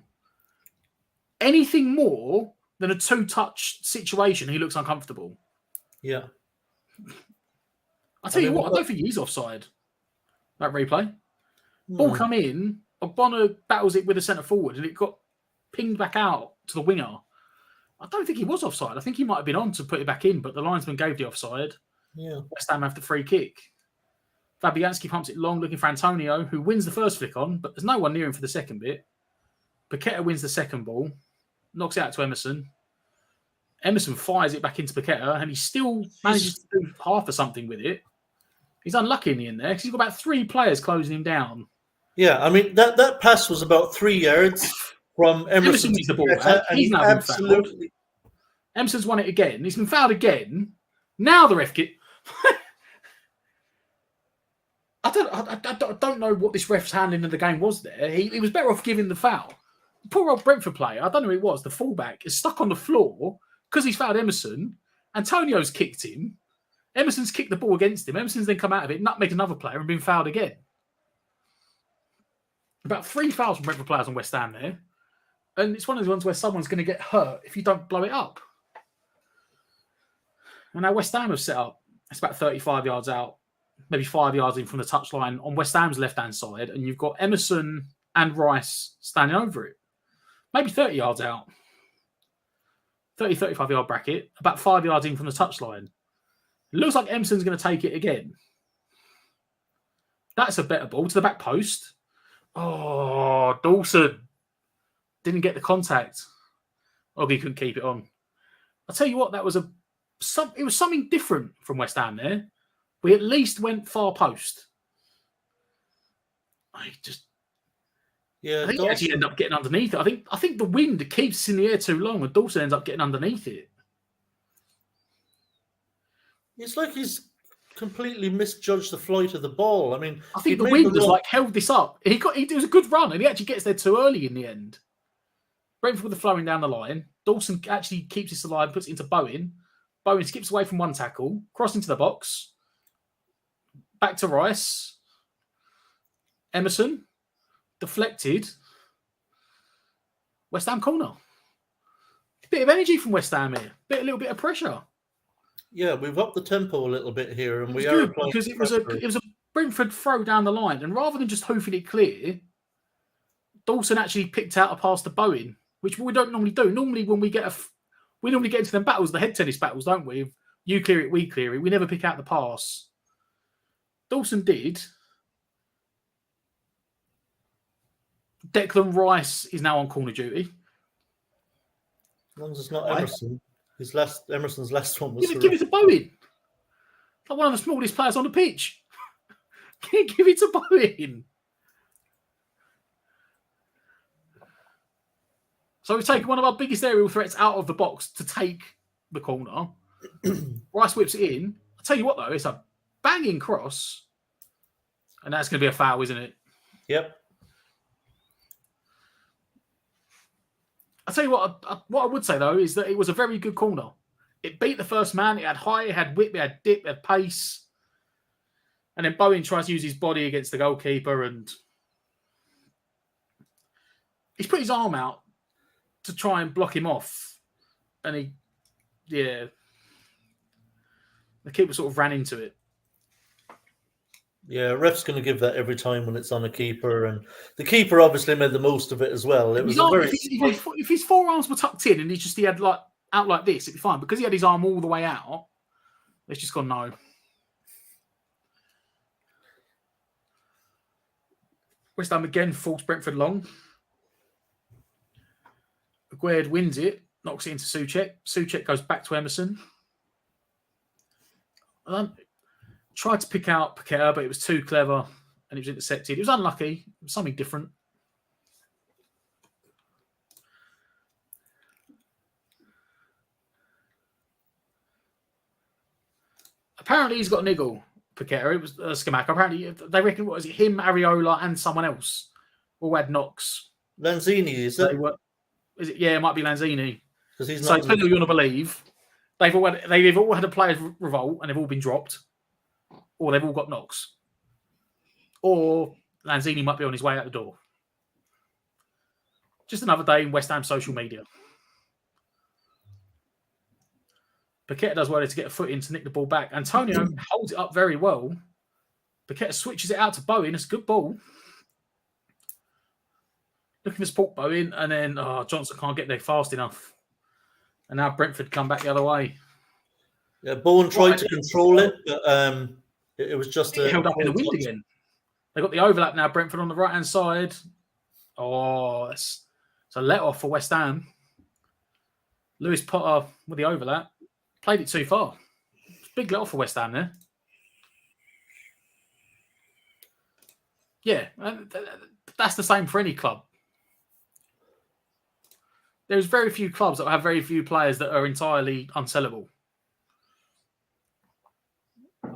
Anything more than a two-touch situation, he looks uncomfortable. Yeah. I don't think he's offside. That replay. Ball come in, Ogbonna battles it with the centre forward and it got pinged back out to the winger. I don't think he was offside. I think he might have been on to put it back in, but the linesman gave the offside. Yeah. West Ham have the free kick. Fabianski pumps it long, looking for Antonio, who wins the first flick on, but there's no one near him for the second bit. Paqueta wins the second ball, knocks it out to Emerson. Emerson fires it back into Paqueta, and he still manages to do half of something with it. He's unlucky in the end there, because he's got about 3 players closing him down. Yeah, I mean, that pass was about 3 yards from Emerson. Wins the ball back. He's now absolutely. Emerson's won it again. He's been fouled again. Now the ref kick. I don't know what this ref's handling of the game was there. He was better off giving the foul. The poor old Brentford player, I don't know who it was, the fullback, is stuck on the floor because he's fouled Emerson. Antonio's kicked him. Emerson's kicked the ball against him. Emerson's then come out of it, nutmegged another player and been fouled again. About 3 fouls from Brentford players on West Ham there. And it's one of the ones where someone's going to get hurt if you don't blow it up. And now West Ham have set up. It's about 35 yards out, maybe 5 yards in from the touchline on West Ham's left-hand side. And you've got Emerson and Rice standing over it. Maybe 30 yards out. 30, 35-yard bracket, about 5 yards in from the touchline. It looks like Emerson's going to take it again. That's a better ball to the back post. Oh, Dawson didn't get the contact. Oggy couldn't keep it on. I'll tell you what, that was it was something different from West Ham there. We at least went far post. I think he actually ended up getting underneath it. I think the wind keeps us in the air too long and Dawson ends up getting underneath it. It's like he's completely misjudged the flight of the ball. I mean, I think the wind was held this up. It was a good run, and he actually gets there too early in the end. Brentford with the flowing down the line. Dawson actually keeps this alive, puts it into Bowen. Bowen skips away from one tackle, cross into the box, back to Rice. Emerson, deflected. West Ham corner. Bit of energy from West Ham here. A little bit of pressure. Yeah, we've upped the tempo a little bit here, and we are because it was a Brentford throw down the line, and rather than just hoofing it clear, Dawson actually picked out a pass to Bowen, which we don't normally do. Normally, when we normally get into them battles, the head tennis battles, don't we? If you clear it, we clear it. We never pick out the pass. Dawson did. Declan Rice is now on corner duty. As long as it's not Emerson. Emerson's last one was... Give it to Bowen. Like one of the smallest players on the pitch. Give it to Bowen. So we've taken one of our biggest aerial threats out of the box to take the corner. Rice whips it in. I'll tell you what, though, it's a banging cross. And that's going to be a foul, isn't it? Yep. I'll tell you what I would say, though, is that it was a very good corner. It beat the first man. It had height, it had whip, it had dip, it had pace. And then Bowen tries to use his body against the goalkeeper, and he's put his arm out to try and block him off. And the keeper sort of ran into it. Yeah, ref's going to give that every time when it's on a keeper, and the keeper obviously made the most of it as well. It was if his forearms were tucked in and he had like out like this, it'd be fine. Because he had his arm all the way out, it's just gone no. West Ham again force Brentford long. Aguerd wins it, knocks it into Souček. Souček goes back to Emerson. Tried to pick out Paqueta, but it was too clever and it was intercepted. It was unlucky. It was something different. Apparently, he's got a niggle, Paqueta. It was Scamacca. Apparently, they reckon, what is it, him, Areola, and someone else all had knocks. Lanzini, is it? Is it? Yeah, it might be Lanzini. Because he's so, depending on you want to believe, they've all had a player's revolt and they've all been dropped. Or they've all got knocks. Or Lanzini might be on his way out the door. Just another day in West Ham social media. Paqueta does well to get a foot in to nick the ball back. Antonio holds it up very well. Paqueta switches it out to Bowen. It's a good ball. Looking for support Bowen. And then Johnson can't get there fast enough. And now Brentford come back the other way. Yeah, Bowen tried to control it, but... It was just held up in the wind again. They got the overlap now. Brentford on the right hand side. Oh, it's a let off for West Ham. Lewis Potter with the overlap played it too far. Big let off for West Ham there. Yeah, that's the same for any club. There's very few clubs that have very few players that are entirely unsellable.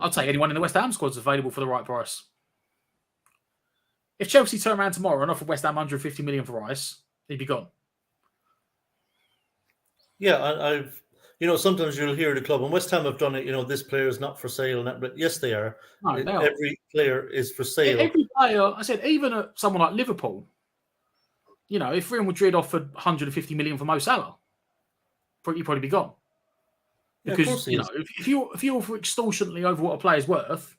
I'll take anyone in the West Ham squad is available for the right price. If Chelsea turn around tomorrow and offer West Ham 150 million for Rice, he'd be gone. Yeah, sometimes you'll hear the club, and West Ham have done it, this player is not for sale, but yes, they are. No, they are. Every player is for sale. Every player, I said, even someone like Liverpool, if Real Madrid offered 150 million for Mo Salah, he'd probably be gone. Because if you offer extortionately over what a player's worth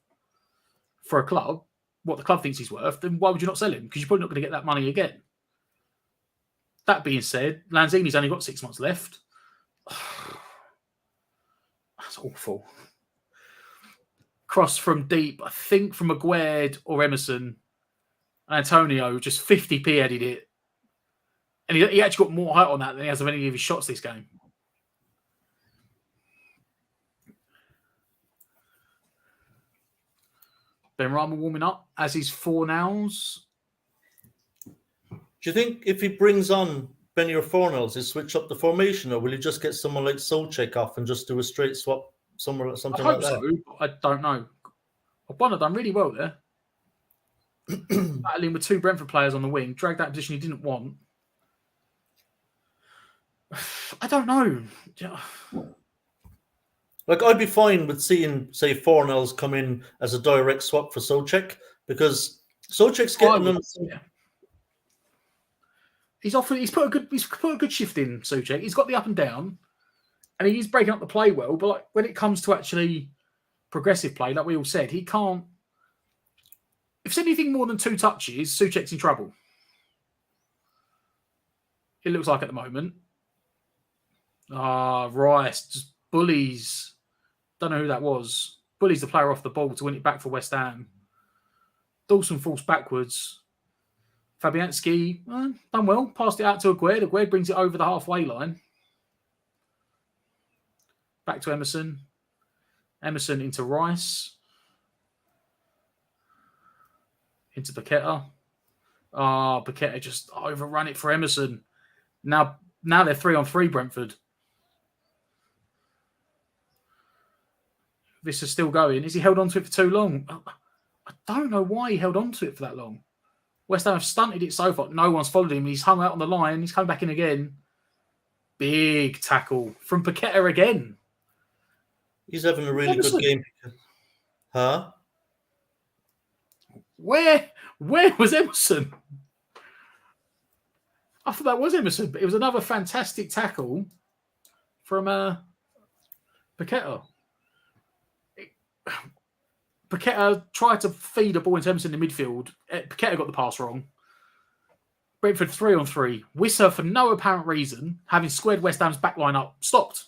for a club, what the club thinks he's worth, then why would you not sell him? Because you're probably not going to get that money again. That being said, Lanzini's only got 6 months left. That's awful. Cross from deep, I think from Aguerd or Emerson. Antonio just 50p headed it. And he actually got more height on that than he has of any of his shots this game. Benrahma warming up as he's Fornals. Do you think if he brings on Benny or Fornals, he'll switch up the formation, or will he just get someone like Souček off and just do a straight swap somewhere, I something hope like that. so. But I don't know. Bonner done really well there. Battling with 2 Brentford players on the wing, dragged that position he didn't want. I don't know. Like, I'd be fine with seeing, say, Fornells come in as a direct swap for Souček, because Souček's getting them. Yeah. He's put a good shift in, Souček. He's got the up and down, and he's breaking up the play well. But like when it comes to actually progressive play, like we all said, he can't. If it's anything more than 2 touches, Souček's in trouble. It looks like at the moment. Rice just bullies. Don't know who that was. Bullies the player off the ball to win it back for West Ham. Dawson falls backwards. Fabianski done well. Passed it out to Aguerd. Aguerd brings it over the halfway line. Back to Emerson. Emerson into Rice. Into Paqueta. Paqueta just overrun it for Emerson. Now they're 3-on-3 Brentford. This is still going. Is he held on to it for too long? I don't know why he held on to it for that long. West Ham have stunted it so far. No one's followed him. He's hung out on the line. He's coming back in again. Big tackle from Paqueta again. He's having a really good game. Huh? Where was Emerson? I thought that was Emerson, but it was another fantastic tackle from Paqueta. Paqueta tried to feed a ball into Emerson in the midfield. Paqueta got the pass wrong. Brentford 3-on-3. Wissa, for no apparent reason, having squared West Ham's back line up, stopped.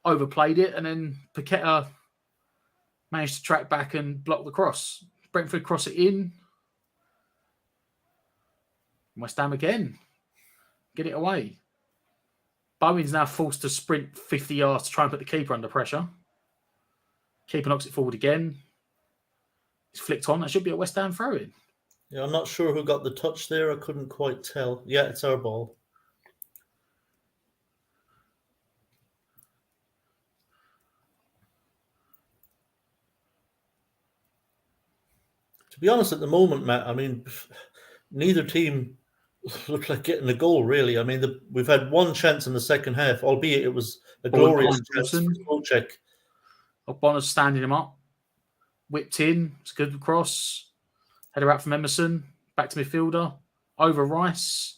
Overplayed it, and then Paqueta managed to track back and block the cross. Brentford cross it in. West Ham again. Get it away. Bowen's now forced to sprint 50 yards to try and put the keeper under pressure. Keeper knocks it forward again. It's flicked on. That should be a West Ham throw-in. Yeah, I'm not sure who got the touch there. I couldn't quite tell. Yeah, it's our ball. To be honest, at the moment, Matt, I mean, neither team looked like getting a goal, really. I mean, we've had one chance in the second half, albeit it was a glorious chance for Souček. Bonner's standing him up. Whipped in. It's a good cross. Header out from Emerson. Back to midfielder. Over Rice.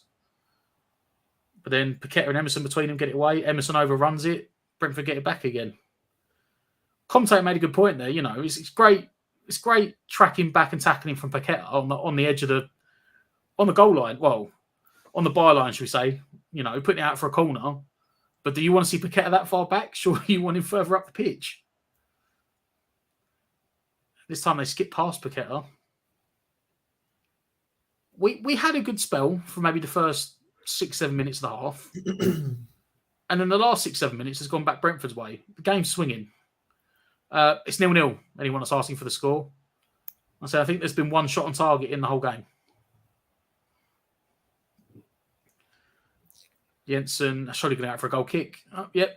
But then Paqueta and Emerson between them get it away. Emerson overruns it. Brentford get it back again. Commentator made a good point there. You know, it's great. It's great tracking back and tackling from Paqueta on the edge of on the goal line. Well, on the byline, should we say? You know, putting it out for a corner. But do you want to see Paqueta that far back? Sure, you want him further up the pitch. This time they skip past Paqueta. We had a good spell for maybe the first 6-7 minutes of the half. And then the last 6-7 minutes has gone back Brentford's way. The game's swinging. It's 0-0. Anyone that's asking for the score? I think there's been one shot on target in the whole game. Jensen, surely going out for a goal kick. Yep.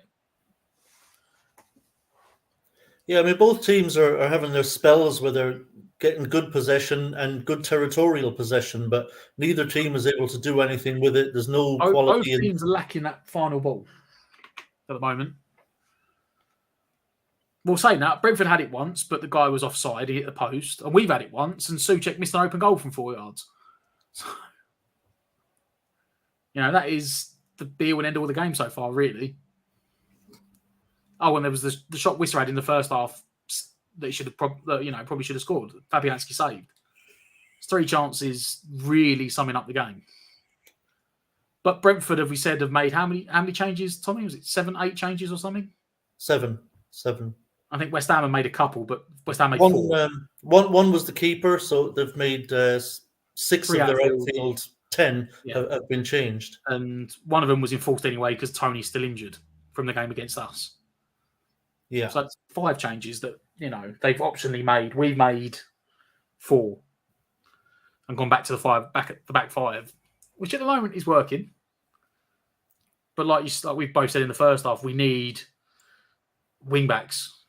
Yeah, I mean, both teams are having their spells where they're getting good possession and good territorial possession, but neither team is able to do anything with it. There's no quality. Both teams are lacking that final ball at the moment. We'll say that. Brentford had it once, but the guy was offside. He hit the post. And we've had it once, and Souček missed an open goal from 4 yards. So, you know, that is the be-all and end-all of the game so far, really. Oh, and there was the shot Wissa had in the first half that he should have probably should have scored. Fabianski saved. It's 3 chances, really summing up the game. But Brentford, have we said, have made how many changes, Tommy? Was it 7, 8 changes or something? 7. I think West Ham have made a couple, but West Ham made 4. One was the keeper, so they've made 6 of their outfield. 10 have been changed. And one of them was enforced anyway because Tony's still injured from the game against us. Yeah. So that's 5 changes that, you know, they've optionally made. We've made 4 and gone back to the back 5, which at the moment is working. But like we've both said in the first half, we need wing backs.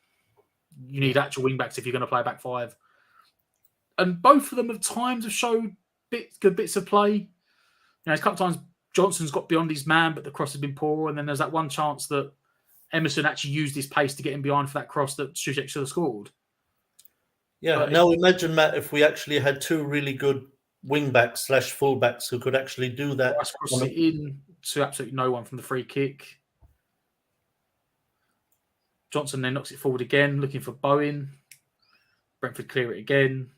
You need actual wing backs if you're going to play back five. And both of them at times have showed good bits of play. You know, a couple of times Johnson's got beyond his man, but the cross has been poor. And then there's that one chance that Emerson actually used his pace to get him behind for that cross that Souček should have scored. Yeah. But now imagine, Matt, if we actually had two really good wing backs / fullbacks who could actually do that. Cross it in to absolutely no one from the free kick. Johnson then knocks it forward again, looking for Bowen. Brentford clear it again.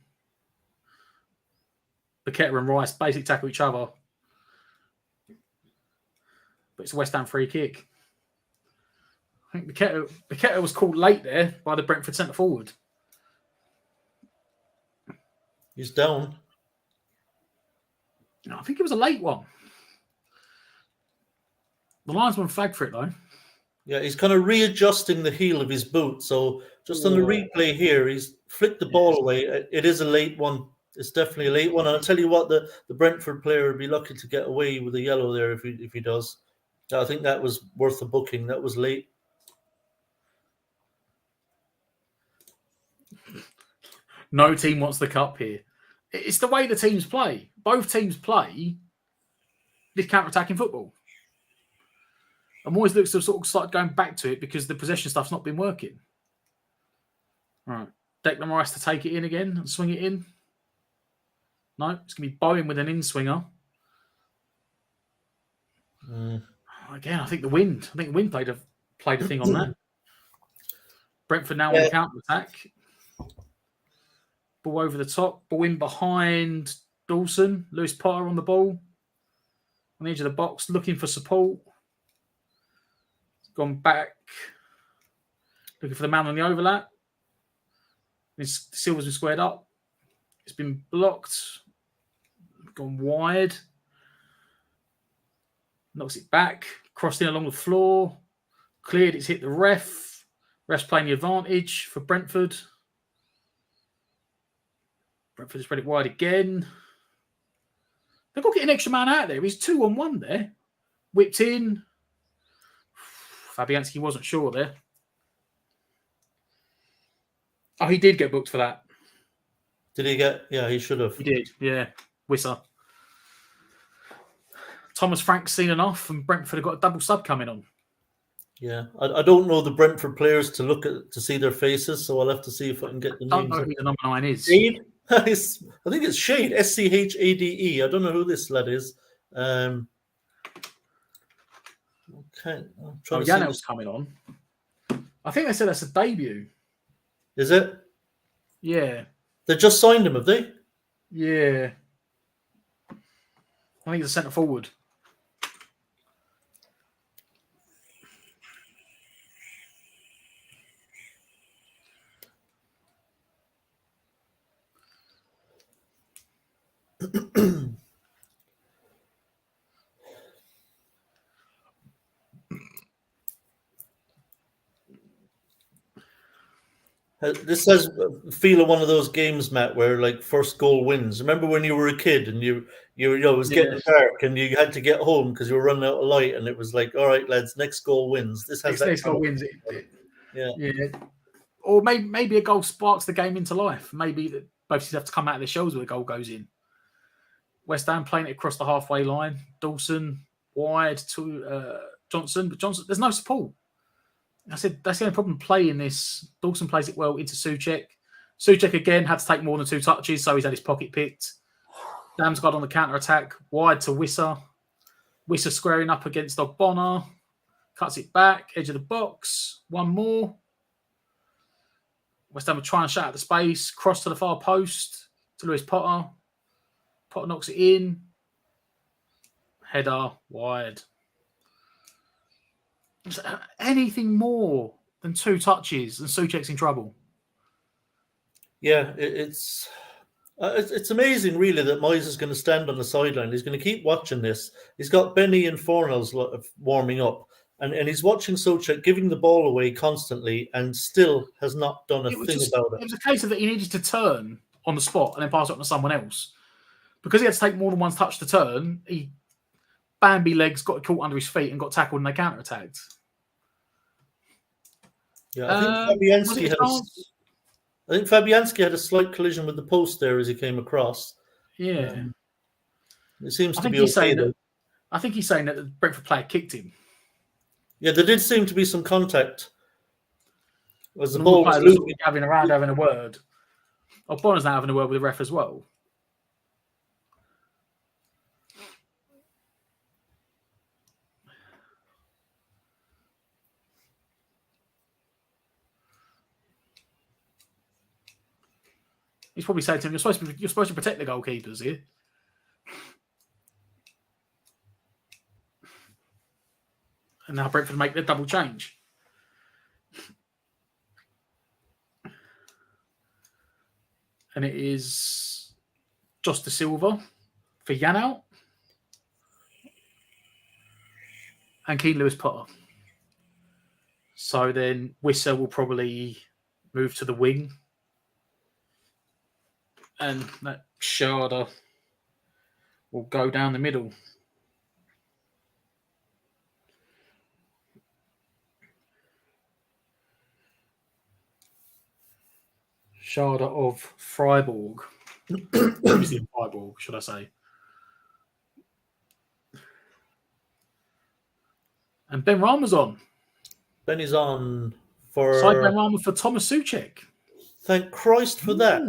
Paqueta and Rice basically tackle each other. But it's a West Ham free kick. I think Paqueta was called late there by the Brentford centre forward. He's down. No, I think it was a late one. The linesman flagged for it though. Yeah, he's kind of readjusting the heel of his boot. So just on the replay here, he's flicked the ball away. It is a late one. It's definitely a late one. And I'll tell you what, the Brentford player would be lucky to get away with a yellow there if he does. I think that was worth a booking. That was late. No team wants the cup here. It's the way the teams play. Both teams play this counter-attacking football. And Moyes looks to sort of start going back to it because the possession stuff's not been working. Right. Declan Rice to take it in again and swing it in. No, it's going to be Bowen with an in-swinger. Again, I think the wind played a thing on that. Brentford now on the counter-attack. Ball over the top. Ball in behind Dawson. Lewis Potter on the ball. On the edge of the box, looking for support. Gone back. Looking for the man on the overlap. Silver's been squared up. It's been blocked. Gone wide. Knocks it back. Crossed in along the floor. Cleared. It's hit the ref. Ref's playing the advantage for Brentford. Brentford has spread it wide again. They've got to get an extra man out there. He's 2-on-1 there. Whipped in. Fabianski wasn't sure there. Oh, he did get booked for that. Did he get? Yeah, he should have. He did, yeah. Wisser. Thomas Frank's seen enough, and Brentford have got a double sub coming on. Yeah, I don't know the Brentford players to look at to see their faces, so I'll have to see if I can get the names. I don't know who the number 9 is. Shade? I think it's Shade, Schade. I don't know who this lad is. Okay. Janel's coming on. I think they said that's a debut. Is it? Yeah. They just signed him, have they? Yeah. I think it's a centre forward. This has feel of one of those games, Matt, where like first goal wins. Remember when you were a kid and you was getting dark and you had to get home because you were running out of light, and it was like, all right, lads, next goal wins. This has next goal wins. Yeah. Or maybe a goal sparks the game into life. Maybe that both teams have to come out of their shells when the goal goes in. West Ham playing it across the halfway line. Dawson wide to Johnson, but Johnson, there's no support. I said that's the only problem playing this. Dawson plays it well into Souček. Souček again had to take more than 2 touches, so he's had his pocket picked. Damsgaard on the counter-attack, wide to Wisser. Wisser squaring up against Ogbonna. Cuts it back, edge of the box. One more. West Ham will try and shut out the space. Cross to the far post to Lewis Potter. Potter knocks it in. Header, wide. Anything more than 2 touches and Souček's in trouble. Yeah, it's amazing, really, that Moyes is going to stand on the sideline. He's going to keep watching this. He's got Benny and Fornells warming up, and he's watching Souček giving the ball away constantly and still has not done a thing about it. It was a case of that he needed to turn on the spot and then pass it on to someone else. Because he had to take more than 1 touch to turn, he Bambi legs got caught under his feet and got tackled and they counter-attacked. Yeah, I think Fabianski had a slight collision with the post there as he came across. Yeah. It seems to be okay, though. I think he's saying that the Brentford player kicked him. Yeah, there did seem to be some contact. As the and ball was loose. having a word. Oh, Bonner's now having a word with the ref as well. He's probably saying to him, "You're supposed to protect the goalkeepers here." And now Brentford make the double change. And it is Josh De Silva for Yanal and Keane Lewis Potter. So then Wissa will probably move to the wing. And that Sharda will go down the middle. Sharda of Freiburg. Freiburg, should I say. And Ben Rama's on. Benny's on for... Side Ben Rama for Thomas Souček. Thank Christ for that.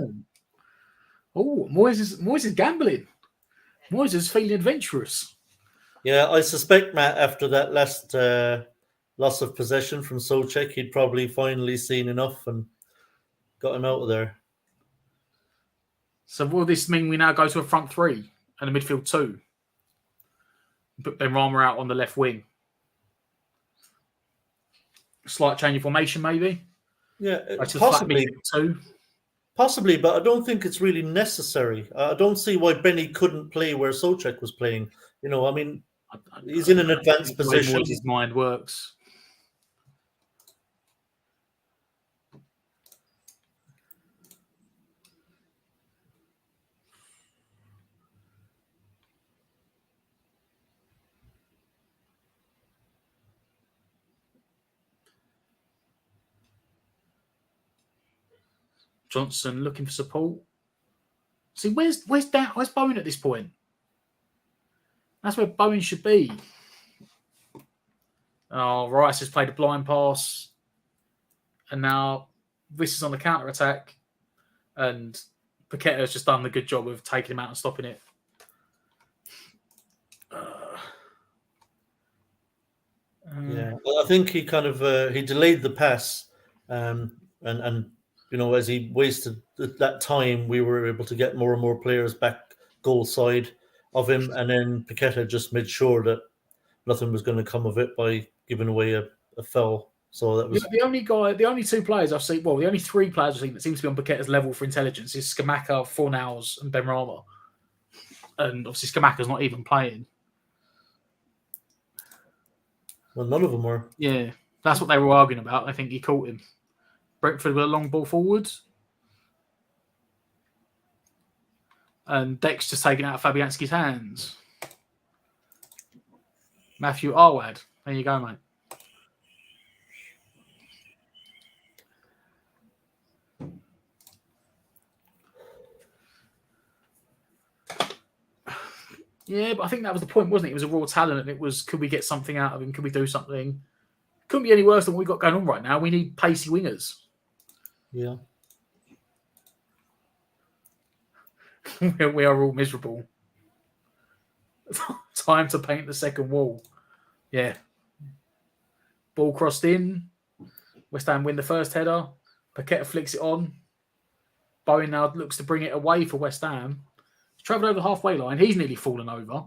Oh, Moyes is gambling. Moyes is feeling adventurous. Yeah, I suspect, Matt, after that last loss of possession from Souček, he'd probably finally seen enough and got him out of there. So will this mean we now go to a front three and a midfield two? Put Ben Rama out on the left wing. Slight change of formation, maybe? Yeah, possibly. Two. Possibly, but I don't think it's really necessary. I don't see why Benny couldn't play where Souček was playing. You know, I mean, he's in an advanced position. His mind works. Johnson looking for support. See, where's Bowen at this point? That's where Bowen should be. Oh, Rice has played a blind pass. And now this is on the counter-attack. And Paqueta has just done the good job of taking him out and stopping it. Yeah, well, I think he kind of he delayed the pass. And you know, as he wasted that time, we were able to get more and more players back goal side of him. And then Paqueta just made sure that nothing was going to come of it by giving away a foul. So that was the only two players I've seen. Well, the only three players I've seen that seem to be on Paqueta's level for intelligence is Skamaka, Fornals, and Ben Rama. And obviously, Skamaka's not even playing. Well, none of them were. Yeah, that's what they were arguing about. I think he caught him. Brentford with a long ball forwards. And Dex just taking out of Fabianski's hands. Matthew Arwad. There you go, mate. Yeah, but I think that was the point, wasn't it? It was a raw talent, and it was, could we get something out of him? Could we do something? Couldn't be any worse than what we've got going on right now. We need pacey wingers. Yeah. We are all miserable. Time to paint the second wall. Yeah. Ball crossed in. West Ham win the first header. Paqueta flicks it on. Bowen now looks to bring it away for West Ham. He's travelled over the halfway line. He's nearly fallen over.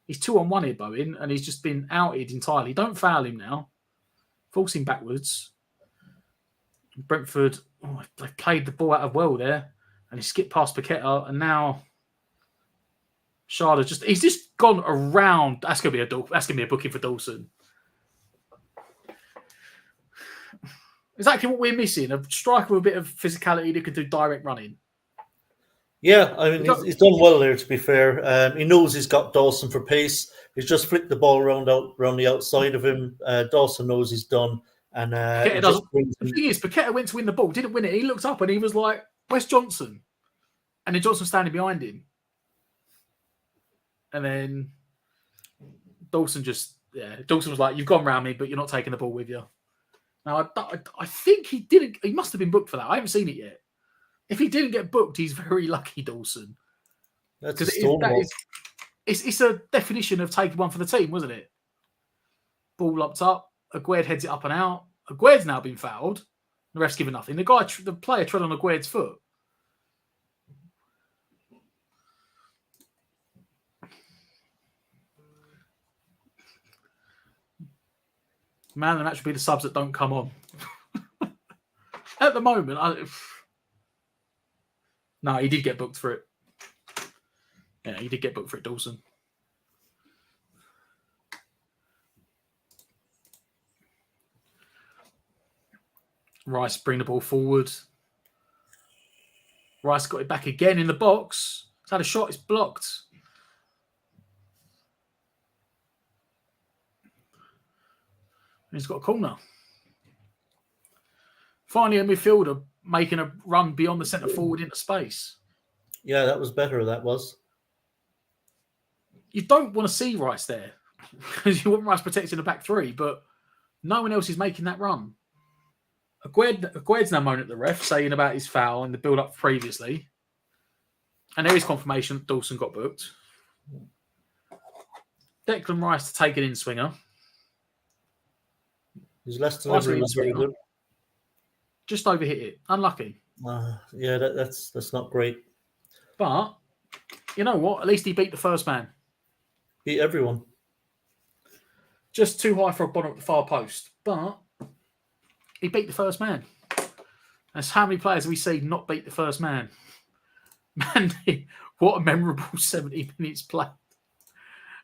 He's 2-on-1 here, Bowen, and he's just been outed entirely. Don't foul him now. Force him backwards. Brentford, they've played the ball out of well there, and he skipped past Paqueta, and now Sharda he's just gone around. That's gonna be a booking for Dawson. Exactly what we're missing: a striker with a bit of physicality that could do direct running. Yeah, I mean he's done well there. To be fair, he knows he's got Dawson for pace. He's just flicked the ball around the outside of him. Dawson knows he's done, And the thing is, Paqueta went to win the ball, didn't win it. He looked up and he was like, "Where's Johnson?" And then Johnson was standing behind him. And then Dawson was like, "You've gone round me, but you're not taking the ball with you." Now, I think he didn't. He must have been booked for that. I haven't seen it yet. If he didn't get booked, he's very lucky, Dawson. Because it's a definition of taking one for the team, wasn't it? Ball locked up. Aguerd heads it up and out. Aguerd's now been fouled. The ref's given nothing. The player trod on Aguerd's foot. Man of the match would be the subs that don't come on. At the moment, no, he did get booked for it. Yeah, he did get booked for it, Dawson. Rice bring the ball forward. Rice got it back again in the box. He's had a shot, it's blocked. He's got a corner. Finally, a midfielder making a run beyond the centre forward into space. Yeah, that was better, that was. You don't want to see Rice there because you want Rice protecting the back three, but no one else is making that run. Aguerd's now moaning at the ref, saying about his foul and the build-up previously. And there is confirmation that Dawson got booked. Declan Rice to take an in-swinger. His last delivery was very good. Just overhit it. Unlucky. Yeah, that's not great. But, you know what? At least he beat the first man. Beat everyone. Just too high for a bottom at the far post. But he beat the first man. That's how many players have we seen not beat the first man? Mandy, what a memorable 70 minutes played.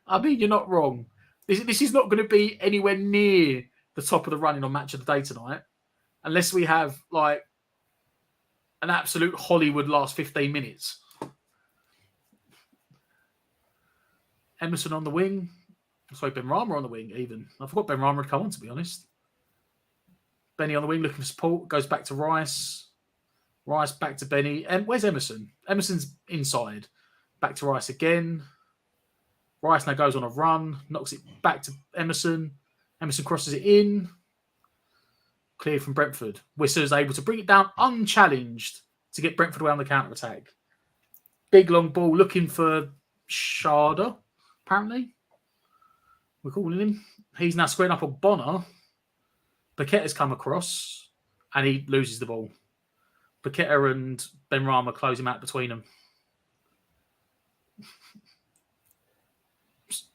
I mean, you're not wrong. This is not going to be anywhere near the top of the running on Match of the Day tonight, unless we have like an absolute Hollywood last 15 minutes. Emerson on the wing. Sorry, Benrahma on the wing even. I forgot Benrahma had come on, to be honest. Benny on the wing looking for support. Goes back to Rice. Rice back to Benny. And where's Emerson? Emerson's inside. Back to Rice again. Rice now goes on a run. Knocks it back to Emerson. Emerson crosses it in. Clear from Brentford. Whistler's able to bring it down unchallenged to get Brentford away on the counter-attack. Big long ball looking for Sharda, apparently. We're calling him. He's now squaring up on Bonner. Paqueta's come across and he loses the ball. Paqueta and Benrahma close him out between them.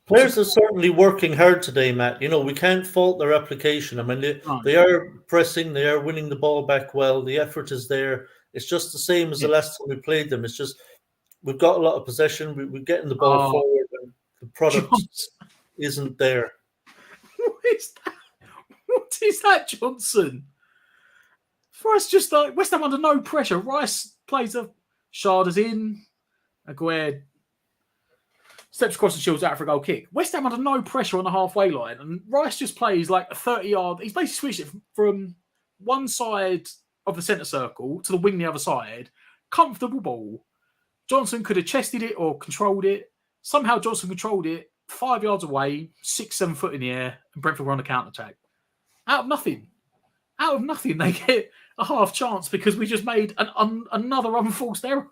Players are certainly working hard today, Matt. You know, we can't fault their application. I mean, they are pressing, they are winning the ball back well. The effort is there. It's just the same as the last time we played them. It's just we've got a lot of possession. We're getting the ball forward, and the product isn't there. What is that? What is that, Johnson? Rice just like West Ham under no pressure. Rice plays a Sharda's in. Aguerd steps across the shields out for a goal kick. West Ham under no pressure on the halfway line, and Rice just plays like a 30-yard. He's basically switched it from one side of the centre circle to the wing the other side. Comfortable ball. Johnson could have chested it or controlled it. Somehow Johnson controlled it 5 yards away, 6-7 foot in the air, and Brentford were on the counter-attack. Out of nothing, they get a half chance because we just made another unforced error.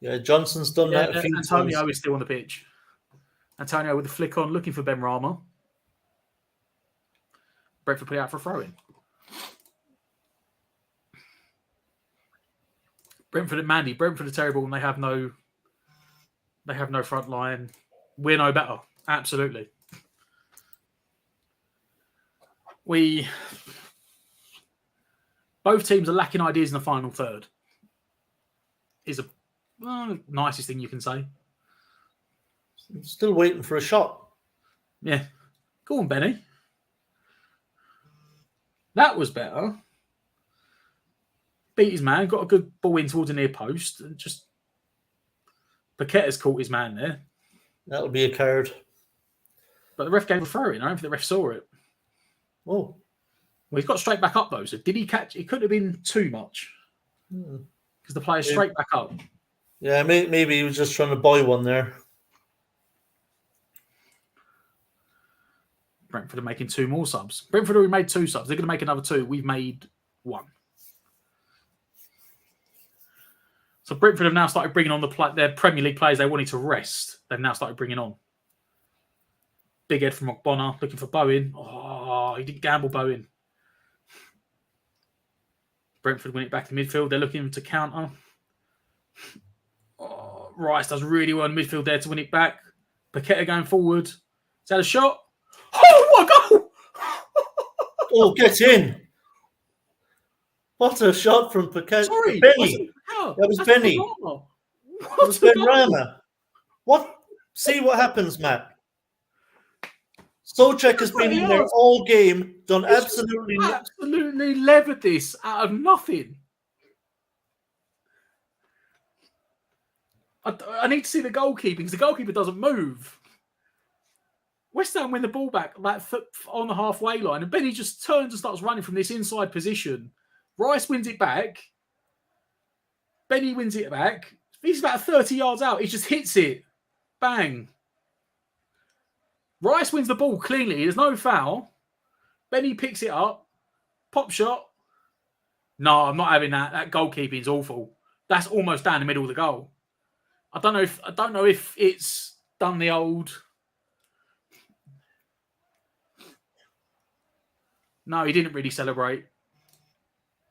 Yeah, Johnson's done that a few times. Antonio is still on the pitch. Antonio with the flick on, looking for Benrahma. Brentford put it out for a throw-in. Brentford and Mandy. Brentford are terrible and they have no front line. We're no better. Absolutely. Both teams are lacking ideas in the final third. Is the nicest thing you can say. Still waiting for a shot. Yeah. Go on, Benny. That was better. Beat his man, got a good ball in towards the near post, and just Paqueta's caught his man there. That'll be a card. But the ref gave a throw in. I don't think the ref saw it. Oh. Well, he's got straight back up, though. So did he catch? It couldn't have been too much. Because the player's straight back up. Yeah, maybe he was just trying to buy one there. Brentford are making 2 more subs. Brentford already made 2 subs. They're going to make another 2. We've made 1. So Brentford have now started bringing on their Premier League players they wanted to rest. They've now started bringing on. Big Ed from Bonner looking for Bowen. Oh, he didn't gamble Bowen. Brentford win it back to midfield. They're looking to counter. Oh, Rice does really well in midfield there to win it back. Paqueta going forward. Is that a shot? Oh, what a goal! Oh, get in! What a shot from Paqueta. Sorry, Benny. That was Benny. That was Ben Rama. What? See what happens, Matt. Souček has been in there all game, done absolutely levered this out of nothing. I need to see the goalkeeping because the goalkeeper doesn't move. West Ham win the ball back on the halfway line, and Benny just turns and starts running from this inside position. Rice wins it back. Benny wins it back. He's about 30 yards out. He just hits it. Bang. Rice wins the ball cleanly. There's no foul. Benny picks it up. Pop shot. No, I'm not having that. That goalkeeping is awful. That's almost down the middle of the goal. I don't know if it's done the old. No, he didn't really celebrate.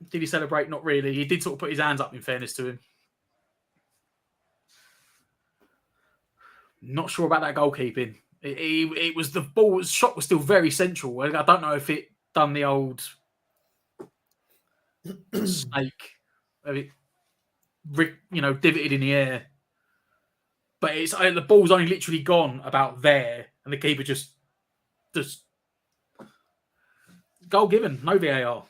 Did he celebrate? Not really. He did sort of put his hands up, in fairness to him. Not sure about that goalkeeping. It was the ball. Shot was still very central. I don't know if it done the old snake, divoted in the air. But the ball's only literally gone about there, and the keeper just goal given, no VAR.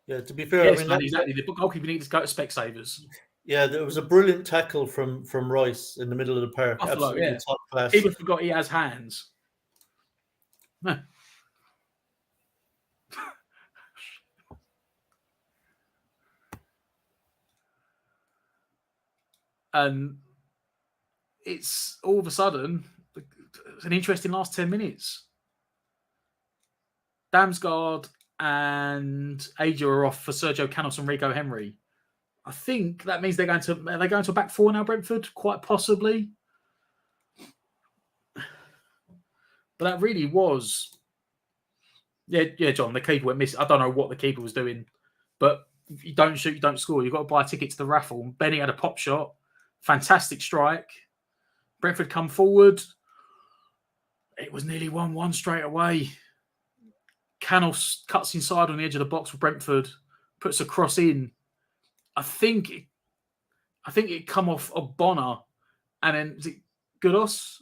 Yeah, to be fair, yes, exactly. The goalkeeper needs to go to Specsavers. Yeah, there was a brilliant tackle from Rice in the middle of the park. Buffalo, absolutely top class. People forgot he has hands. And it's all of a sudden it's an interesting last 10 minutes. Damsgaard and Aja are off for Sergio Canos and Rico Henry. I think that means are they going to a back 4 now, Brentford? Quite possibly. But that really was. Yeah, John, the keeper went missing. I don't know what the keeper was doing, but if you don't shoot, you don't score. You've got to buy a ticket to the raffle. Benny had a pop shot. Fantastic strike. Brentford come forward. It was nearly 1-1 straight away. Canos cuts inside on the edge of the box for Brentford, puts a cross in. I think it come off of Bonner, and then was it Goodos?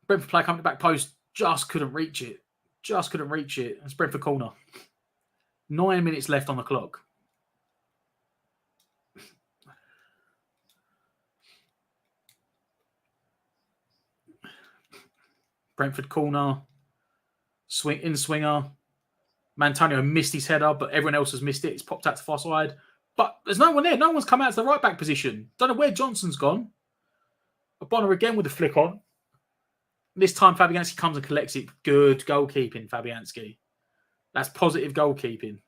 Brentford player coming to back post, just couldn't reach it. It's Brentford corner. 9 minutes left on the clock. Brentford corner. Swinger. Mantonio missed his header, but everyone else has missed it. It's popped out to far side. But there's no one there. No one's come out to the right back position. Don't know where Johnson's gone. Bonner again with the flick on. This time Fabianski comes and collects it. Good goalkeeping, Fabianski. That's positive goalkeeping.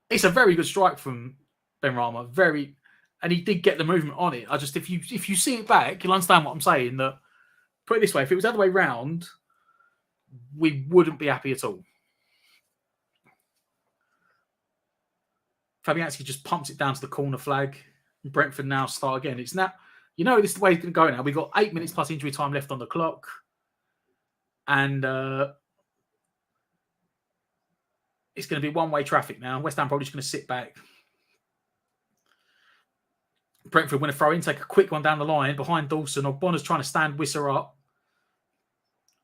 It's a very good strike from Benrahma. And he did get the movement on it. If you see it back, you'll understand what I'm saying. That put it this way, if it was the other way round, we wouldn't be happy at all. Fabianski just pumps it down to the corner flag. Brentford now start again. It's now, this is the way it's going to go now. We've got 8 minutes plus injury time left on the clock. And it's going to be one-way traffic now. West Ham probably just going to sit back. Brentford win a throw in, take a quick one down the line behind Dawson. Ogbonna's trying to stand Wisser up.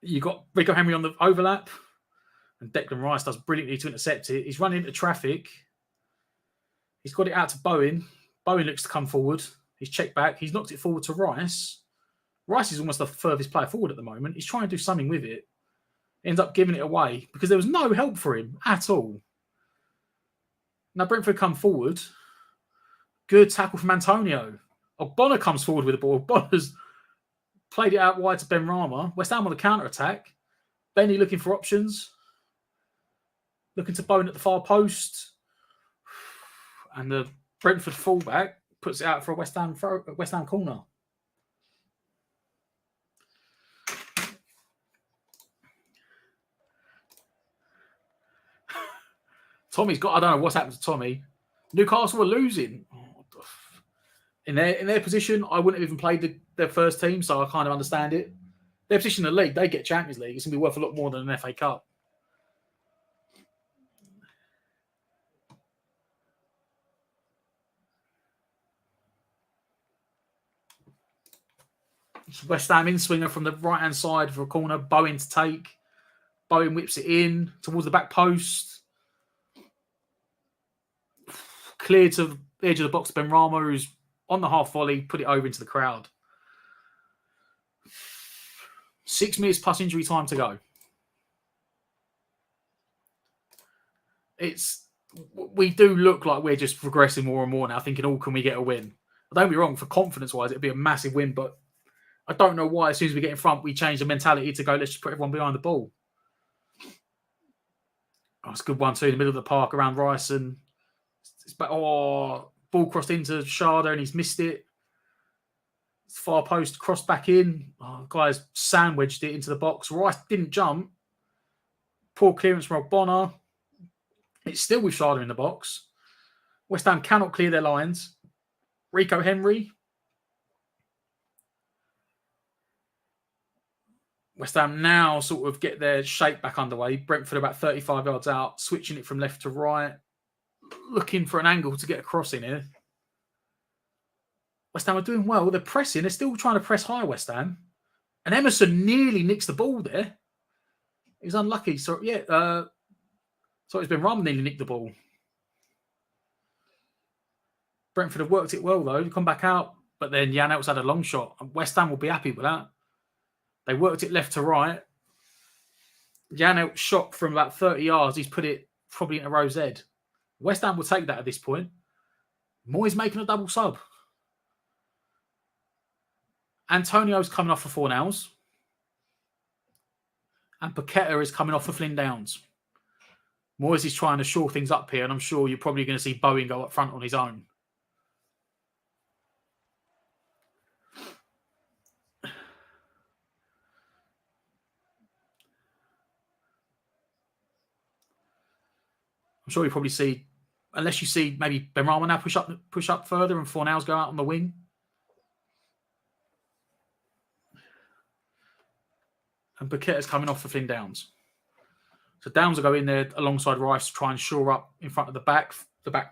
You got Rico Henry on the overlap, and Declan Rice does brilliantly to intercept it. He's running into traffic. He's got it out to Bowen. Bowen looks to come forward. He's checked back. He's knocked it forward to Rice. Rice is almost the furthest player forward at the moment. He's trying to do something with it. Ends up giving it away because there was no help for him at all. Now Brentford come forward. Good tackle from Antonio. Ogbonna comes forward with the ball. Ogbonna's played it out wide to Ben Rama. West Ham on the counter-attack. Benny looking for options. Looking to Bowen at the far post. And the Brentford fullback puts it out for a West Ham corner. Tommy's got, I don't know what's happened to Tommy. Newcastle are losing. In their position, I wouldn't have even played their first team, so I kind of understand it. Their position in the league, they get Champions League. It's going to be worth a lot more than an FA Cup. West Ham in swinger from the right-hand side for a corner. Bowen to take. Bowen whips it in towards the back post. Clear to the edge of the box. Ben Rama, who's on the half volley, put it over into the crowd. 6 minutes plus injury time to go. We do look like we're just progressing more and more now, thinking, oh, can we get a win? But don't be wrong, for confidence-wise, it'd be a massive win, but I don't know why as soon as we get in front, we change the mentality to go, let's just put everyone behind the ball. Oh, it's a good one, too, in the middle of the park around Rice. And ball crossed into Sharda and he's missed it. It's far post, crossed back in. Oh, the guy's sandwiched it into the box. Rice didn't jump. Poor clearance from Ogbonna. It's still with Sharda in the box. West Ham cannot clear their lines. Rico Henry. West Ham now sort of get their shape back underway. Brentford about 35 yards out, switching it from left to right, looking for an angle to get a cross in here. West Ham are doing well. They're pressing. They're still trying to press high, West Ham. And Emerson nearly nicks the ball there. He was unlucky. So, it's been Ram nearly nicked the ball. Brentford have worked it well, though. Come back out. But then Jan Elt's had a long shot. And West Ham will be happy with that. They worked it left to right. Jan Elt shot from about 30 yards. He's put it probably in a row's head. West Ham will take that at this point. Moyes making a double sub. Antonio's coming off for Fornals. And Paqueta is coming off for Flynn Downs. Moyes is trying to shore things up here, and I'm sure you're probably going to see Bowen go up front on his own. I'm sure you probably see, unless you see maybe Ben Rama now push up further and Fornals go out on the wing. And Paqueta's coming off for Flynn Downs. So Downs will go in there alongside Rice to try and shore up in front of the back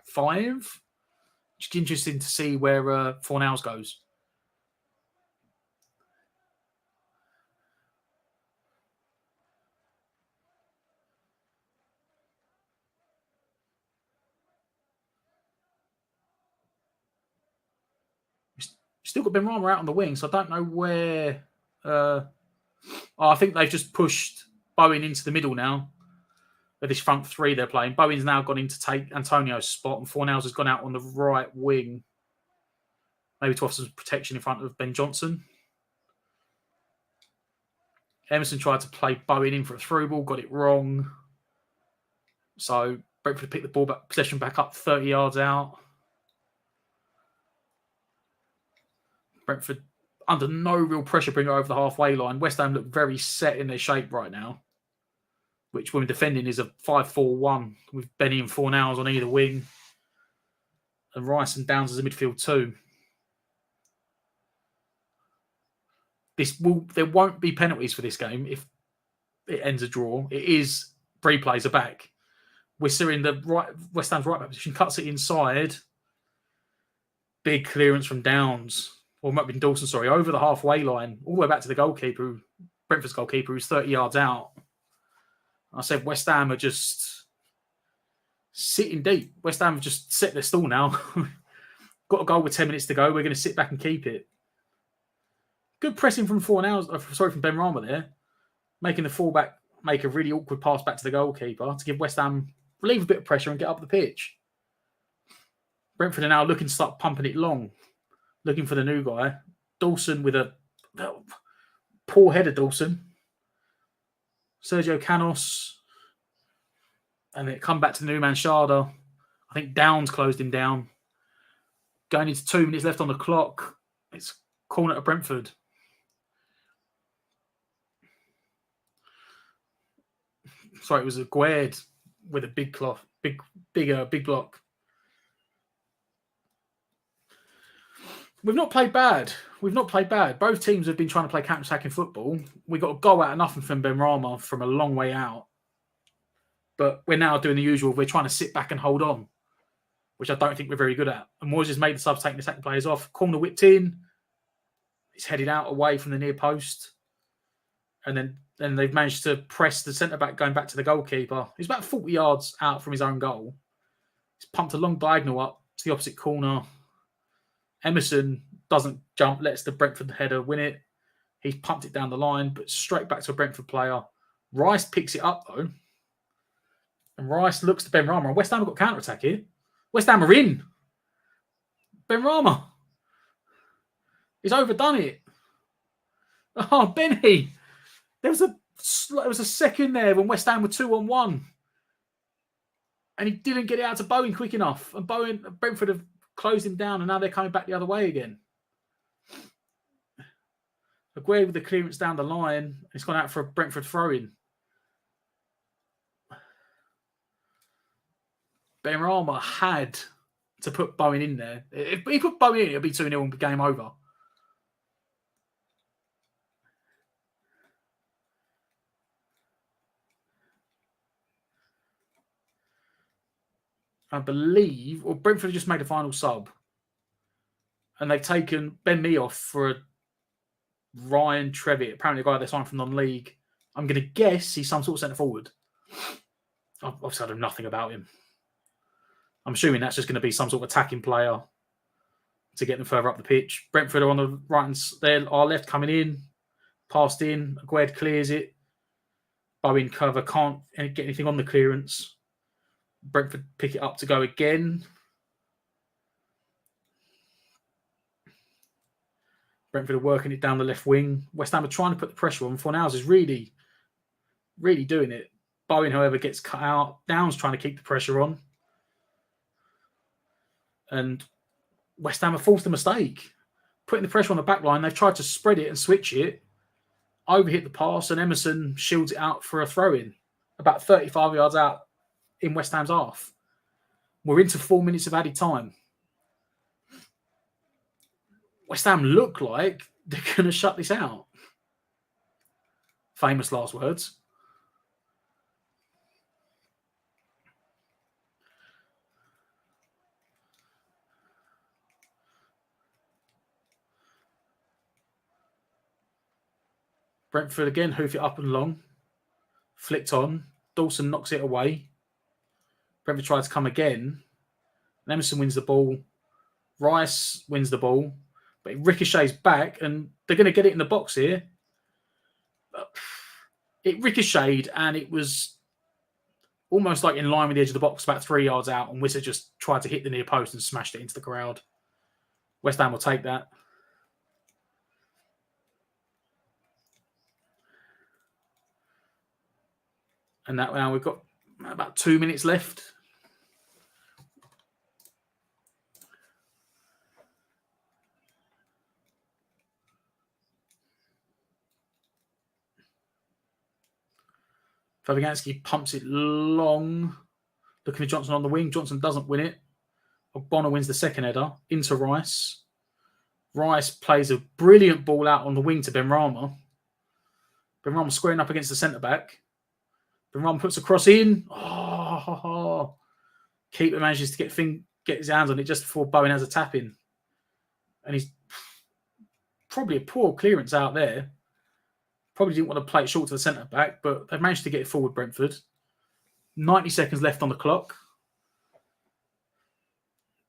five. Just interesting to see where Fornals goes. Still got Ben Rama out on the wing, so I don't know where. I think they've just pushed Bowen into the middle now. With this front three they're playing. Bowen's now gone in to take Antonio's spot, and Fornals has gone out on the right wing. Maybe to offer some protection in front of Ben Johnson. Emerson tried to play Bowen in for a through ball, got it wrong. So Brentford picked the ball back, possession back up 30 yards out. Brentford under no real pressure bring it over the halfway line. West Ham look very set in their shape right now, which when defending is a 5-4-1 with Benny and Fornals on either wing and Rice and Downs as a midfield too. There won't be penalties for this game if it ends a draw. It is 3 players are back. Wisser in the right West Ham's right back position cuts it inside. big clearance from Downs, or it might have been Dawson, sorry, over the halfway line, all the way back to the goalkeeper, Brentford's goalkeeper, who's 30 yards out. I said West Ham are just sitting deep. West Ham have just set their stall now. Got a goal with 10 minutes to go. We're going to sit back and keep it. Good pressing from from Benrahma there, making the fullback make a really awkward pass back to the goalkeeper to give West Ham relieve a bit of pressure and get up the pitch. Brentford are now looking to start pumping it long, looking for the new guy. Dawson with a poor header, Dawson. Sergio Canos. And it come back to the new man, Sharda. I think Downs closed him down. Going into 2 minutes left on the clock. It's corner to Brentford. Sorry, it was Aguerd with a big block. We've not played bad. Both teams have been trying to play counter-attacking football. We got a goal out of nothing from Benrahma from a long way out. But we're now doing the usual. We're trying to sit back and hold on, which I don't think we're very good at. And Moyes has made the subs taking the second players off. Corner whipped in. It's headed out away from the near post. And then they've managed to press the centre-back going back to the goalkeeper. He's about 40 yards out from his own goal. He's pumped a long diagonal up to the opposite corner. Emerson doesn't jump, lets the Brentford header win it. He's pumped it down the line, but straight back to a Brentford player. Rice picks it up, though. And Rice looks to Benrahma. And West Ham have got counter-attack here. West Ham are in. Benrahma. He's overdone it. Oh, Benny. There was a second there when West Ham were 2-on-1. And he didn't get it out to Bowen quick enough. And Brentford have closed him down, and now they're coming back the other way again. Aguerd with the clearance down the line. It's gone out for a Brentford throw-in. Benrahma had to put Bowen in there. If he put Bowen in, it would be 2-0 and game over. I believe, or Brentford just made a final sub. And they've taken Ben Mee off for Ryan Trevitt, apparently a guy they signed from non-league. I'm going to guess he's some sort of centre-forward. Obviously, I know nothing about him. I'm assuming that's just going to be some sort of attacking player to get them further up the pitch. Brentford are on the right and there, our left coming in, passed in. Aguerd clears it. Bowen cover can't get anything on the clearance. Brentford pick it up to go again. Brentford are working it down the left wing. West Ham are trying to put the pressure on. Fornals is really, really doing it. Bowen, however, gets cut out. Downs trying to keep the pressure on. And West Ham have forced a mistake. Putting the pressure on the back line, they've tried to spread it and switch it. Overhit the pass, and Emerson shields it out for a throw-in. About 35 yards out in West Ham's half. We're into 4 minutes of added time. West Ham look like they're going to shut this out. Famous last words. Brentford again, hoof it up and long. Flicked on. Dawson knocks it away. Brentford tries to come again. And Emerson wins the ball. Rice wins the ball. But it ricochets back, and they're going to get it in the box here. It ricocheted, and it was almost like in line with the edge of the box, about 3 yards out, and Wissa just tried to hit the near post and smashed it into the crowd. West Ham will take that. And that now we've got about 2 minutes left. Fabianski pumps it long. Looking for Johnson on the wing. Johnson doesn't win it. Bonner wins the second header into Rice. Rice plays a brilliant ball out on the wing to Benrahma. Benrahma squaring up against the centre-back. Benrahma puts a cross in. Keeper manages to get his hands on it just before Bowen has a tap in. and he's probably a poor clearance out there. Probably didn't want to play it short to the centre back, but they've managed to get it forward, Brentford. 90 seconds left on the clock.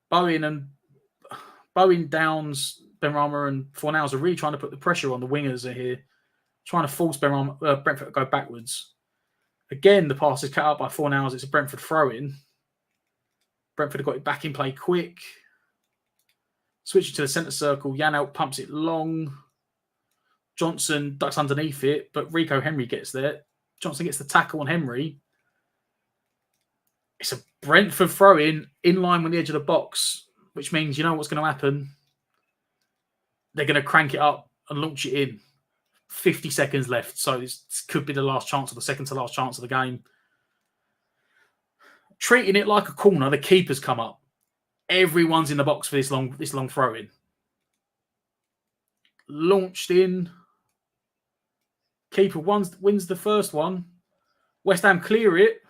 Bowen, Downs, Benrahma and Fornals are really trying to put the pressure on. The wingers are here, trying to force Brentford to go backwards. Again, the pass is cut out by Fornals. It's a Brentford throw-in. Brentford have got it back in play quick. Switching to the centre circle. Janelt pumps it long. Johnson ducks underneath it, but Rico Henry gets there. Johnson gets the tackle on Henry. It's a Brentford throw-in line with the edge of the box, which means you know what's going to happen. They're going to crank it up and launch it in. 50 seconds left, so this could be the last chance or the second to last chance of the game. Treating it like a corner, the keeper's come up. Everyone's in the box for this long throw-in. Launched in. Keeper wins the first one. West Ham clear it.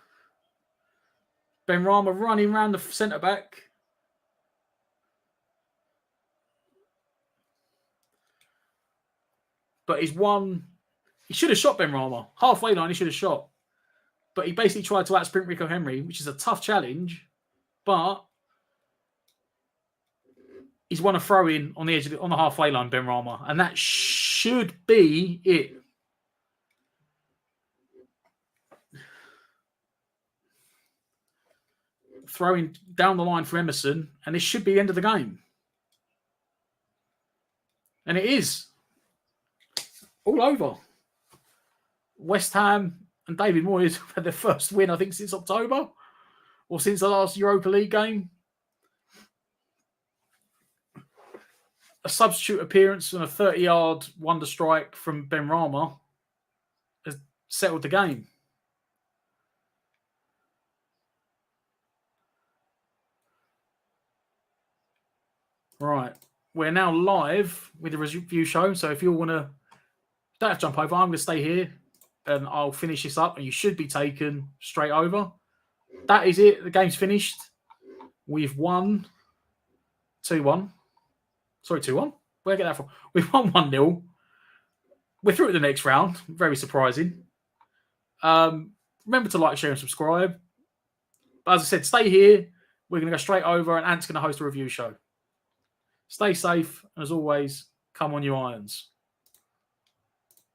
Benrahma running around the centre-back. But he's won. He should have shot Benrahma. Halfway line, he should have shot. But he basically tried to out-sprint Rico Henry, which is a tough challenge. But he's won a throw-in on the edge on the halfway line, Benrahma. And that should be it. Throwing down the line for Emerson, and this should be the end of the game. And it is. All over. West Ham and David Moyes have had their first win, I think, since October, or since the last Europa League game. A substitute appearance and a 30-yard wonder strike from Benrahma has settled the game. Right. We're now live with the review show. So if you want to, don't have to jump over. I'm going to stay here and I'll finish this up and you should be taken straight over. That is it. The game's finished. We've won 2-1. Sorry, 2-1. Where did I get that from? We've won 1-0. We're through to the next round. Very surprising. Remember to like, share and subscribe. But as I said, stay here. We're going to go straight over and Ant's going to host a review show. Stay safe, and as always, come on, you Irons.